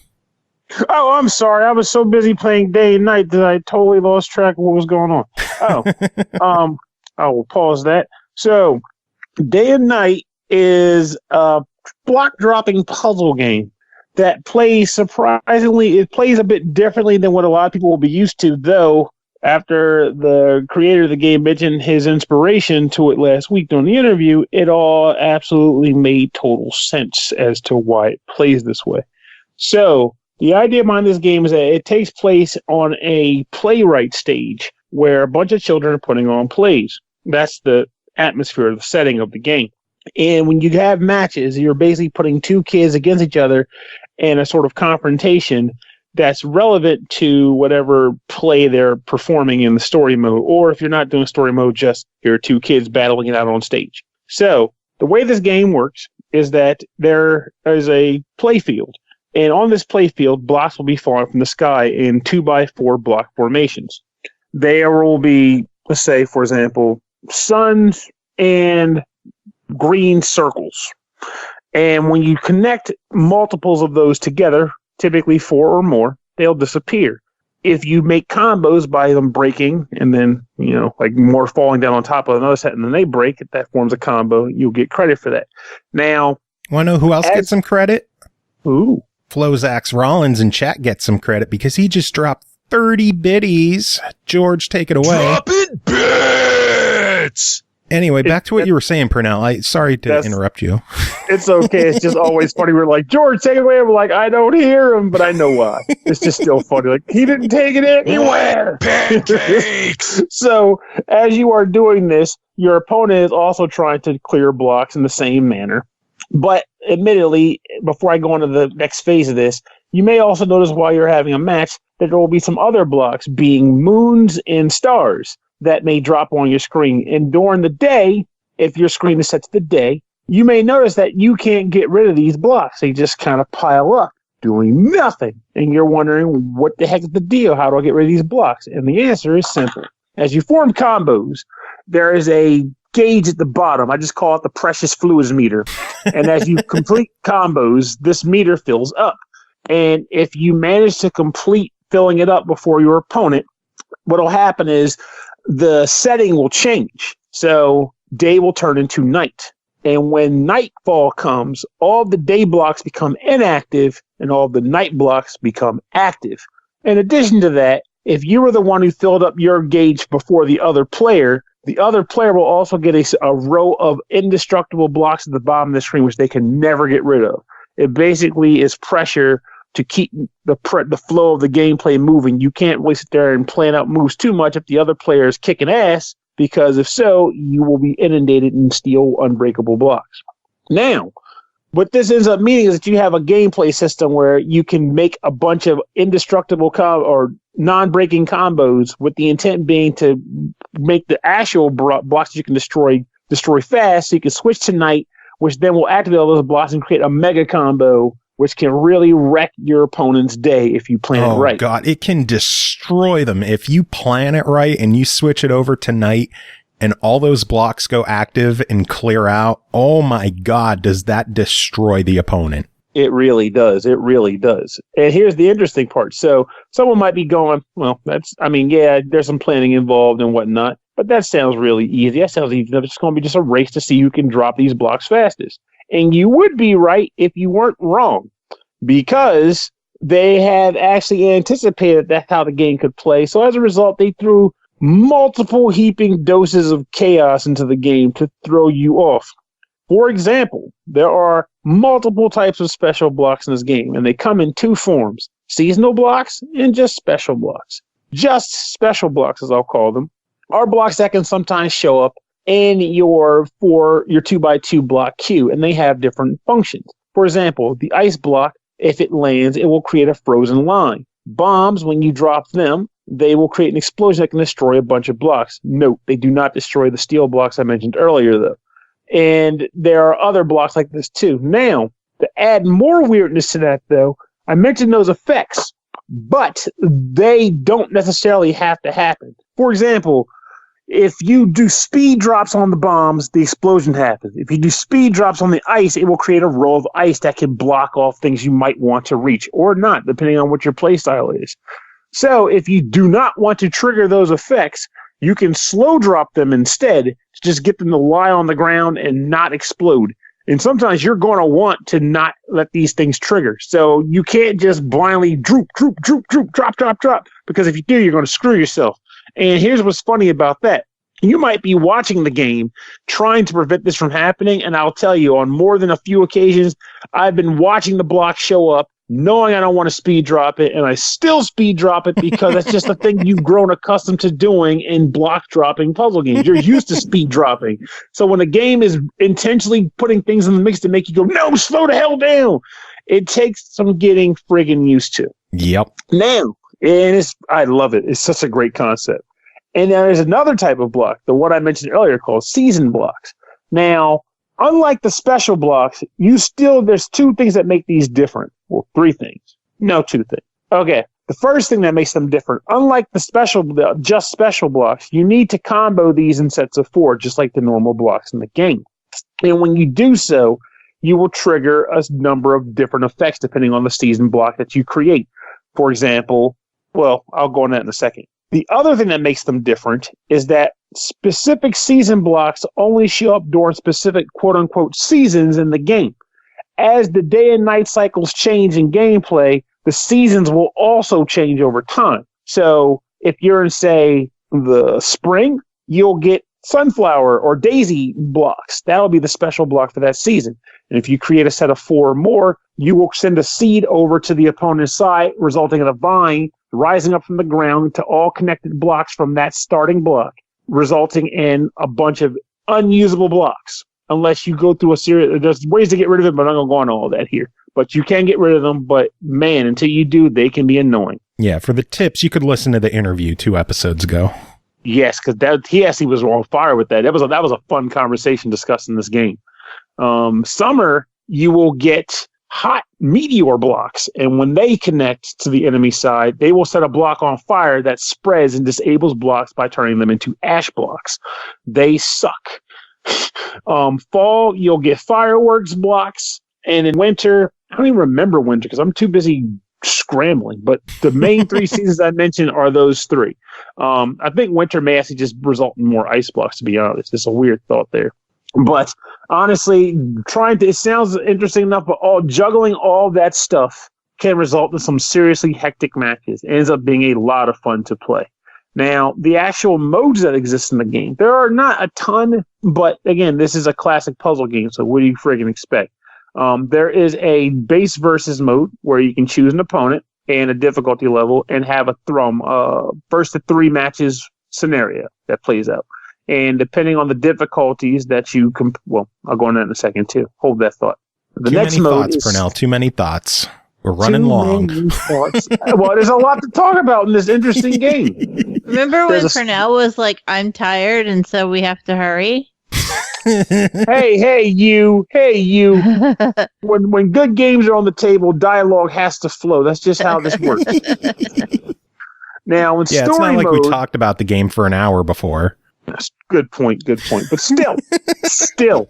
Oh, I'm sorry. I was so busy playing Day and Night that I totally lost track of what was going on. Oh, I will pause that. So, Day and Night is a block-dropping puzzle game that plays surprisingly. It plays a bit differently than what a lot of people will be used to, though. After the creator of the game mentioned his inspiration to it last week during the interview, it all absolutely made total sense as to why it plays this way. So, the idea behind this game is that it takes place on a playwright stage where a bunch of children are putting on plays. That's the atmosphere, the setting of the game. And when you have matches, you're basically putting two kids against each other in a sort of confrontation that's relevant to whatever play they're performing in the story mode. Or if you're not doing story mode, just here are two kids battling it out on stage. So the way this game works is that there is a play field. And on this playfield, blocks will be falling from the sky in 2x4 block formations. There will be, let's say, for example, suns and green circles. And when you connect multiples of those together, typically 4 or more, they'll disappear. If you make combos by them breaking and then, like more falling down on top of another set and then they break, if that forms a combo, you'll get credit for that. Now, want to know who else gets some credit? Ooh. Flozax Rollins in chat gets some credit because he just dropped 30 biddies. George, take it away. Dropping bits! Anyway, back to what you were saying, Pernell. Sorry to interrupt you. It's okay. It's just always funny. We're like, George, take it away. I'm like, I don't hear him, but I know why. It's just still funny. Like, he didn't take it anywhere. Pancakes! So, as you are doing this, your opponent is also trying to clear blocks in the same manner. But admittedly, before I go into the next phase of this, you may also notice while you're having a match that there will be some other blocks, being moons and stars, that may drop on your screen. And during the day, if your screen is set to the day, you may notice that you can't get rid of these blocks. They just kind of pile up, doing nothing. And you're wondering, what the heck is the deal? How do I get rid of these blocks? And the answer is simple. As you form combos, there is a gauge at the bottom. I just call it the precious fluids meter. And as you complete combos, this meter fills up. And if you manage to complete filling it up before your opponent, what will happen is the setting will change. So day will turn into night. And when nightfall comes, all the day blocks become inactive and all the night blocks become active. In addition to that, if you were the one who filled up your gauge before the other player will also get a row of indestructible blocks at the bottom of the screen, which they can never get rid of. It basically is pressure to keep the flow of the gameplay moving. You can't really sit there and plan out moves too much if the other player is kicking ass, because if so, you will be inundated and steal unbreakable blocks. Now, what this ends up meaning is that you have a gameplay system where you can make a bunch of indestructible or non-breaking combos, with the intent being to make the actual blocks that you can destroy fast, so you can switch to night, which then will activate all those blocks and create a mega combo, which can really wreck your opponent's day if you plan it right. Oh, God, it can destroy them. If you plan it right and you switch it over to night and all those blocks go active and clear out, oh my God, does that destroy the opponent. It really does. It really does. And here's the interesting part. So someone might be going, well, there's some planning involved and whatnot, but that sounds really easy. That sounds easy. It's going to be just a race to see who can drop these blocks fastest. And you would be right if you weren't wrong, because they had actually anticipated that's how the game could play. So as a result, they threw multiple heaping doses of chaos into the game to throw you off. For example, there are multiple types of special blocks in this game, and they come in two forms: seasonal blocks and just special blocks. Just special blocks, as I'll call them, are blocks that can sometimes show up in your 2x2 block queue, and they have different functions. For example, the ice block, if it lands, it will create a frozen line. Bombs, when you drop them, they will create an explosion that can destroy a bunch of blocks. Note, they do not destroy the steel blocks I mentioned earlier, though. And there are other blocks like this, too. Now, to add more weirdness to that, though, I mentioned those effects, but they don't necessarily have to happen. For example, if you do speed drops on the bombs, the explosion happens. If you do speed drops on the ice, it will create a roll of ice that can block off things you might want to reach, or not, depending on what your playstyle is. So if you do not want to trigger those effects, you can slow drop them instead to just get them to lie on the ground and not explode. And sometimes you're going to want to not let these things trigger. So you can't just blindly drop, because if you do, you're going to screw yourself. And here's what's funny about that. You might be watching the game trying to prevent this from happening, and I'll tell you, on more than a few occasions, I've been watching the block show up, knowing I don't want to speed drop it, and I still speed drop it because that's just the thing you've grown accustomed to doing in block dropping puzzle games. You're used to speed dropping. So when a game is intentionally putting things in the mix to make you go, no, slow the hell down, it takes some getting friggin' used to. Yep. Now, and I love it. It's such a great concept. And there's another type of block, the one I mentioned earlier, called season blocks. Now, unlike the special blocks, there's two things that make these different. Well, three things. No, two things. Okay. The first thing that makes them different, unlike the special blocks, you need to combo these in sets of 4, just like the normal blocks in the game. And when you do so, you will trigger a number of different effects depending on the season block that you create. For example, well, I'll go on that in a second. The other thing that makes them different is that specific season blocks only show up during specific quote-unquote seasons in the game. As the day and night cycles change in gameplay, the seasons will also change over time. So if you're in, say, the spring, you'll get sunflower or daisy blocks. That'll be the special block for that season. And if you create a set of 4 or more, you will send a seed over to the opponent's side, resulting in a vine rising up from the ground to all connected blocks from that starting block, resulting in a bunch of unusable blocks. Unless you go through a series, there's ways to get rid of it, but I'm not going to go on all that here. But you can get rid of them, but man, until you do, they can be annoying. Yeah, for the tips, you could listen to the interview 2 episodes ago. Yes, because he actually was on fire with that. That was a fun conversation discussing this game. Summer, you will get hot meteor blocks, and when they connect to the enemy side, they will set a block on fire that spreads and disables blocks by turning them into ash blocks. They suck. Fall, you'll get fireworks blocks, and in winter, I don't even remember winter because I'm too busy scrambling, but the main 3 seasons I mentioned are those 3. I think winter may actually just result in more ice blocks, to be honest. It's a weird thought there. But honestly, it sounds interesting enough, but juggling all that stuff can result in some seriously hectic matches. It ends up being a lot of fun to play. Now, the actual modes that exist in the game, there are not a ton, but again, this is a classic puzzle game, so what do you friggin' expect? There is a base versus mode where you can choose an opponent and a difficulty level and have a first to 3 matches scenario that plays out. And depending on the difficulties that you I'll go on that in a second too. Hold that thought. The next mode is Pernell. Too many thoughts. We're running long. Well, there's a lot to talk about in this interesting game. Remember when Pernell was like, "I'm tired, and so we have to hurry." Hey, you. When good games are on the table, dialogue has to flow. That's just how this works. Now, in story mode, it's not like we talked about the game for an hour before. Good point. But still,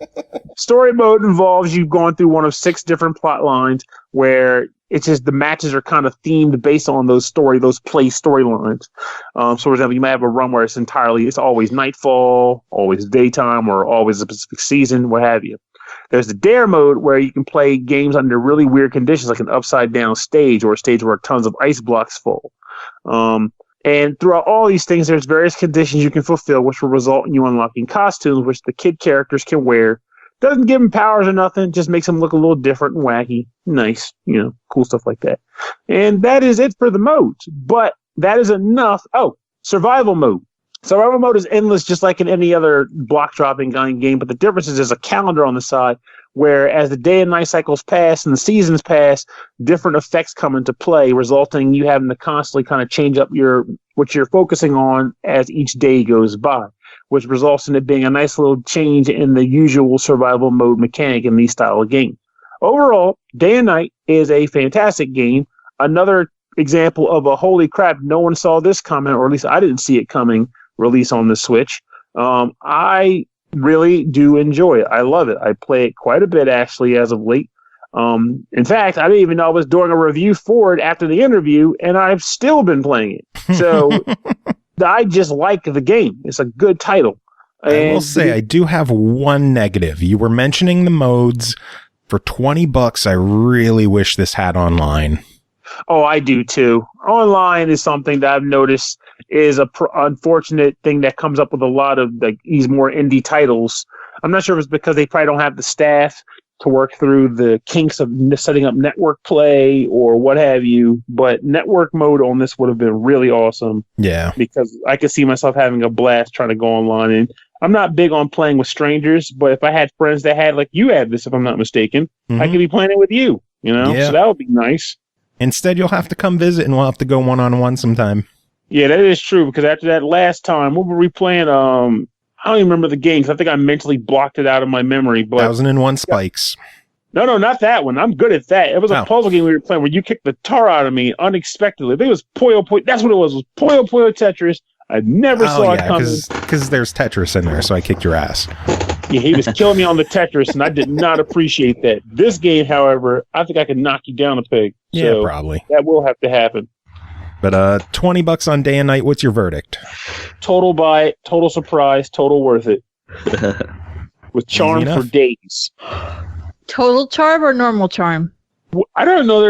story mode involves you going through one of 6 different plot lines where it's just the matches are kind of themed based on those play storylines. So, for example, you might have a run where it's always nightfall, always daytime, or always a specific season, what have you. There's the dare mode where you can play games under really weird conditions, like an upside down stage or a stage where tons of ice blocks fall. And throughout all these things, there's various conditions you can fulfill, which will result in you unlocking costumes, which the kid characters can wear. Doesn't give them powers or nothing, just makes them look a little different and wacky. Nice, cool stuff like that. And that is it for the modes. But that is enough. Oh, survival mode. Survival mode is endless, just like in any other block dropping game, but the difference is there's a calendar on the side where as the day and night cycles pass and the seasons pass, different effects come into play, resulting in you having to constantly kind of change up your which you're focusing on as each day goes by, which results in it being a nice little change in the usual survival mode mechanic in these style of games. Overall, Day and Night is a fantastic game. Another example of a holy crap, no one saw this coming, or at least I didn't see it coming, release on the Switch. I really do enjoy it. I love it. I play it quite a bit, actually, as of late. In fact, I didn't even know I was doing a review for it after the interview, and I've still been playing it. So I just like the game. It's a good title. I will say, I do have one negative. You were mentioning the modes. For $20, I really wish this had online. Oh, I do too. Online is something that I've noticed is a unfortunate thing that comes up with a lot of these more indie titles. I'm not sure if it's because they probably don't have the staff to work through the kinks of setting up network play or what have you, but network mode on this would have been really awesome. Yeah. Because I could see myself having a blast trying to go online. And I'm not big on playing with strangers, but if I had friends that had, like you had this, if I'm not mistaken, I could be playing it with you, Yeah. So that would be nice. Instead, you'll have to come visit and we'll have to go one-on-one sometime. Yeah, that is true, because after that last time, what were we playing? I don't even remember the game, 'cause I think I mentally blocked it out of my memory. But 1001 Spikes. No, not that one. I'm good at that. It was a puzzle game we were playing where you kicked the tar out of me unexpectedly. I think it was Puyo Puyo. That's what it was. It was Puyo Tetris. I never saw it coming. Because there's Tetris in there, so I kicked your ass. Yeah, he was killing me on the Tetris, and I did not appreciate that. This game, however, I think I could knock you down a peg. Yeah, probably. That will have to happen. But $20 on Day and Night. What's your verdict? Total buy it, total surprise, total worth it. With charm for days. Total charm or normal charm? I don't know.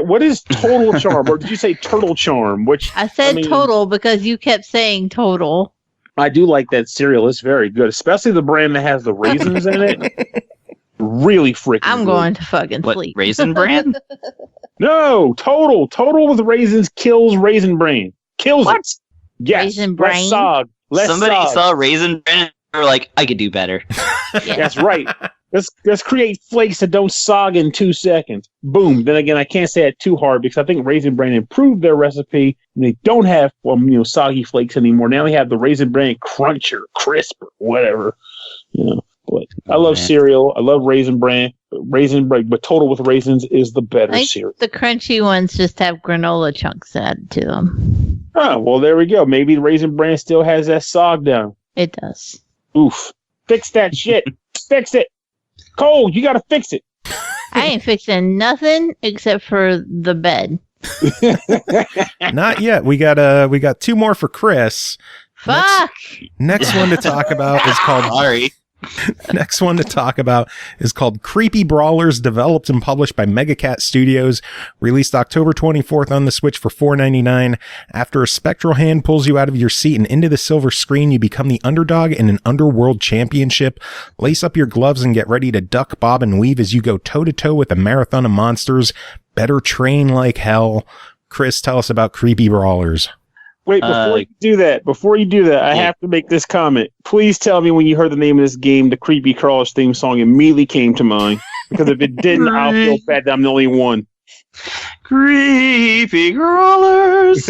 What is total charm? Or did you say turtle charm? I said total because you kept saying total. I do like that cereal. It's very good, especially the brand that has the raisins in it. Really freaking I'm going to fucking sleep. Raisin Bran? No, total. Total with raisins kills Raisin Bran. Kills it. Yes. Raisin Bran? Somebody saw Raisin Bran and they were like, I could do better. Yeah. That's right. Let's create flakes that don't sog in 2 seconds. Boom. Then again, I can't say it too hard because I think Raisin Bran improved their recipe. And they don't have soggy flakes anymore. Now they have the Raisin Bran crunch or crisp or whatever. But I love cereal. I love Raisin Bran. But Total with raisins is the better cereal. The crunchy ones just have granola chunks added to them. Oh, well, there we go. Maybe the Raisin Bran still has that sog down. It does. Oof. Fix that shit. Fix it. Cole, you got to fix it. I ain't fixing nothing except for the bed. Not yet. We got 2 more for Chris. Fuck. Next one to talk about is called... Sorry. Next one to talk about is called Creepy Brawlers, developed and published by Megacat Studios, released October 24th on the Switch for $4.99. After a spectral hand pulls you out of your seat and into the silver screen, you become the underdog in an underworld championship. Lace up your gloves and get ready to duck, bob, and weave as you go toe-to-toe with a marathon of monsters. Better train like hell. Chris, tell us about Creepy Brawlers. Wait, before you do that, I have to make this comment. Please tell me when you heard the name of this game, the Creepy Crawlers theme song immediately came to mind. Because if it didn't, I'll feel bad that I'm the only one. Creepy Crawlers.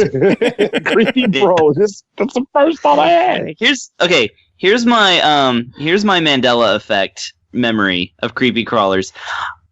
Creepy Brawlers. That's the first thought I had. Here's my Mandela effect memory of Creepy Crawlers.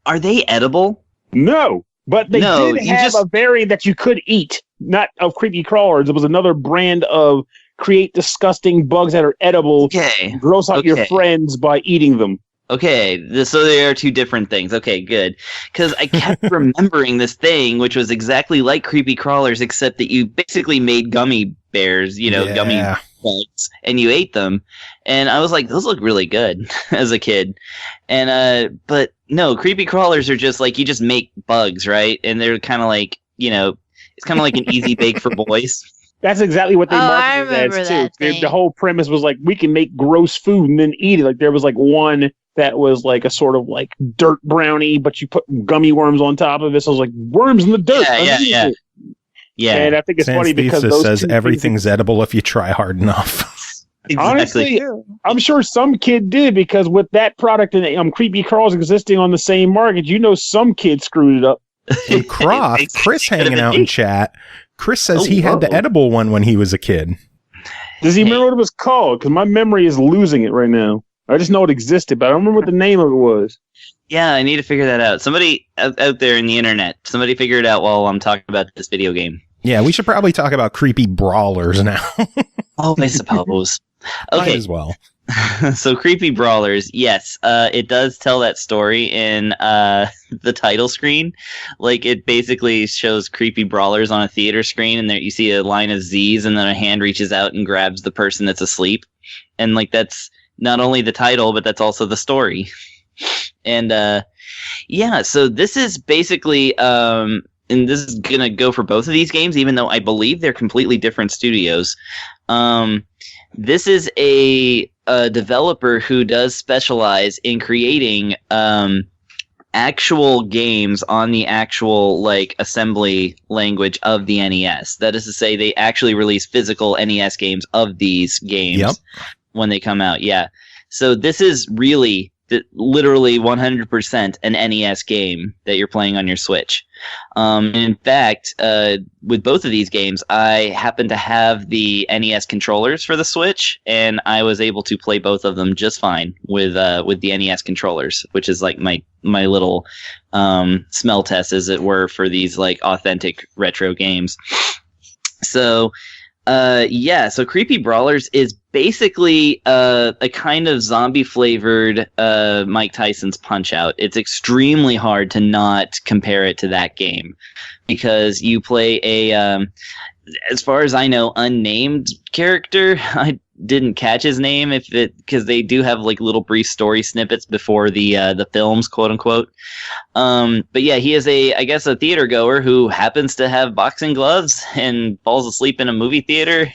Are they edible? No. But they did have a variant that you could eat, not of Creepy Crawlers. It was another brand of create disgusting bugs that are edible. Okay. Gross out your friends by eating them. Okay, so they are 2 different things. Okay, good. Because I kept remembering this thing, which was exactly like Creepy Crawlers, except that you basically made gummy bears, gummy bugs, and you ate them. And I was like, those look really good as a kid. And but no, Creepy Crawlers are just like, you just make bugs, right? And they're kind of like, it's kind of like an easy bake for boys. That's exactly what they marketed as too. The whole premise was like, we can make gross food and then eat it. Like there was like one that was like a sort of like dirt brownie, but you put gummy worms on top of it. So it was like worms in the dirt. Yeah. And I think it's funny because those says everything's edible if you try hard enough. Honestly, I'm sure some kid did, because with that product and Creepy Crawlers existing on the same market, some kid screwed it up. And Chris hanging out in chat. Chris says he had the edible one when he was a kid. Does he remember what it was called? Because my memory is losing it right now. I just know it existed, but I don't remember what the name of it was. Yeah, I need to figure that out. Somebody out there in the internet, somebody figure it out while I'm talking about this video game. Yeah, we should probably talk about creepy brawlers now. Oh, I suppose. Okay. Might as well. So creepy brawlers, yes, it does tell that story in the title screen. Like, it basically shows creepy brawlers on a theater screen, and there you see a line of Z's, and then a hand reaches out and grabs the person that's asleep. And like, that's not only the title, but that's also the story. And yeah, so this is basically and this is gonna go for both of these games, even though I believe they're completely different studios. This is a developer who does specialize in creating actual games on the actual like assembly language of the NES. That is to say, they actually release physical NES games of these games when they come out. Yeah. So this is really literally 100% an NES game that you're playing on your Switch. In fact, with both of these games, I happen to have the NES controllers for the Switch, and I was able to play both of them just fine with the NES controllers, which is like my little smell test, as it were, for these like authentic retro games. So yeah, so Creepy Brawlers is basically a kind of zombie-flavored Mike Tyson's Punch-Out. It's extremely hard to not compare it to that game, because you play a, as far as I know, unnamed character. I didn't catch his name because they do have like little brief story snippets before the films, quote unquote. But yeah, he is I guess a theater goer who happens to have boxing gloves and falls asleep in a movie theater.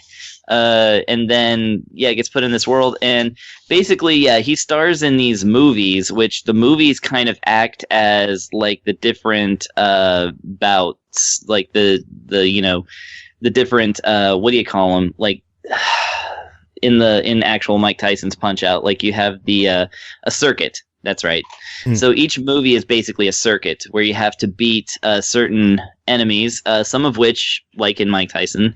And then, yeah, gets put in this world, and basically, yeah, he stars in these movies, which the movies kind of act as like the different bouts, like the you know, the different what do you call them, like in actual Mike Tyson's Punch-Out, like you have the a circuit. That's right. So each movie is basically a circuit where you have to beat certain enemies, some of which, like in Mike Tyson,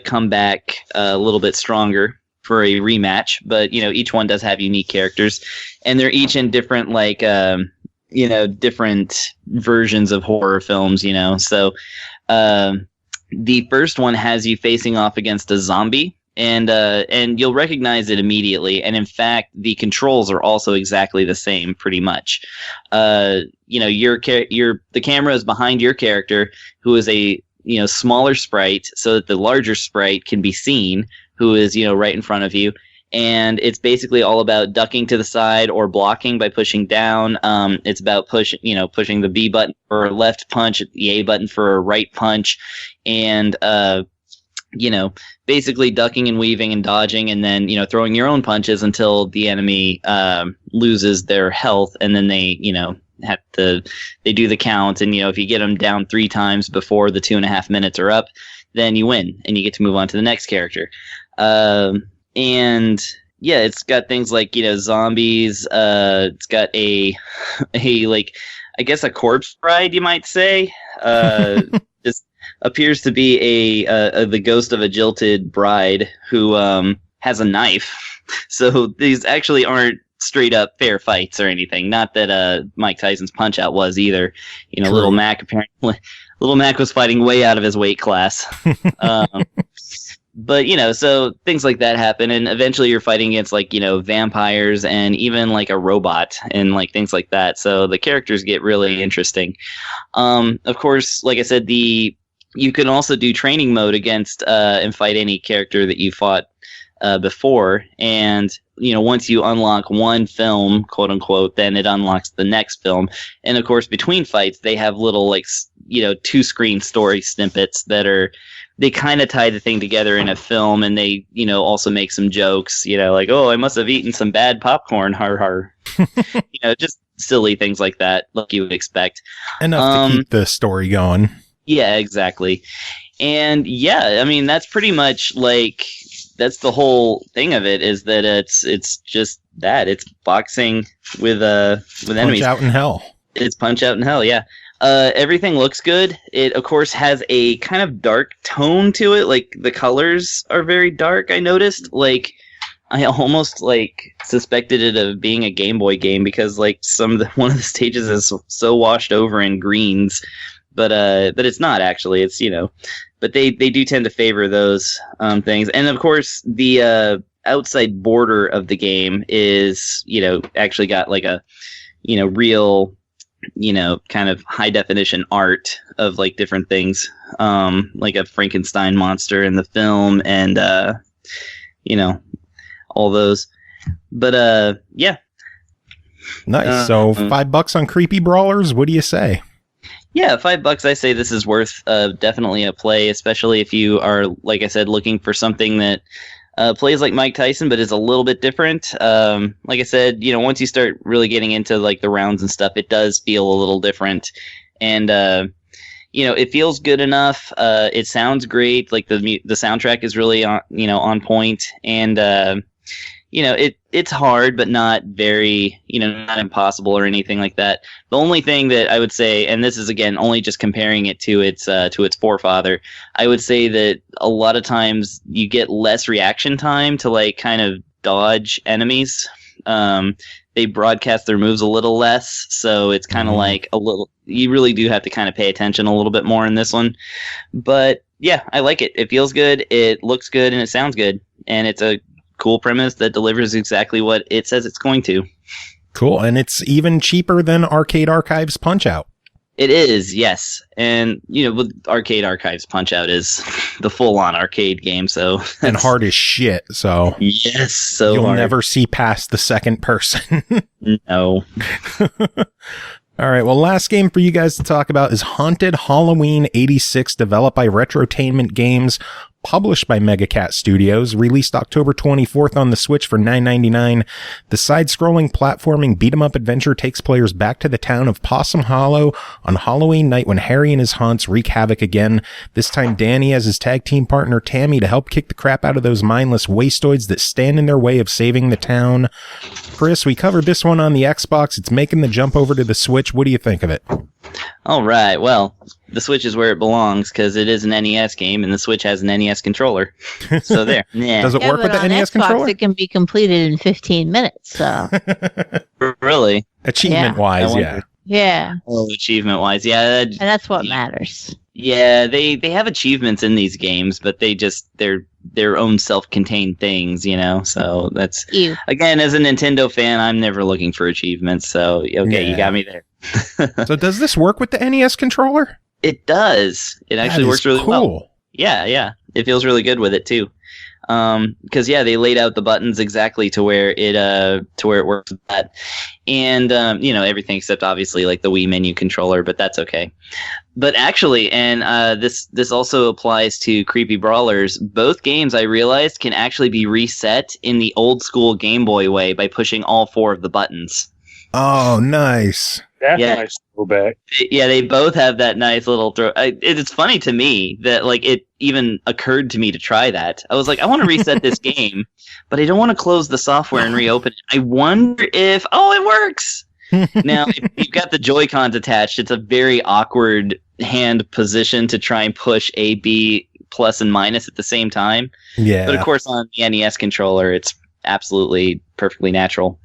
come back a little bit stronger for a rematch. But, you know, each one does have unique characters, and they're each in different, like, you know, different versions of horror films, you know. So the first one has you facing off against a zombie. And you'll recognize it immediately. And in fact, the controls are also exactly the same, pretty much. You know, the camera is behind your character, who is a, you know, smaller sprite, so that the larger sprite can be seen, who is, you know, right in front of you. And it's basically all about ducking to the side or blocking by pushing down. It's about pushing the B button for a left punch, the A button for a right punch, and you know, basically ducking and weaving and dodging, and then, you know, throwing your own punches until the enemy loses their health, and then they, you know, they do the count, and, you know, if you get them down 3 times before the 2.5 minutes are up, then you win, and you get to move on to the next character. And yeah, it's got things like, you know, zombies. It's got a like, I guess a corpse bride, you might say. Just appears to be the ghost of a jilted bride who has a knife. So these actually aren't straight up fair fights or anything. Not that Mike Tyson's Punch-Out was either. You know, True. Little Mac was fighting way out of his weight class. But, you know, so things like that happen, and eventually you're fighting against, like, you know, vampires and even like a robot and like things like that. So the characters get really interesting. Of course, like I said, you can also do training mode against and fight any character that you fought before. And, you know, once you unlock one film, quote unquote, then it unlocks the next film. And of course, between fights, they have little, like, you know, 2-screen story snippets that they kind of tie the thing together in a film, and they, you know, also make some jokes, you know, like, oh, I must have eaten some bad popcorn, har har. You know, just silly things like that, like you would expect. Enough to keep the story going. Yeah, exactly. And yeah, I mean, that's pretty much like, that's the whole thing of it, is that it's just that. It's boxing with enemies. Punch out in hell. It's Punch Out in Hell, yeah. Everything looks good. It, of course, has a kind of dark tone to it. Like, the colors are very dark, I noticed. Like, I almost, like, suspected it of being a Game Boy game because, like, one of the stages is so washed over in greens. But it's not, actually. It's, but they do tend to favor those things. And, of course, the outside border of the game is, actually got, like, a, real... kind of high definition art of like different things, like a Frankenstein monster in the film and, all those. But, yeah. Nice. So $5 on Creepy Brawlers. What do you say? Yeah, $5. I say this is worth definitely a play, especially if you are, like I said, looking for something that plays like Mike Tyson, but is a little bit different. Like I said, once you start really getting into like the rounds and stuff, it does feel a little different. And, it feels good enough. It sounds great. Like the soundtrack is really on point. And, it's hard, but not very, not impossible or anything like that. The only thing that I would say, and this is again only just comparing it to its forefather, I would say that a lot of times you get less reaction time to like kind of dodge enemies. They broadcast their moves a little less, so it's kind of like a little. You really do have to kind of pay attention a little bit more in this one. But yeah, I like it. It feels good. It looks good, and it sounds good, and it's a cool premise that delivers exactly what it says it's going to. Cool. And it's even cheaper than Arcade Archives Punch-Out. It is, yes. And, with Arcade Archives Punch-Out is the full-on arcade game, so... And hard as shit, so... Yes, so you'll hard. never see past the second person. No. All right, well, last game for you guys to talk about is Haunted Halloween 86, developed by Retrotainment Games, published by Megacat Studios, released October 24th on the Switch for $9.99. The side-scrolling platforming beat-em-up adventure takes players back to the town of Possum Hollow on Halloween night when Harry and his haunts wreak havoc again. This time, Danny has his tag team partner Tammy to help kick the crap out of those mindless wastoids that stand in their way of saving the town. Chris, we covered this one on the Xbox. It's making the jump over to the Switch. What do you think of it? All right, well, the Switch is where it belongs because it is an NES game and the Switch has an NES controller. So there. Yeah. Does it work with the NES Xbox, controller? It can be completed in 15 minutes. So Really? Achievement-wise, yeah. yeah, Oh, achievement-wise, yeah. and that's what matters. Yeah, they have achievements in these games, but they're their own self-contained things, so that's... Ew. Again, as a Nintendo fan, I'm never looking for achievements, so okay, You got me there. So does this work with the NES controller? It does. It actually works really well. Yeah. It feels really good with it too. Because they laid out the buttons exactly to where it works with that, and everything except obviously like the Wii menu controller, but that's okay. But actually, and this also applies to Creepy Brawlers. Both games I realized can actually be reset in the old school Game Boy way by pushing all 4 of the buttons. Oh, nice. That's Yeah. nice to go back. Yeah, they both have that nice little throw. It's funny to me that like it even occurred to me to try that. I was like, I want to reset this game, but I don't want to close the software and reopen it. I wonder if it works. Now, if you've got the Joy-Cons attached, it's a very awkward hand position to try and push A, B, plus and minus at the same time. Yeah. But of course, on the NES controller, it's absolutely perfectly natural.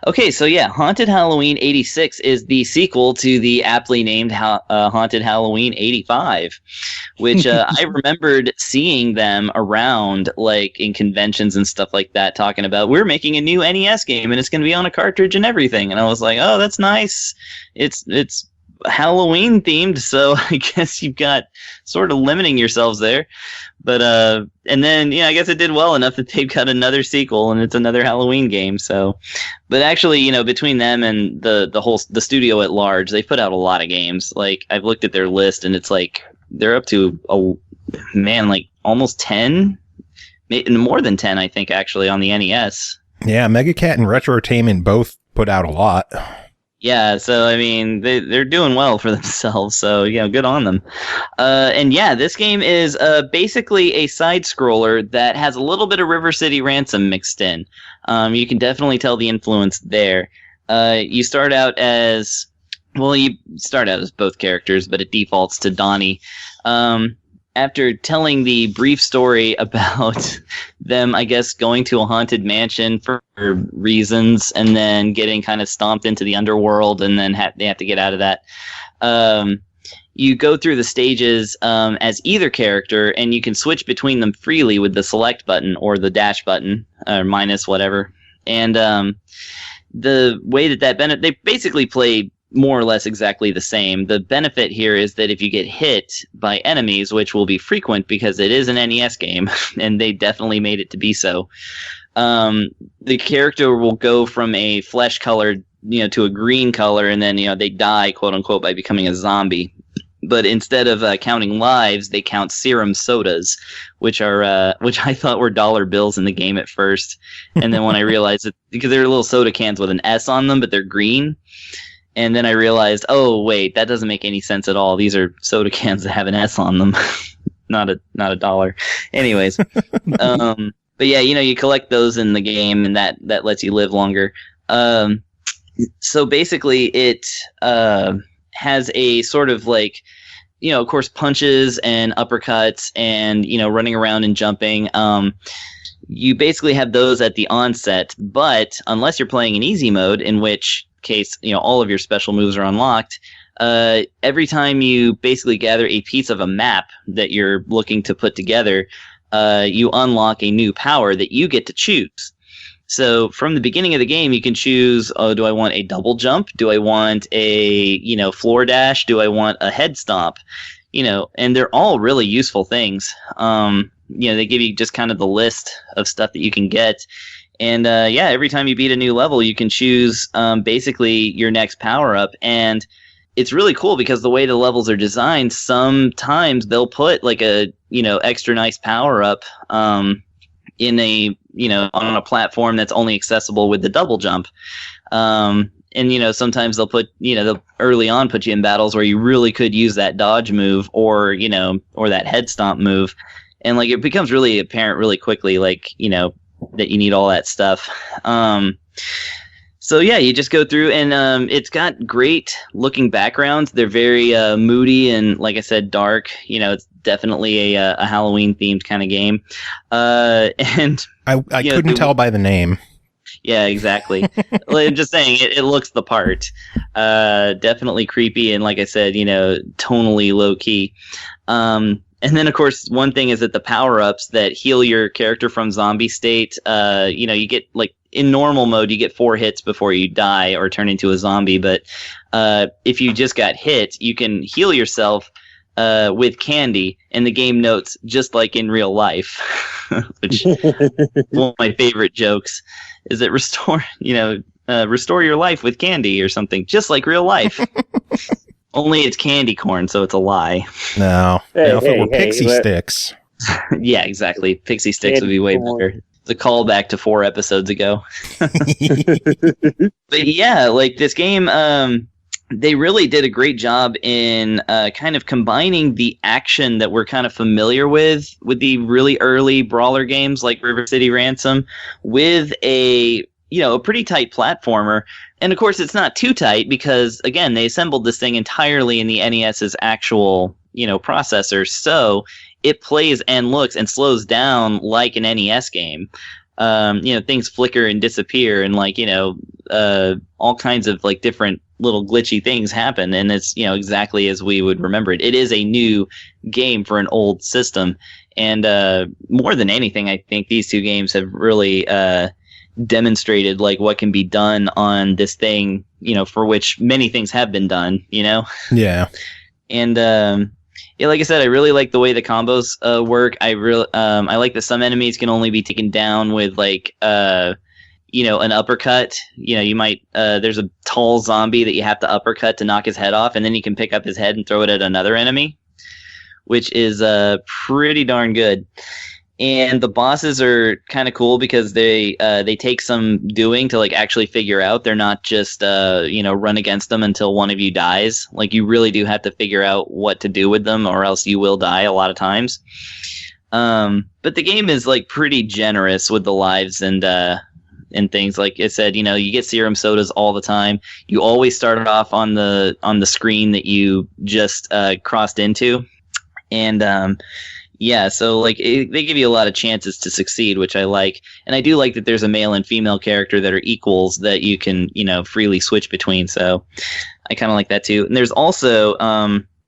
Okay, so yeah, Haunted Halloween 86 is the sequel to the aptly named Haunted Halloween 85, which I remembered seeing them around, like, in conventions and stuff like that, talking about, we're making a new NES game, and it's going to be on a cartridge and everything. And I was like, oh, that's nice. It's Halloween themed, so I guess you've got sort of limiting yourselves there. But and then I guess it did well enough that they've got another sequel and it's another Halloween game. So, but actually, between them and the studio at large, they put out a lot of games. Like, I've looked at their list and it's like they're up to like almost 10, more than 10, I think, actually, on the NES. Yeah, Megacat and Retrotainment both put out a lot. Yeah, so I mean, they're doing well for themselves, so good on them. And yeah, this game is basically a side scroller that has a little bit of River City Ransom mixed in. You can definitely tell the influence there. You start out as Well, you start out as both characters, but it defaults to Donnie. After telling the brief story about them, I guess, going to a haunted mansion for reasons and then getting kind of stomped into the underworld and then they have to get out of that. You go through the stages as either character, and you can switch between them freely with the select button or the dash button, or minus whatever. And the way that they basically play more or less exactly the same. The benefit here is that if you get hit by enemies, which will be frequent because it is an NES game, and they definitely made it to be so, the character will go from a flesh colored, to a green color, and then, they die, quote unquote, by becoming a zombie. But instead of counting lives, they count serum sodas, which I thought were dollar bills in the game at first. And then when I realized that, because they're little soda cans with an S on them, but they're green. And then I realized, oh wait, that doesn't make any sense at all. These are soda cans that have an S on them, not a dollar. Anyways, but yeah, you collect those in the game, and that lets you live longer. So basically, it has a sort of like, of course, punches and uppercuts, and running around and jumping. You basically have those at the onset, but unless you're playing in easy mode, in which case all of your special moves are unlocked, every time you basically gather a piece of a map that you're looking to put together, you unlock a new power that you get to choose. So from the beginning of the game, you can choose, do I want a double jump? Do I want a floor dash? Do I want a head stomp? And they're all really useful things. They give you just kind of the list of stuff that you can get. And every time you beat a new level, you can choose basically your next power-up. And it's really cool because the way the levels are designed, sometimes they'll put like a, extra nice power-up in a, on a platform that's only accessible with the double jump. And, sometimes they'll put, they'll early on put you in battles where you really could use that dodge move or, or that head stomp move. And like it becomes really apparent really quickly, like, that you need all that stuff. So yeah, you just go through, and it's got great looking backgrounds. They're very moody and, like I said, dark. It's definitely a Halloween themed kind of game. And I couldn't tell by the name. Yeah, exactly. Well, I'm just saying it looks the part. Definitely creepy, and like I said, tonally low key. And then, of course, one thing is that the power-ups that heal your character from zombie state, you get, like, in normal mode, you get 4 hits before you die or turn into a zombie. But if you just got hit, you can heal yourself with candy. And the game notes, just like in real life, which one of my favorite jokes is that restore your life with candy or something, just like real life. Only it's candy corn, so it's a lie. No. If it were pixie sticks. Yeah, exactly. Pixie sticks would be way better. It's a callback to 4 episodes ago. But yeah, like this game, they really did a great job in kind of combining the action that we're kind of familiar with the really early brawler games like River City Ransom, with a pretty tight platformer. And of course, it's not too tight because, again, they assembled this thing entirely in the NES's actual, processor. So it plays and looks and slows down like an NES game. Things flicker and disappear, and all kinds of like different little glitchy things happen. And it's, exactly as we would remember it. It is a new game for an old system. And more than anything, I think these two games have really demonstrated like what can be done on this thing, for which many things have been done, Yeah. And like I said, I really like the way the combos work. I like that some enemies can only be taken down with like an uppercut. You might there's a tall zombie that you have to uppercut to knock his head off, and then you can pick up his head and throw it at another enemy, which is pretty darn good. And the bosses are kind of cool because they take some doing to like actually figure out. They're not just run against them until one of you dies. Like you really do have to figure out what to do with them, or else you will die a lot of times. But the game is like pretty generous with the lives and and things. Like I said, you get serum sodas all the time. You always start it off on the screen that you just crossed into, and so like they give you a lot of chances to succeed, which I like. And I do like that there's a male and female character that are equals that you can freely switch between. So I kind of like that too. And there's also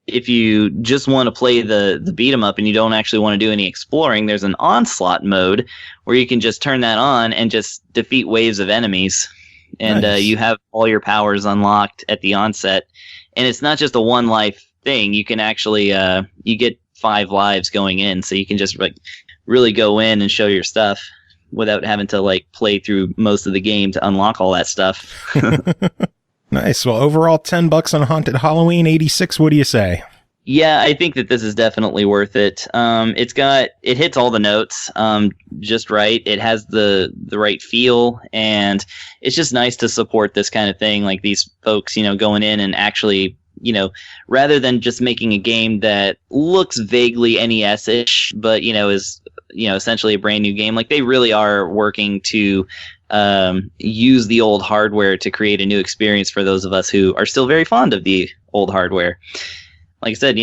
if you just want to play the beat 'em up and you don't actually want to do any exploring, there's an onslaught mode where you can just turn that on and just defeat waves of enemies. And Nice. you have all your powers unlocked at the onset. And it's not just a one life thing. You can actually, you get 5 lives going in. So you can just like really go in and show your stuff without having to like play through most of the game to unlock all that stuff. Nice. Well, overall, $10 on Haunted Halloween 86. What do you say? Yeah, I think that this is definitely worth it. It hits all the notes just right. It has the right feel, and it's just nice to support this kind of thing. Like these folks, going in and actually, rather than just making a game that looks vaguely NES-ish, but is essentially a brand new game. Like they really are working to use the old hardware to create a new experience for those of us who are still very fond of the old hardware. Like I said,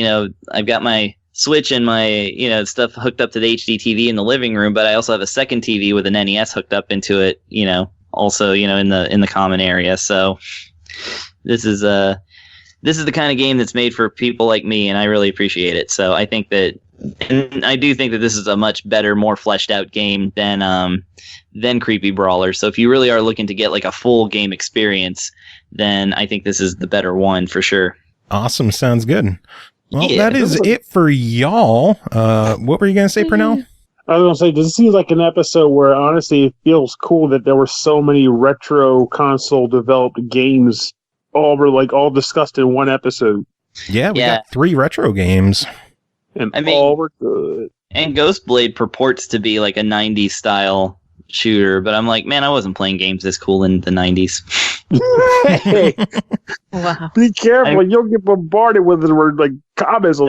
I've got my Switch and my, stuff hooked up to the HD TV in the living room, but I also have a second TV with an NES hooked up into it, also, in the common area. So this is the kind of game that's made for people like me, and I really appreciate it. So I think that, and I do think that this is a much better, more fleshed out game than Creepy Brawler. So if you really are looking to get like a full game experience, then I think this is the better one for sure. Awesome. Sounds good. Well, Yeah. that is it for y'all. What were you going to say, Pernell? I was going to say, this seems like an episode where honestly it feels cool that there were so many retro console developed games all discussed in one episode. Yeah, we got 3 retro games. And I mean- all were good. And Ghostblade purports to be like a 90s style shooter, but I'm like, man, I wasn't playing games this cool in the 90s. Hey, Wow. be careful, you'll get bombarded with the word like comments.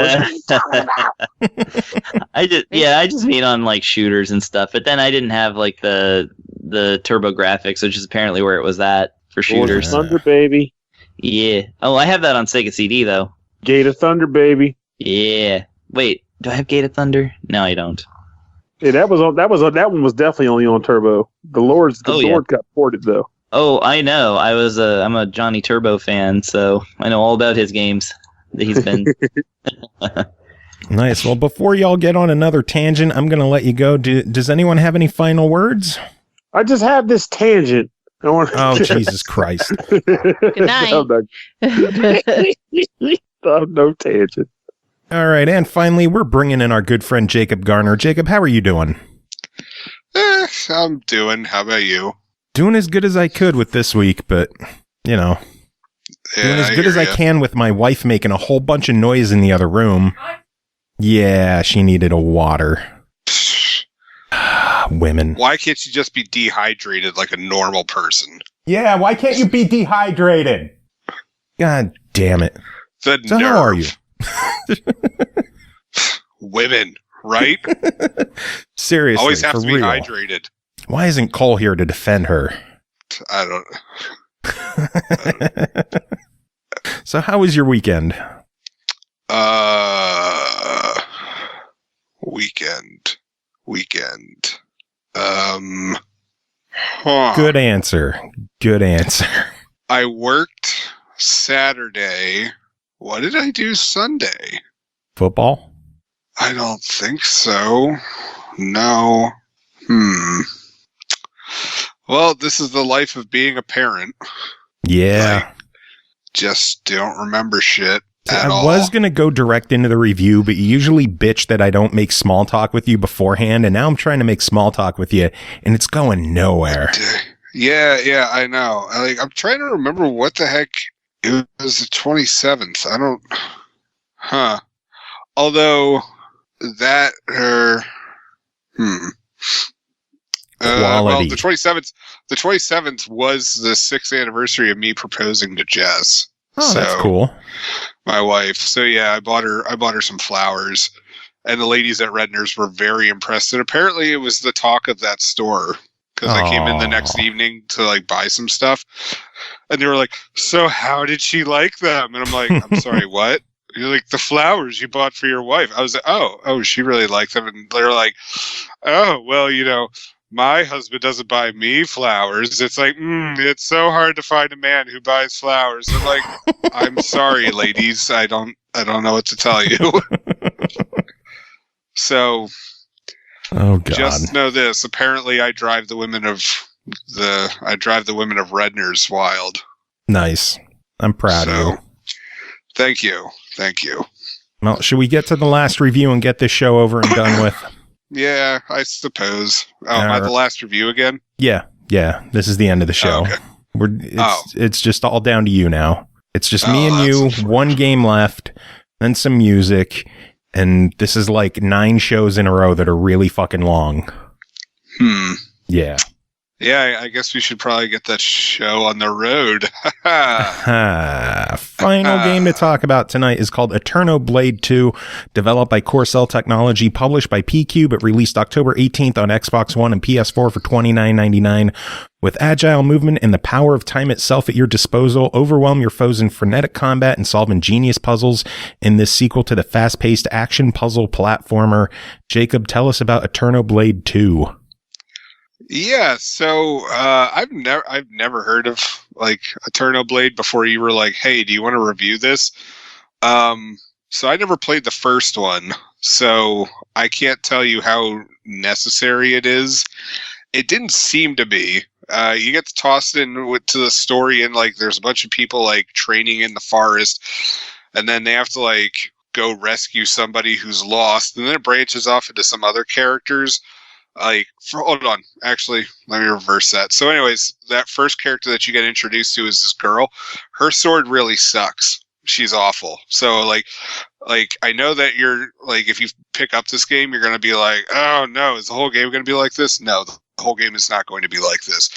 I just mean on like shooters and stuff, but then I didn't have like the turbo graphics, which is apparently where it was at for shooters. Thunder, baby. Yeah. Oh, I have that on Sega CD though. Gate of Thunder, baby. Yeah. Wait, do I have Gate of Thunder? No, I don't. Yeah, that one was definitely only on turbo. The Lord got ported though. Oh, I know. I'm a Johnny Turbo fan, so I know all about his games that he's been. Nice. Well, before y'all get on another tangent, I'm going to let you go. Does anyone have any final words? I just have this tangent. Oh, Jesus Christ. Good night. No tangent. All right. And finally, we're bringing in our good friend Jacob Garner. Jacob, how are you doing? I'm doing. How about you? Doing as good as I could with this week, but, doing as good as I can with my wife making a whole bunch of noise in the other room. Yeah, she needed a water. Women. Why can't you just be dehydrated like a normal person? Yeah, why can't you be dehydrated? God damn it. The So nerve. how are you? Women, right? Seriously, Always have for to be real. hydrated. Why isn't Cole here to defend her? I don't. So how was your weekend? Weekend. Good answer. Good answer. I worked Saturday. What did I do Sunday? Football? I don't think so. No. Well, this is the life of being a parent. Yeah. Just don't remember shit at I all. was going to go direct into the review, but you usually bitch that I don't make small talk with you beforehand, and now I'm trying to make small talk with you, and it's going nowhere. Yeah, I know. I'm trying to remember what the heck. It was the 27th. I don't... Huh. Although, that... Well, Quality. the 27th was the 6th anniversary of me proposing to Jess. Oh, that's cool. My wife. So yeah, I bought her some flowers, and the ladies at Redner's were very impressed. And apparently, it was the talk of that store because I came in the next evening to like buy some stuff, and they were like, "So how did she like them?" And I'm like, "I'm sorry, what?" You're like, "The flowers you bought for your wife." I was like, "Oh, she really liked them." And they're like, "Oh, well, my husband doesn't buy me flowers." It's like, it's so hard to find a man who buys flowers. I'm like, "I'm sorry, ladies. I don't know what to tell you." So, oh god, just know this. Apparently, I drive the women of Redner's wild. Nice. I'm proud of you. Thank you. Well, should we get to the last review and get this show over and done with? Yeah, I suppose. Am I the last review again? Yeah. This is the end of the show. Okay. It's just all down to you now. It's just me and you, one game left, then some music, and this is like 9 shows in a row that are really fucking long. Yeah. Yeah, I guess we should probably get that show on the road. Final game to talk about tonight is called Eterno Blade 2, developed by Corcel Technology, published by PQ, but released October 18th on Xbox One and PS4 for $29.99. With agile movement and the power of time itself at your disposal, overwhelm your foes in frenetic combat and solve ingenious puzzles in this sequel to the fast-paced action puzzle platformer. Jacob, tell us about Eterno Blade 2. Yeah, so I've never heard of like Eterno Blade before you were like, "Hey, do you want to review this?" So I never played the first one, so I can't tell you how necessary it is. It didn't seem to be. You get tossed to the story, and like there's a bunch of people like training in the forest, and then they have to like go rescue somebody who's lost, and then it branches off into some other characters. Hold on. Actually, let me reverse that. So anyways, that first character that you get introduced to is this girl. Her sword really sucks. She's awful. So like I know that you're like, if you pick up this game, you're going to be like, "Oh no, is the whole game going to be like this?" No, the whole game is not going to be like this.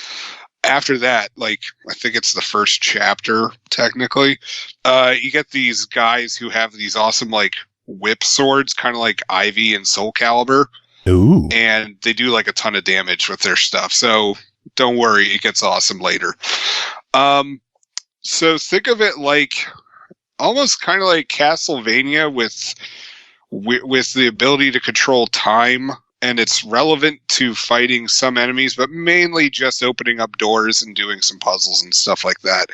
After that, like, I think it's the first chapter, technically, you get these guys who have these awesome like whip swords, kind of like Ivy and Soul Calibur. Ooh. And they do like a ton of damage with their stuff. So don't worry, it gets awesome later. So think of it like almost kind of like Castlevania with the ability to control time, and it's relevant to fighting some enemies, but mainly just opening up doors and doing some puzzles and stuff like that.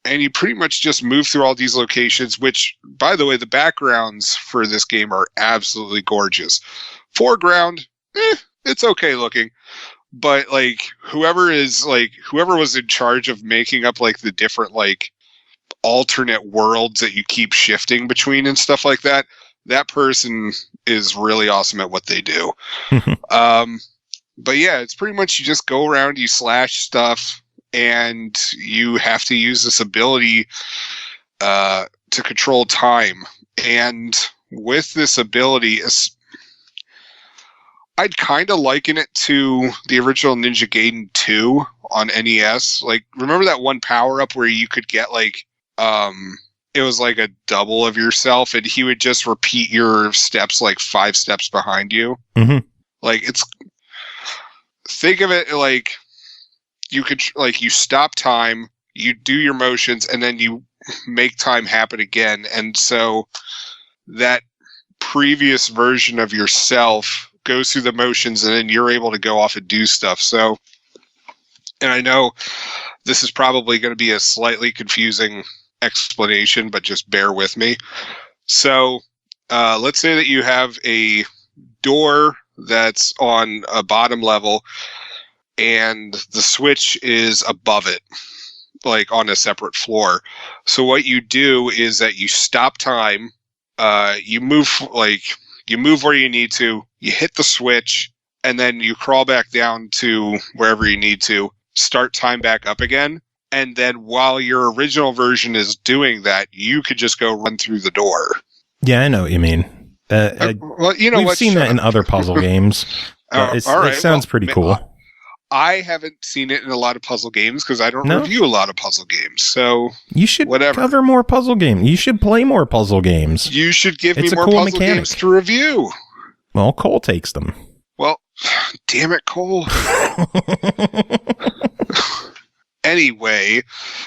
And you pretty much just move through all these locations, which, by the way, the backgrounds for this game are absolutely gorgeous. Foreground, it's okay looking. But, like, whoever was in charge of making up, like, the different, like, alternate worlds that you keep shifting between and stuff like that, that person is really awesome at what they do. But, yeah, it's pretty much you just go around, you slash stuff, and you have to use this ability to control time. And with this ability, I'd kind of liken it to the original Ninja Gaiden 2 on NES. Like, remember that one power-up where you could get, like, it was like a double of yourself, and he would just repeat your steps, like, 5 steps behind you? Mm-hmm. Like, think of it like, you could, like, you stop time, you do your motions, and then you make time happen again. And so that previous version of yourself goes through the motions, and then you're able to go off and do stuff. So, and I know this is probably going to be a slightly confusing explanation, but just bear with me. So, let's say that you have a door that's on a bottom level, and the switch is above it, like on a separate floor. So what you do is that you stop time, you move where you need to, you hit the switch, and then you crawl back down to wherever you need to, start time back up again. And then while your original version is doing that, you could just go run through the door. Yeah, I know what you mean. Well, you know, we've seen that in other puzzle games. It sounds pretty cool. I haven't seen it in a lot of puzzle games because I don't review a lot of puzzle games. So you should cover more puzzle games. You should play more puzzle games. You should give me more puzzle games to review. Well, Cole takes them. Well, Damn it, Cole. Anyway.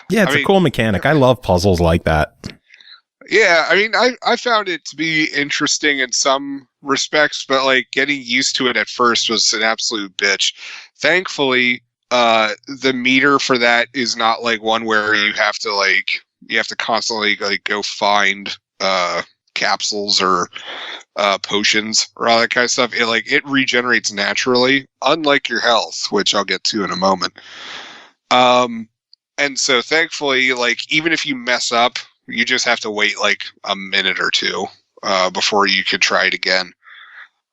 Yeah, it's a cool mechanic. I love puzzles like that. Yeah, I mean, I found it to be interesting in some respects, but like getting used to it at first was an absolute bitch. Thankfully, the meter for that is not like one where you have to constantly like go find capsules or potions or all that kind of stuff. It regenerates naturally, unlike your health, which I'll get to in a moment. And so thankfully, like even if you mess up, you just have to wait like a minute or two before you could try it again.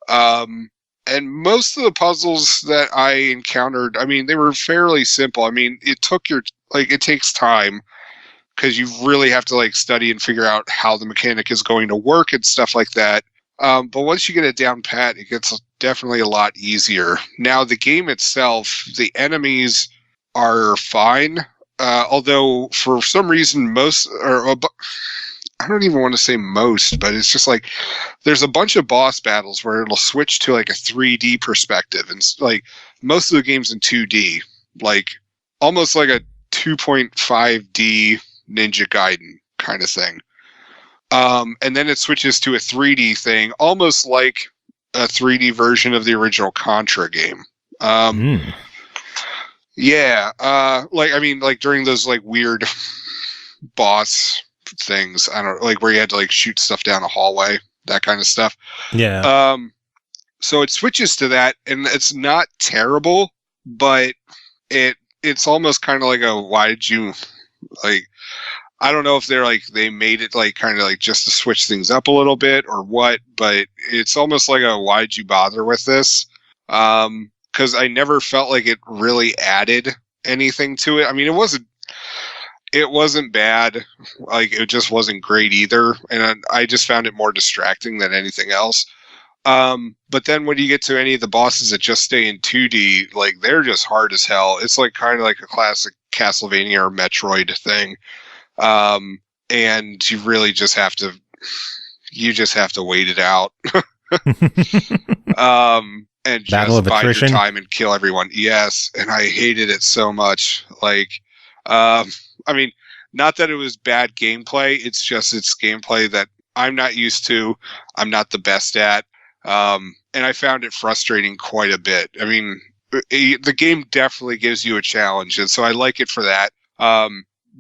And most of the puzzles that I encountered, I mean, they were fairly simple. I mean, it takes time because you really have to like study and figure out how the mechanic is going to work and stuff like that. But once you get it down pat, it gets definitely a lot easier. Now, the game itself, the enemies are fine. Although for some reason I don't even want to say most, but it's just like there's a bunch of boss battles where it'll switch to like a 3D perspective, and like most of the game's in 2D, like almost like a 2.5D Ninja Gaiden kind of thing. And then it switches to a 3D thing, almost like a 3D version of the original Contra game. Yeah, like during those like weird boss things, I don't like where you had to like shoot stuff down a hallway, that kind of stuff. Yeah. So it switches to that, and it's not terrible, but it's almost kind of like why did you like? I don't know if they made it like kind of like just to switch things up a little bit or what, but it's almost like why'd you bother with this? Because I never felt like it really added anything to it. I mean, it wasn't bad. Like, it just wasn't great either. And I just found it more distracting than anything else. But then when you get to any of the bosses that just stay in 2D, like, they're just hard as hell. It's like kind of like a classic Castlevania or Metroid thing. And you really just have to wait it out. And just bide your time and kill everyone. Yes, and I hated it so much. Like, I mean, not that it was bad gameplay. It's gameplay that I'm not used to. I'm not the best at. And I found it frustrating quite a bit. I mean, the game definitely gives you a challenge, and so I like it for that.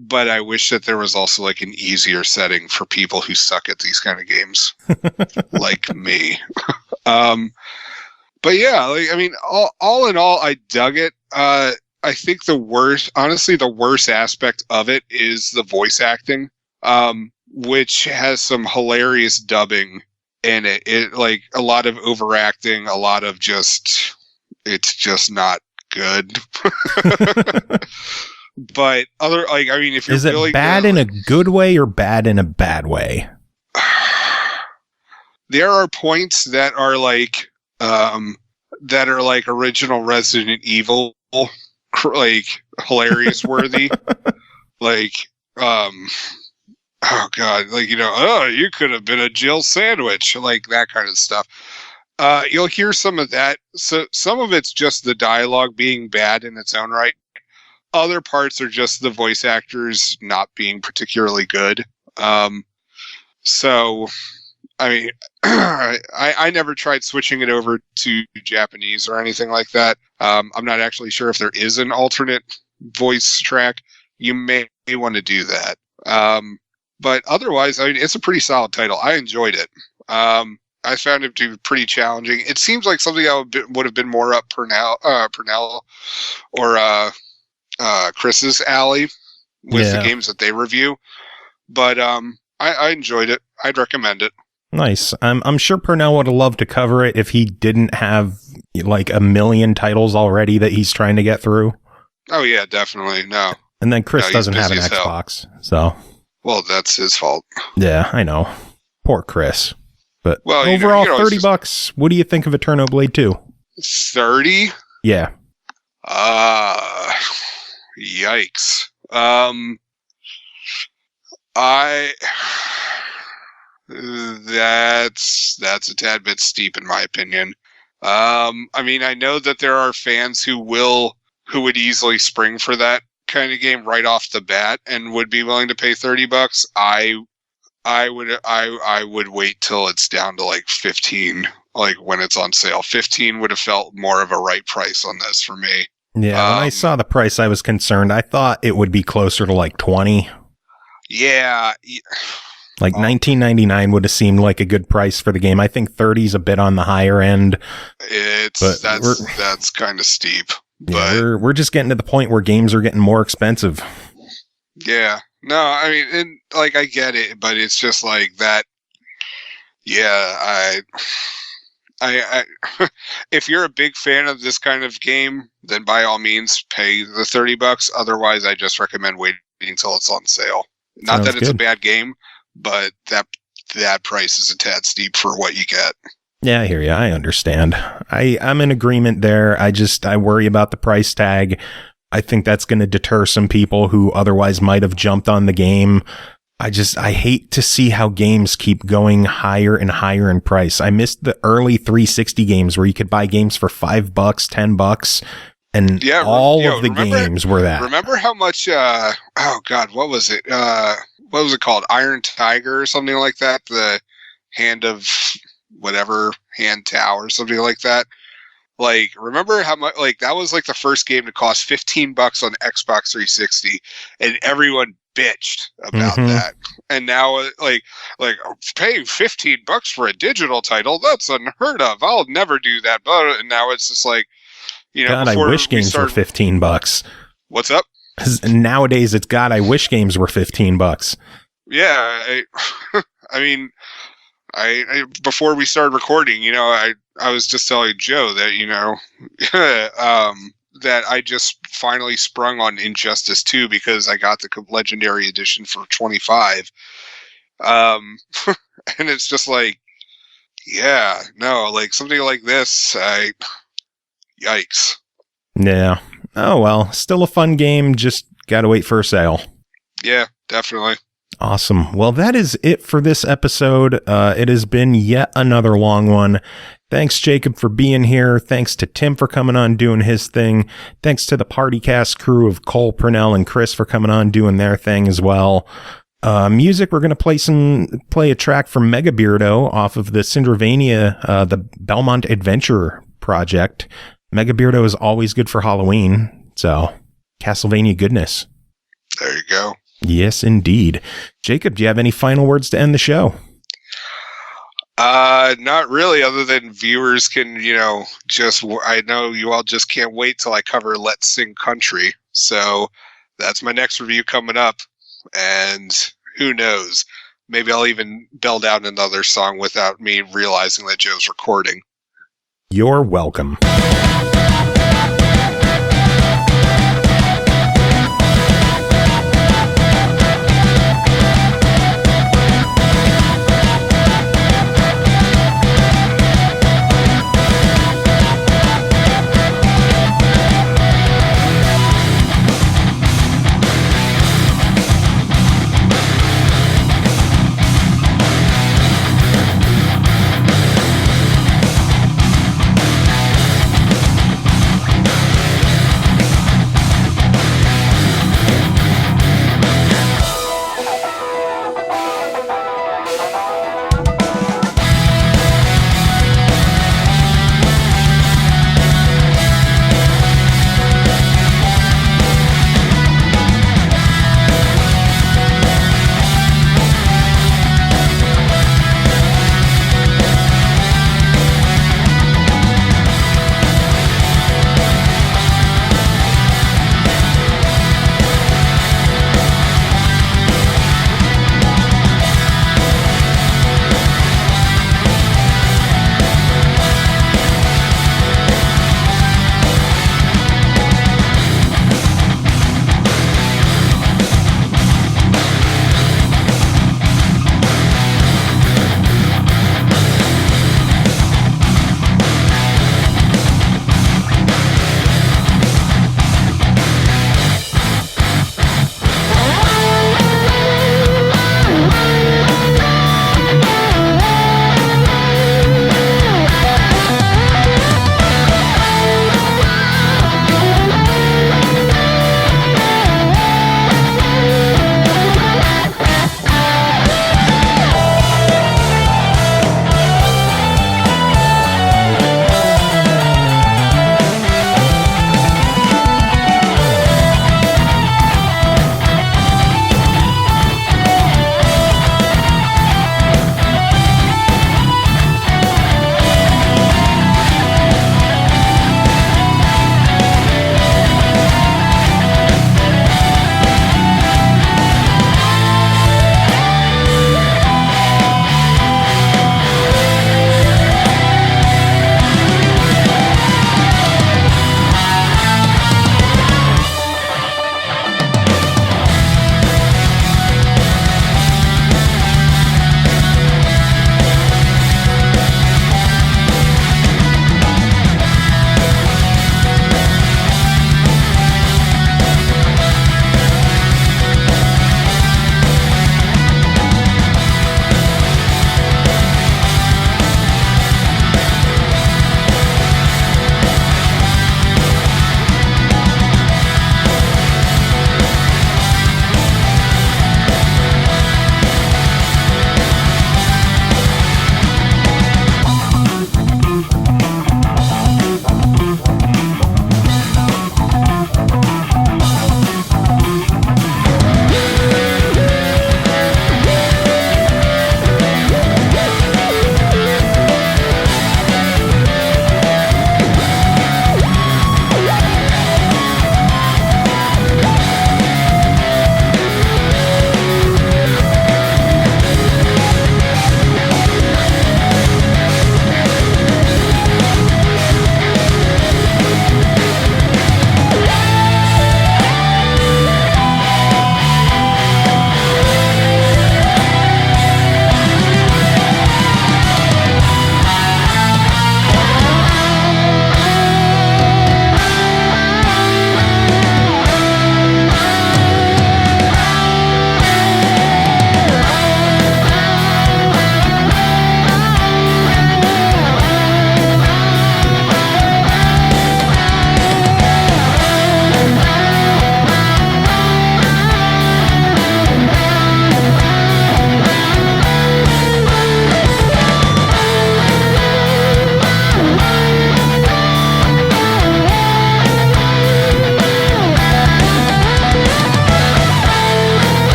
But I wish that there was also like an easier setting for people who suck at these kind of games, like me. But yeah, like, I mean, all in all, I dug it. I think the worst aspect of it is the voice acting, which has some hilarious dubbing in it. It like a lot of overacting, a lot of it's just not good. But if you're is it really bad in a good way or bad in a bad way? There are points that are like original Resident Evil, like hilarious worthy, like oh god, like you could have been a Jill sandwich, like that kind of stuff. You'll hear some of that. So some of it's just the dialogue being bad in its own right. Other parts are just the voice actors not being particularly good. So, I mean, I never tried switching it over to Japanese or anything like that. I'm not actually sure if there is an alternate voice track. You may want to do that. But otherwise, I mean, it's a pretty solid title. I enjoyed it. I found it to be pretty challenging. It seems like something I would have been more up Pernell or Chris's alley with the games that they review. But I enjoyed it. I'd recommend it. Nice. I'm sure Pernell would have loved to cover it if he didn't have like a million titles already that he's trying to get through. Oh yeah, definitely. No. And then Chris doesn't have an Xbox, so. Well, that's his fault. Yeah, I know. Poor Chris. But well, overall, $30. What do you think of Eterno Blade 2? 30? Yeah. Yikes. That's a tad bit steep in my opinion. I mean, I know that there are fans who would easily spring for that kind of game right off the bat and would be willing to pay $30. I would wait till it's down to like 15, like when it's on sale. 15 would have felt more of a right price on this for me. Yeah, when I saw the price, I was concerned. I thought it would be closer to like 20. Yeah. Like $19.99 would have seemed like a good price for the game. I think 30 is a bit on the higher end. That's kind of steep. Yeah, but we're just getting to the point where games are getting more expensive. Yeah. No, I mean, and like I get it, but it's just like that. Yeah, I if you're a big fan of this kind of game, then by all means pay the $30. Otherwise, I just recommend waiting until it's on sale. Not that it's a bad game, but that price is a tad steep for what you get. Yeah, I hear you. I understand. I'm in agreement there. I worry about the price tag. I think that's going to deter some people who otherwise might have jumped on the game. I hate to see how games keep going higher and higher in price. I missed the early 360 games where you could buy games for $5, $10, and games were that. Remember how much? Oh God, what was it? What was it called? Iron Tiger or something like that. The Hand of whatever, Hand Tower or something like that. Like, remember how much? Like, that was like the first game to cost $15 on Xbox 360, and everyone bitched about that. And now, like paying $15 for a digital title—that's unheard of. I'll never do that. But and now it's just like, God, I wish games were $15. What's up? Nowadays, it's God, I wish games were $15. Yeah, I mean, I before we started recording, I was just telling Joe that that I just finally sprung on Injustice 2 because I got the Legendary Edition for $25. And it's just like, yeah, no, like something like this, yikes. Yeah. Oh, well, still a fun game. Just got to wait for a sale. Yeah, definitely. Awesome. Well, that is it for this episode. It has been yet another long one. Thanks, Jacob, for being here. Thanks to Tim for coming on, doing his thing. Thanks to the Partycast crew of Cole, Pernell, and Chris for coming on, doing their thing as well. Music, we're going to play a track from Mega Beardo off of the Syndrovania, the Belmont Adventure project. Mega Beardo is always good for Halloween, so Castlevania goodness. There you go. Yes, indeed. Jacob, do you have any final words to end the show? Not really, other than viewers can, I know you all just can't wait till I cover Let's Sing Country. So that's my next review coming up. And who knows, maybe I'll even belt out another song without me realizing that Joe's recording. You're welcome.